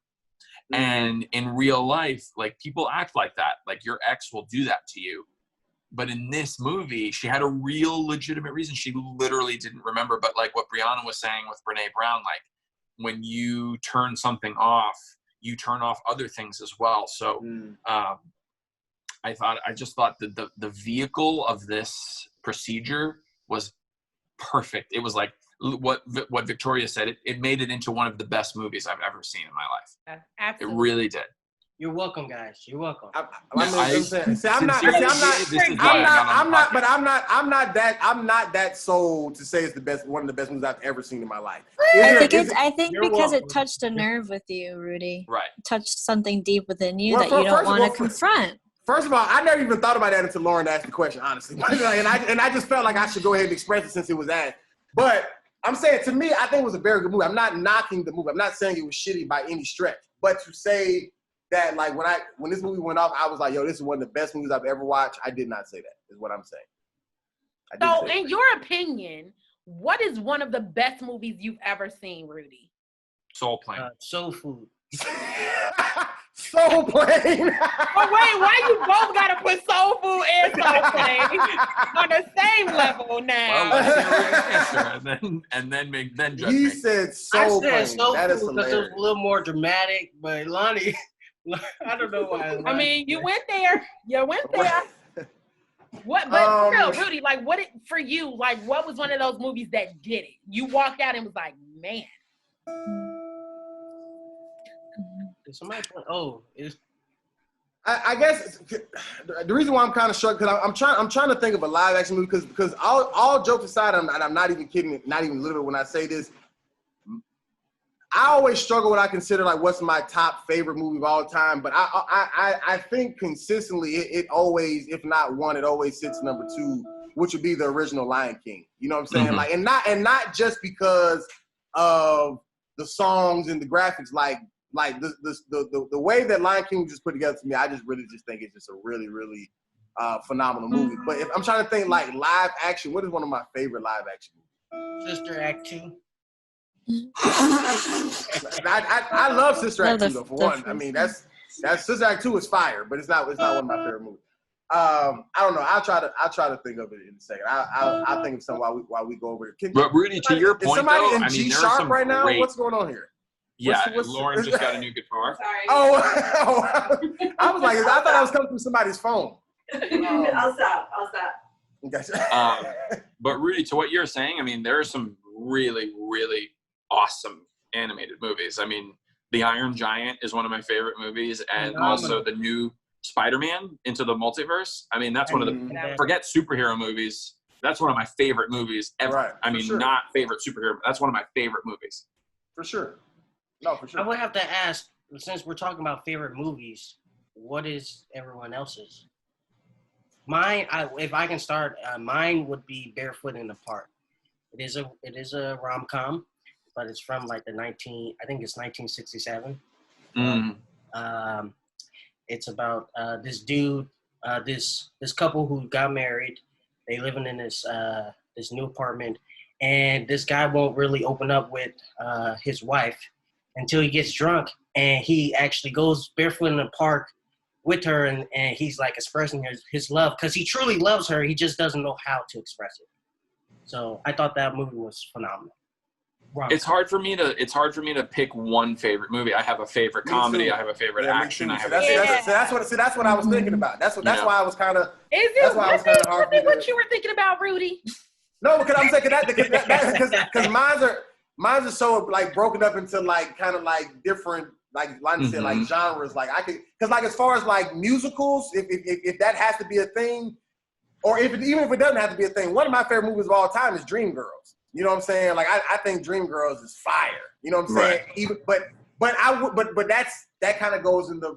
And in real life, like people act like that. Like your ex will do that to you. But in this movie, she had a real legitimate reason. She literally didn't remember. But like what Briana was saying with Brene Brown, like when you turn something off, you turn off other things as well. So I just thought that the vehicle of this procedure was perfect. It was like what Victoria said. It made it into one of the best movies I've ever seen in my life. Absolutely. It really did.
You're welcome, guys. You're welcome.
I'm not that sold to say it's one of the best movies I've ever seen in my life.
I think because it touched a nerve with you, Rudy.
Right.
It touched something deep within you that you don't want to confront.
First of all, I never even thought about that until Lauren asked the question, honestly. and I just felt like I should go ahead and express it since it was asked. But I'm saying, to me, I think it was a very good movie. I'm not knocking the movie. I'm not saying it was shitty by any stretch. But to say that, like, when this movie went off, I was like, yo, this is one of the best movies I've ever watched. I did not say that, is what I'm saying.
So, in your opinion, what is one of the best movies you've ever seen, Rudy?
Soul Plane.
Soul Food.
Soul Plane.
But wait, why you both gotta put Soul Food and Soul Plane on the same level now?
Well, let's hear your answer, and then judge me.
He said Soul Plane.
Soul
that
Food
is hilarious.
Because it was a little more dramatic, but Lonnie, I don't know why.
I mean, you went there. What? But real, Rudy, like, for you? Like, what was one of those movies that did it? You walked out and was like, man.
Somebody
I guess the reason why I'm kind of shocked, because I'm trying to think of a live action movie, because all jokes aside, I'm not even kidding, not even literal when I say this. I always struggle when I consider like what's my top favorite movie of all time, but I think consistently it always, if not one, it always sits number 2, which would be the original Lion King. You know what I'm saying?
Mm-hmm.
Like, and not just because of the songs and the graphics, like the way that Lion King was just put together to me, I just really just think it's just a really, really phenomenal movie. But if I'm trying to think like live action, what is one of my favorite live action movies?
Sister Act 2.
I love Sister Act 2 though, for one. I mean, that's Sister Act 2 is fire, but it's not one of my favorite movies. I don't know. I'll try to think of it in a second. I'll think of some while we go over it.
But Rudy, to your point,
is somebody
though,
in G sharp right now? What's going on here?
Yeah, Lauren just got a new guitar.
Sorry.
Oh, I was like, I thought I was coming through somebody's phone.
I'll stop.
Gotcha.
But Rudy, to what you're saying, I mean, there are some really, really awesome animated movies. I mean, The Iron Giant is one of my favorite movies, and also the new Spider-Man Into the Multiverse. I mean, that's one of the, forget superhero movies, that's one of my favorite movies ever. Right, I mean, not favorite superhero, but that's one of my favorite movies.
For sure. No, for sure.
I would have to ask, since we're talking about favorite movies, what is everyone else's? Mine, if I can start, mine would be Barefoot in the Park. It is a rom-com, but it's from like I think it's 1967. It's about this dude, this couple who got married. They living in this new apartment, and this guy won't really open up with his wife until he gets drunk, and he actually goes barefoot in the park with her, and he's like expressing his love because he truly loves her. He just doesn't know how to express it. So I thought that movie was phenomenal.
It's hard for me to pick one favorite movie. I have a favorite comedy. I have a favorite action. I have
that's what I was thinking about. That's why I was kind of.
Was it what you were thinking about, Rudy?
No, because I'm saying because mine's are so like broken up into like kind of like different like said like genres. Like I could because like as far as like musicals, if that has to be a thing, or even if it doesn't have to be a thing, one of my favorite movies of all time is Dreamgirls. You know what I'm saying? Like I think Dreamgirls is fire. You know what I'm saying?
Right.
But that kind of goes in the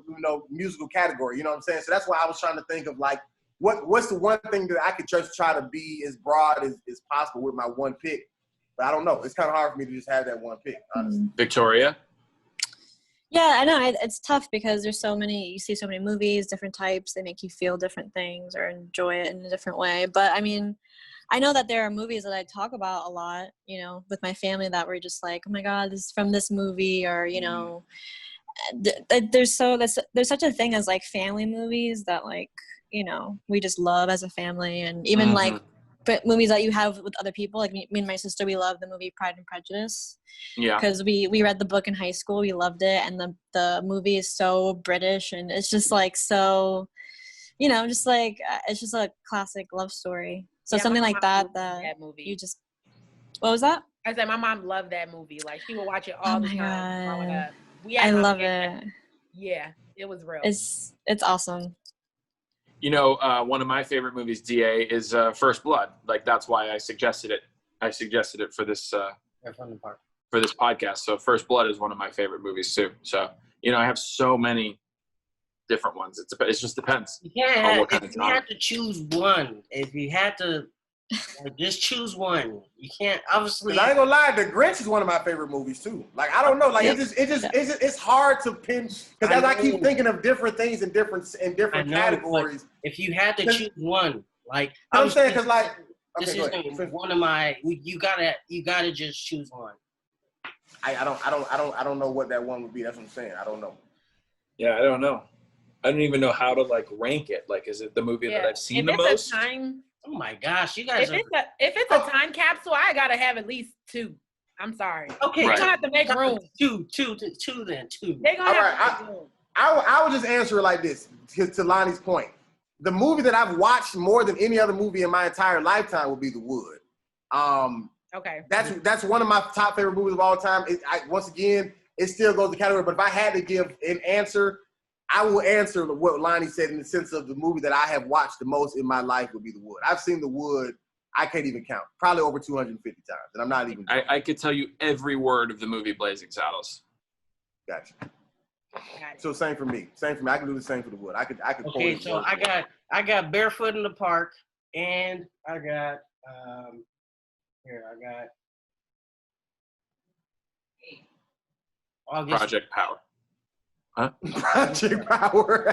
musical category. You know what I'm saying? So that's why I was trying to think of like what's the one thing that I could just try to be as broad as possible with my one pick. But I don't know. It's kind of hard for me to just have that one pick, honestly.
Victoria?
Yeah, I know. It's tough because you see so many movies, different types. They make you feel different things or enjoy it in a different way. But I mean, I know that there are movies that I talk about a lot, with my family that were just like, oh my God, this is from this movie, or, there's such a thing as like family movies that like, we just love as a family. And even like movies that you have with other people, like me and my sister, we love the movie Pride and Prejudice. Yeah. Because we read the book in high school, we loved it, and the movie is so British, and it's just like so, just like it's just a classic love story. So something like that movie. You just, what was that?
I said my mom loved that movie. Like she would watch it all the time growing up.
I love it.
Yeah, it was real.
It's awesome.
One of my favorite movies, DA, is First Blood. Like that's why I suggested it. I suggested it for this for this podcast. So First Blood is one of my favorite movies too. So I have so many different ones. It just depends.
Yeah, if you had to choose one, if you had to just choose one, you can't. Obviously,
I ain't gonna lie. The Grinch is one of my favorite movies too. Like I don't know. Like it's hard to pin because as I keep thinking of different things in different categories.
If you had to choose one, like
I'm saying, because like
this is one of my. You gotta just choose one.
I don't know what that one would be. That's what I'm saying. I don't know.
Yeah, I don't know. I don't even know how to like rank it. Like, is it the movie that I've seen the most?
Oh my gosh, you guys!
If it's a time capsule, I gotta have at least two. I'm sorry.
Okay,
They're gonna have to make room.
Two.
They're gonna have to make room.
I would just answer it like this to Lonnie's point. The movie that I've watched more than any other movie in my entire lifetime would be The Wood.
Okay.
That's one of my top favorite movies of all time. Once again, it still goes to category. But if I had to give an answer, I will answer what Lonnie said in the sense of the movie that I have watched the most in my life would be The Wood. I've seen The Wood, I can't even count, probably over 250 times, and I'm not even.
I could tell you every word of the movie Blazing Saddles.
Gotcha. So same for me. I can do the same for The Wood. I could.
Okay, so I got Barefoot in the Park, and I got August.
Project Power. Huh?
Project Power.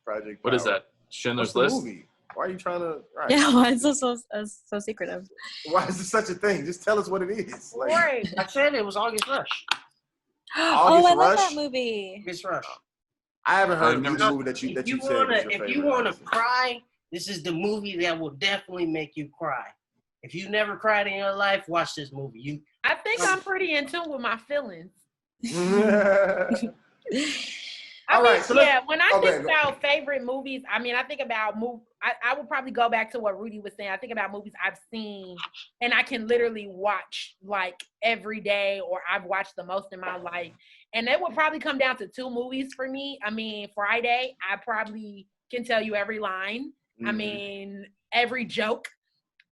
Project Power.
What is that? Schindler's List?
Movie? Why are you trying to? Right.
Yeah, why is this so secretive?
Why is this such a thing? Just tell us what it is. Like,
right.
I said it was August Rush.
I love that movie.
August Rush.
I haven't heard of the movie that you said.
If you want to cry, this is the movie that will definitely make you cry. If you never cried in your life, watch this movie.
I think I'm pretty in tune with my feelings. When I think about favorite movies, I mean, I think about I would probably go back to what Rudy was saying. I think about movies I've seen and I can literally watch like every day, or I've watched the most in my life. And it would probably come down to two movies for me. I mean, Friday, I probably can tell you every line. I mean, every joke.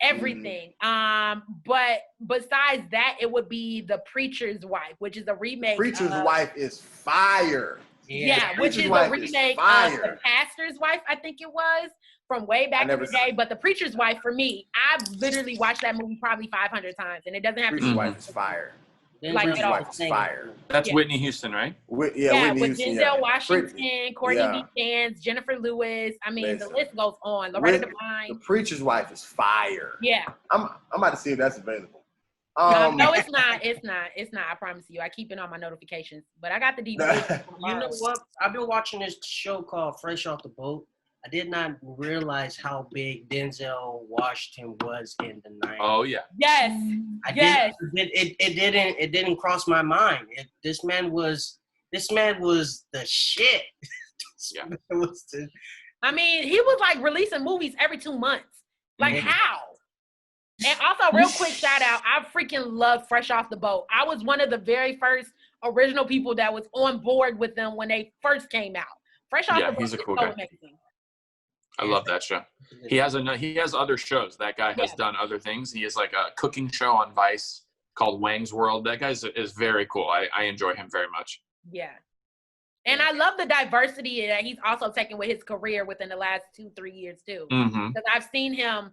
everything. But besides that, it would be The Preacher's Wife, which is a remake.
Preacher's Wife is fire.
Yeah, which is a remake of The Pastor's Wife, I think it was, from way back in the day. But The Preacher's Wife, for me, I've literally watched that movie probably 500 times, and it doesn't have
Preacher's Wife is fire.
Like
Preacher's Wife is fire.
That's Whitney Houston, right?
Whitney with Houston, Denzel Washington, Courtney B. Vance, Jennifer Lewis. I mean, the list goes on. Loretta Devine.
The Preacher's Wife is fire.
Yeah.
I'm about to see if that's available.
No, it's not. It's not. I promise you. I keep it on my notifications, but I got the DVD.
You know what? I've been watching this show called Fresh Off the Boat. I did not realize how big Denzel Washington was in the 90s.
Oh yeah.
Yes.
It didn't cross my mind. This man was the shit.
I mean, he was like releasing movies every 2 months. Like how? And also, real quick shout out, I freaking love Fresh Off the Boat. I was one of the very first original people that was on board with them when they first came out. Fresh Off the Boat
he's a cool
so
guy.
amazing.
I love that show. He has other shows. That guy has done other things. He has like a cooking show on Vice called Wang's World. That guy is very cool. I enjoy him very much.
Yeah. And I love the diversity that he's also taken with his career within the last 2-3 years too. Because I've seen him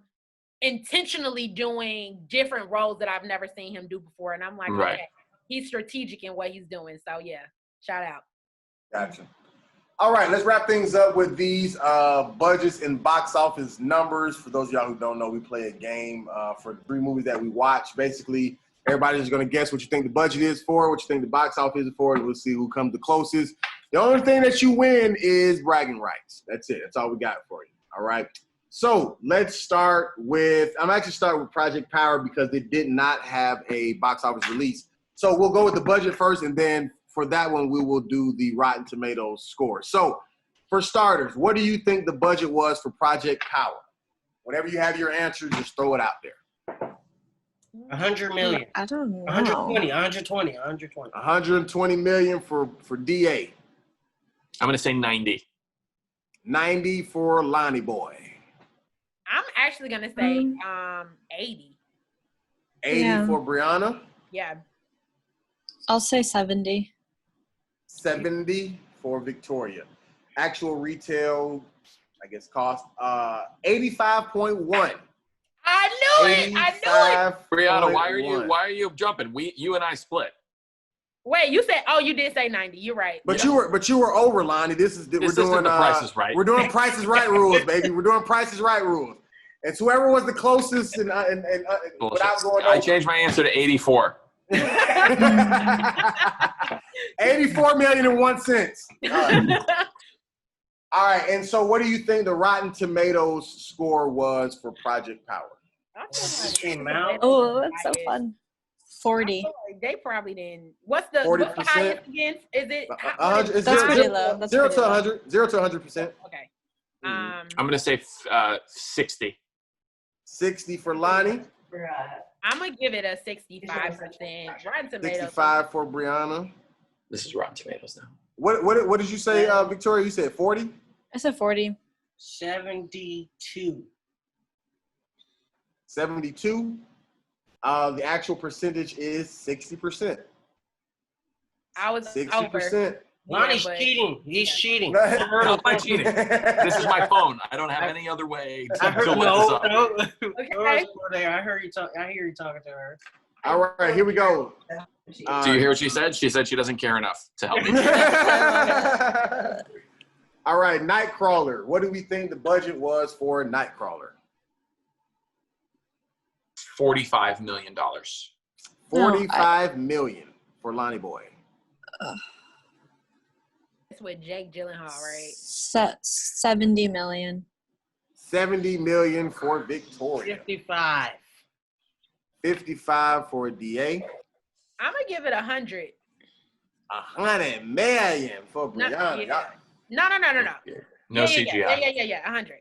intentionally doing different roles that I've never seen him do before. And I'm like, okay, he's strategic in what he's doing. So yeah, shout out.
Gotcha. All right, let's wrap things up with these budgets and box office numbers. For those of y'all who don't know, we play a game for 3 movies that we watch. Basically, everybody's going to guess what you think the budget is for, what you think the box office is for, and we'll see who comes the closest. The only thing that you win is bragging rights. That's it. That's all we got for you. All right. So let's start with, I'm actually starting with Project Power because they did not have a box office release. So we'll go with the budget first, and then for that one, we will do the Rotten Tomatoes score. So for starters, what do you think the budget was for Project Power? Whenever you have your answer, just throw it out there.
100 million.
I don't know.
120
million for DA.
I'm going to say 90.
90 for Lonnie Boy.
I'm actually going to say 80.
80 for Briana?
Yeah.
I'll say 70.
70 for Victoria. Actual retail, I guess, cost 85.1.
I knew it.
Briana, why are you jumping? You and I split.
Wait, you did say 90. You're right.
But you were over, Lonnie. We're doing
the Price is Right.
We're doing Price is Right rules, baby. We're doing Price is Right rules. It's whoever was the closest and without going over.
I changed my answer to 84.
84,001,000. All right, and so what do you think the Rotten Tomatoes score was for Project Power?
Oh, that's so fun. 40.
Like they probably didn't. What's the highest again? Is it?
That's pretty low. That's
0 to 100. 0 to 100%.
Okay.
I'm gonna say 60.
60 for Lonnie.
I'm gonna give it a 65%. Rotten Tomatoes.
65 for Briana.
This is Rotten Tomatoes now.
What did you say, Victoria? You said 40?
I said 40.
72.
72. The actual percentage is 60%.
I was
60%.
over.
Lonnie's cheating. He's cheating.
How am I cheating? This is my phone. I don't have any other way to look this up.
Okay. I hear you talking to her.
All right, here we go.
Do you hear what she said? She said she doesn't care enough to help me.
All right, Nightcrawler. What do we think the budget was for Nightcrawler?
$45 million.
$45 million for Lonnie Boy.
It's with Jake Gyllenhaal, right?
70 million.
70 million for Victoria.
55.
55 for DA.
I'm gonna give it 100.
100 million for Briana.
No.
No CGI.
Yeah, 100.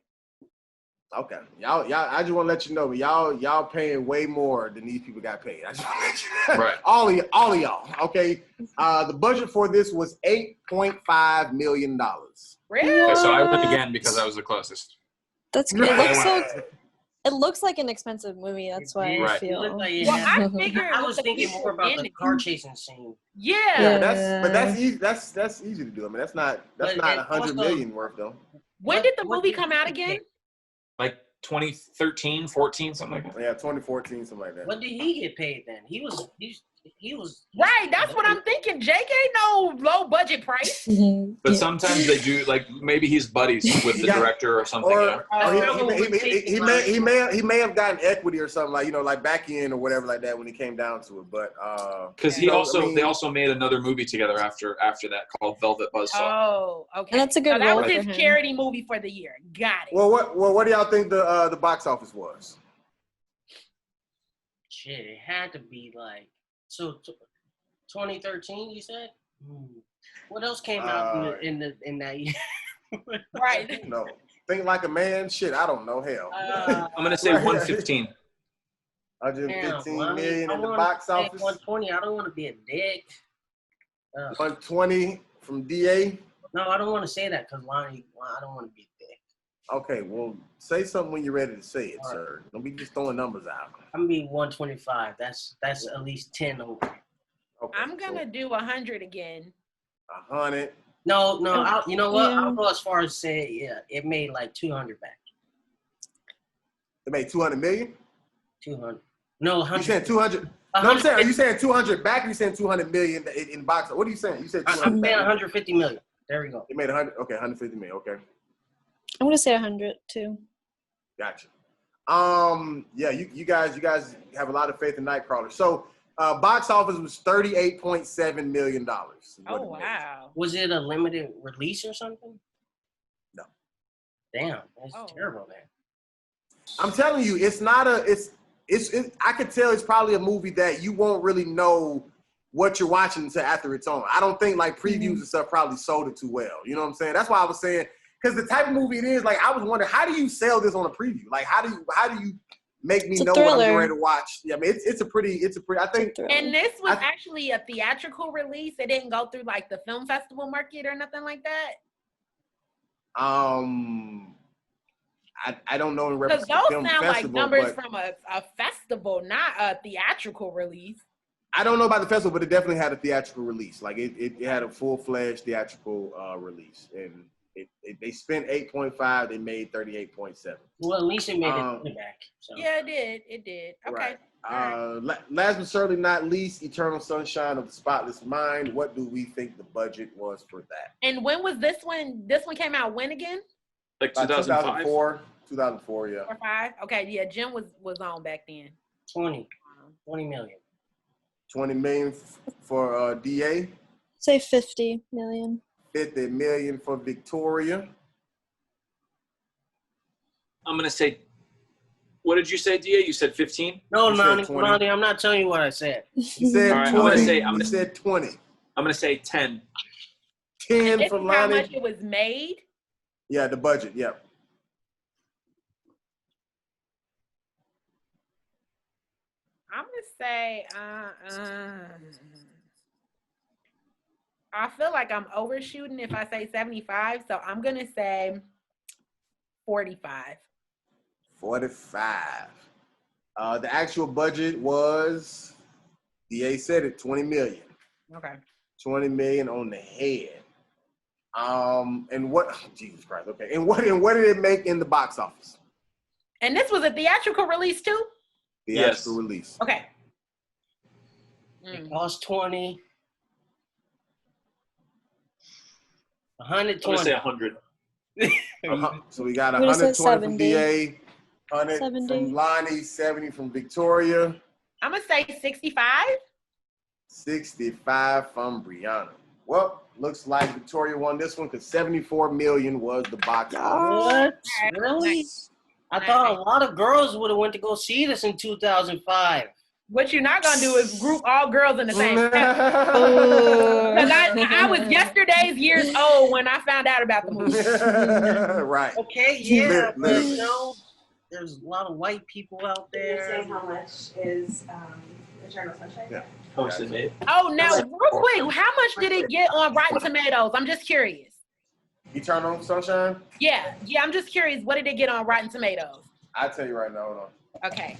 Okay, y'all. I just want to let you know, y'all paying way more than these people got paid. I just want to let you know. Right. All of y'all. Okay. The budget for this was $8.5 million.
Really?
Okay, so I went again because I was the closest.
That's good. It looks like an expensive movie. That's why I feel.
Well,
I figured
I was thinking more about the car chasing scene.
Yeah.
That's easy. That's easy to do. I mean, that's not 100 million worth though.
When did the movie come out again?
Like 2013, 14, something like that.
Yeah, 2014, something like that.
What did he get paid then? He was
right. That's what I'm thinking. Jake ain't no low budget price.
But sometimes they do, like maybe he's buddies with the director or something.
Or he may have gotten equity or something, like, you know, like back end or whatever like that when he came down to it. But
because they also made another movie together after that called Velvet Buzzsaw.
Oh, okay.
And that's a good
that
role
was
for
his
him.
charity movie for the year. Got it.
Well, what do y'all think the box office was?
Shit, it had to be like 2013. You said. What else came out in that year?
Right.
No, Think Like a Man. Shit, I don't know. Hell,
I'm gonna say 115.
115 million in the box office.
120. I don't want to be a dick.
120 from DA.
No, I don't want to say that because Lonnie, I don't want to be a dick.
Okay, well, say something when you're ready to say it, sir. Don't be just throwing numbers out.
I'm gonna be 125. That's at least 10 over.
Okay,
I'm gonna do 100 again.
100.
No. You know what? I'll go as far as say, it made like 200 back.
It made 200 million.
200. No, 100.
You saying 200? No, I'm saying, are you saying 200 back? Or you saying 200 million in box? What are you saying? You said 200.
I'm saying 150 million. There we go.
It made 100. Okay, 150 million. Okay.
I'm gonna say 100 too.
Gotcha. Yeah, you guys have a lot of faith in Nightcrawler. So, box office was $38.7 million.
Oh wow!
Was it a limited release or something?
No.
Damn, that's terrible, man.
I'm telling you, it's not a. It's. I could tell it's probably a movie that you won't really know what you're watching until after it's on. I don't think like previews and stuff probably sold it too well. You know what I'm saying? That's why I was saying, because the type of movie it is, like I was wondering, how do you sell this on a preview? Like how do you make me know what I'm getting ready to watch? Yeah, I mean it's a pretty I think.
And this was actually a theatrical release. It didn't go through like the film festival market or nothing like that.
I don't know in
reference
to
those
film
sound
festival,
like numbers from a festival, not a theatrical release.
I don't know about the festival, but it definitely had a theatrical release. Like it had a full-fledged theatrical release, and they spent 8.5. They made 38.7.
Well, at least it made it back. So.
Yeah, it did. Okay.
Right. Last but certainly not least, Eternal Sunshine of the Spotless Mind. What do we think the budget was for that?
And when was this one? This one came out when again?
Like 2004.
2004, yeah.
4 or 5? Okay, yeah, Jim was on back then.
20 million.
20 million for DA.
Say 50 million.
50 million for Victoria.
I'm gonna say. What did you say, DA? You said 15?
No, Lonnie, I'm not telling you what I said.
You said
right,
20. You said 20.
I'm gonna say 10.
10 for Lonnie.
How much it was made?
Yeah, the budget. Yep.
I'm gonna say, I feel like I'm overshooting if I say 75, so I'm gonna say 45.
45. The actual budget was, DA said it, 20 million.
Okay.
20 million on the head. And what? Oh, Jesus Christ. Okay. And what did it make in the box office?
And this was a theatrical release too?
Theatrical release.
Okay.
It cost 20. 120.
I'm gonna say 100.
So we got 120 from DA, 100 from Lonnie, 70 from Victoria.
I'm gonna say 65.
65 from Briana. Well, looks like Victoria won this one because 74 million was the box office.
What? Really? I thought a lot of girls would have went to go see this in 2005.
What you're not gonna do is group all girls in the same. Because I was yesterday's years old when I found out about the movie.
Right.
Okay, yeah, but you know, there's a lot of white people out there.
Can you say how much is Eternal Sunshine?
Yeah.
How much they made?
Oh, now real quick, how much did it get on Rotten Tomatoes? I'm just curious.
Eternal Sunshine?
Yeah, I'm just curious. What did it get on Rotten Tomatoes?
I'll tell you right now. Hold on.
Okay.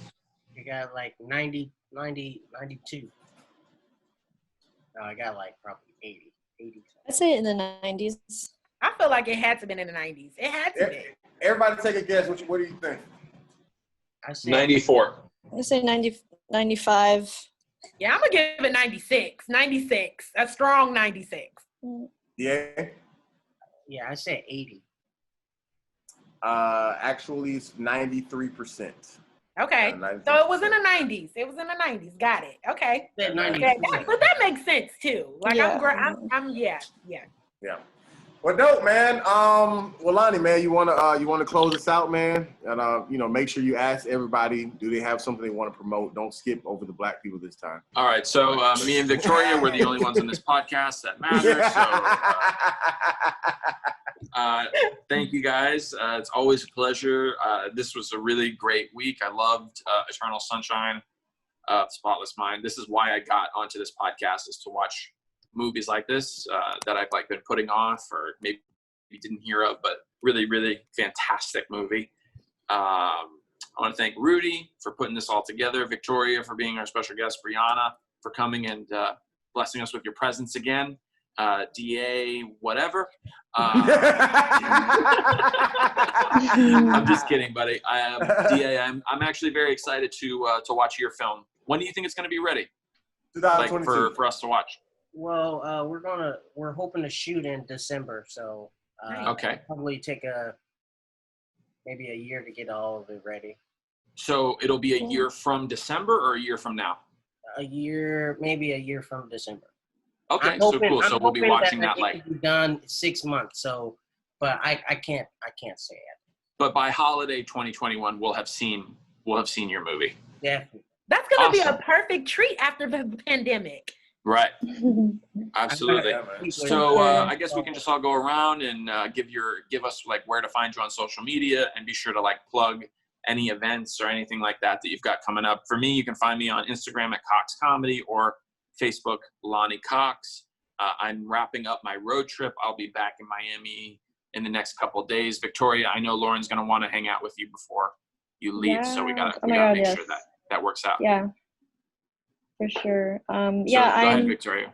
You got like 90, 92. No, I got like probably 80.
I'd say in the 90s.
I feel like it had to be in the 90s. It had to be.
Everybody take a guess. What do you think?
I say
94.
I say 90, 95.
Yeah, I'm going to give it 96. 96. A strong 96.
Yeah.
Yeah, I said 80.
Actually, it's 93%.
Okay. So it was in the 90s. It was in the 90s. Got it. Okay.
Said 90%.
Okay. But that makes sense too. Like
Yeah.
Yeah.
Well, dope, man. Well, Lonnie, man, you wanna close us out, man, and make sure you ask everybody, do they have something they want to promote? Don't skip over the Black people this time.
All right, so me and Victoria, we're the only ones on this podcast that matter. So thank you guys. It's always a pleasure. This was a really great week. I loved Eternal Sunshine of the Spotless Mind. This is why I got onto this podcast, is to watch movies like this that I've been putting off or maybe you didn't hear of, but really, really fantastic movie. I want to thank Rudy for putting this all together, Victoria for being our special guest, Briana for coming and blessing us with your presence again, DA, whatever. I'm just kidding, buddy. DA, I'm actually very excited to watch your film. When do you think it's going to be ready?
2022.
For us to watch.
Well, we're hoping to shoot in December, so
okay.
Probably take maybe a year to get all of it ready.
So it'll be a year from December or a year from now?
Maybe a year from December.
Okay, so cool. So we'll be watching that
it will be done 6 months. So, but I can't say it.
But by holiday 2021, we'll have seen your movie.
Definitely.
That's gonna be a perfect treat after the pandemic.
Right. Absolutely. So I guess we can just all go around and give us where to find you on social media, and be sure to plug any events or anything like that you've got coming up. For me, you can find me on Instagram at Cox Comedy or Facebook, Lonnie Cox. I'm wrapping up my road trip. I'll be back in Miami in the next couple of days. Victoria, I know Lauren's going to want to hang out with you before you leave, so we gotta make sure that works out.
Yeah. For sure.
Go ahead, Victoria.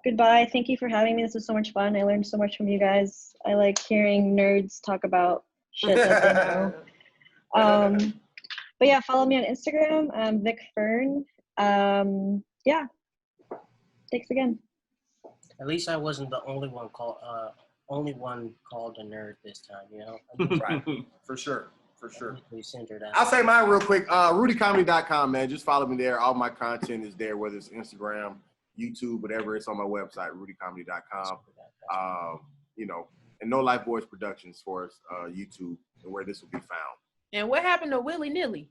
Goodbye. Thank you for having me. This was so much fun. I learned so much from you guys. I like hearing nerds talk about shit that they know. But yeah, follow me on Instagram, Vic Fern. Yeah. Thanks again.
At least I wasn't the only one called a nerd this time,
Right. For sure.
Centered out.
I'll say mine real quick. RudyComedy.com, man. Just follow me there. All my content is there, whether it's Instagram, YouTube, whatever. It's on my website, RudyComedy.com. And No Life Boys Productions for us, YouTube, and where this will be found.
And what happened to Willy Nilly?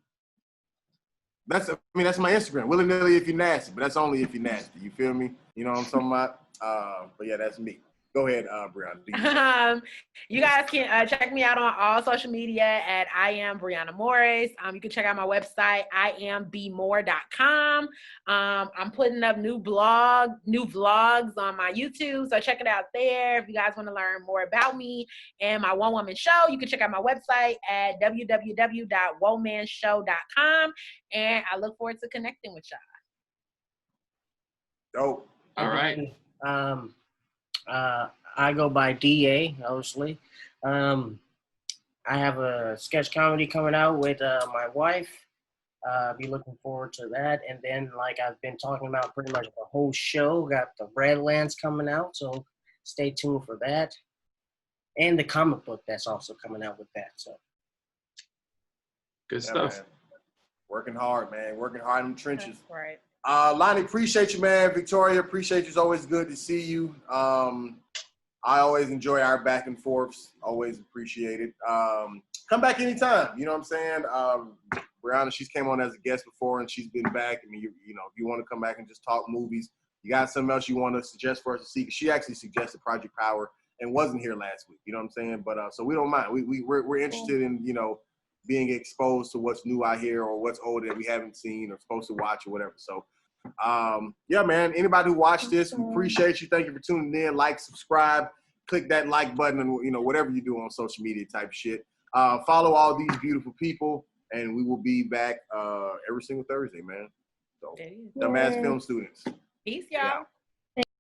That's my Instagram. Willy Nilly if you're nasty, but that's only if you're nasty. You feel me? You know what I'm talking about? But yeah, that's me. Go ahead, Briana.
You guys can check me out on all social media at I am Briana Morris. You can check out my website, iambmore.com. I'm putting up new vlogs on my YouTube, so check it out there. If you guys want to learn more about me and my one-woman show, you can check out my website at www.womanshow.com. And I look forward to connecting with y'all.
Dope.
All right.
I go by DA, obviously. I have a sketch comedy coming out with my wife. Be looking forward to that. And then, I've been talking about pretty much the whole show, got the Redlands coming out, so stay tuned for that. And the comic book that's also coming out with that. So
good stuff.
Man. Working hard, man. Working hard in the trenches.
That's right.
Lonnie, appreciate you, man. Victoria, appreciate you. It's always good to see you. I always enjoy our back and forths. Always appreciate it. Come back anytime. You know what I'm saying? Briana, she's came on as a guest before, and she's been back. I mean, if you want to come back and just talk movies, you got something else you want to suggest for us to see? She actually suggested Project Power and wasn't here last week. You know what I'm saying? But so we don't mind. We're interested in being exposed to what's new out here or what's old that we haven't seen or supposed to watch or whatever. So, yeah, man, anybody who watched this, we appreciate you. Thank you for tuning in. Like, subscribe, click that like button, and, whatever you do on social media type shit. Follow all these beautiful people. And we will be back every single Thursday, man. So, Dumbass Film Students.
Peace, y'all.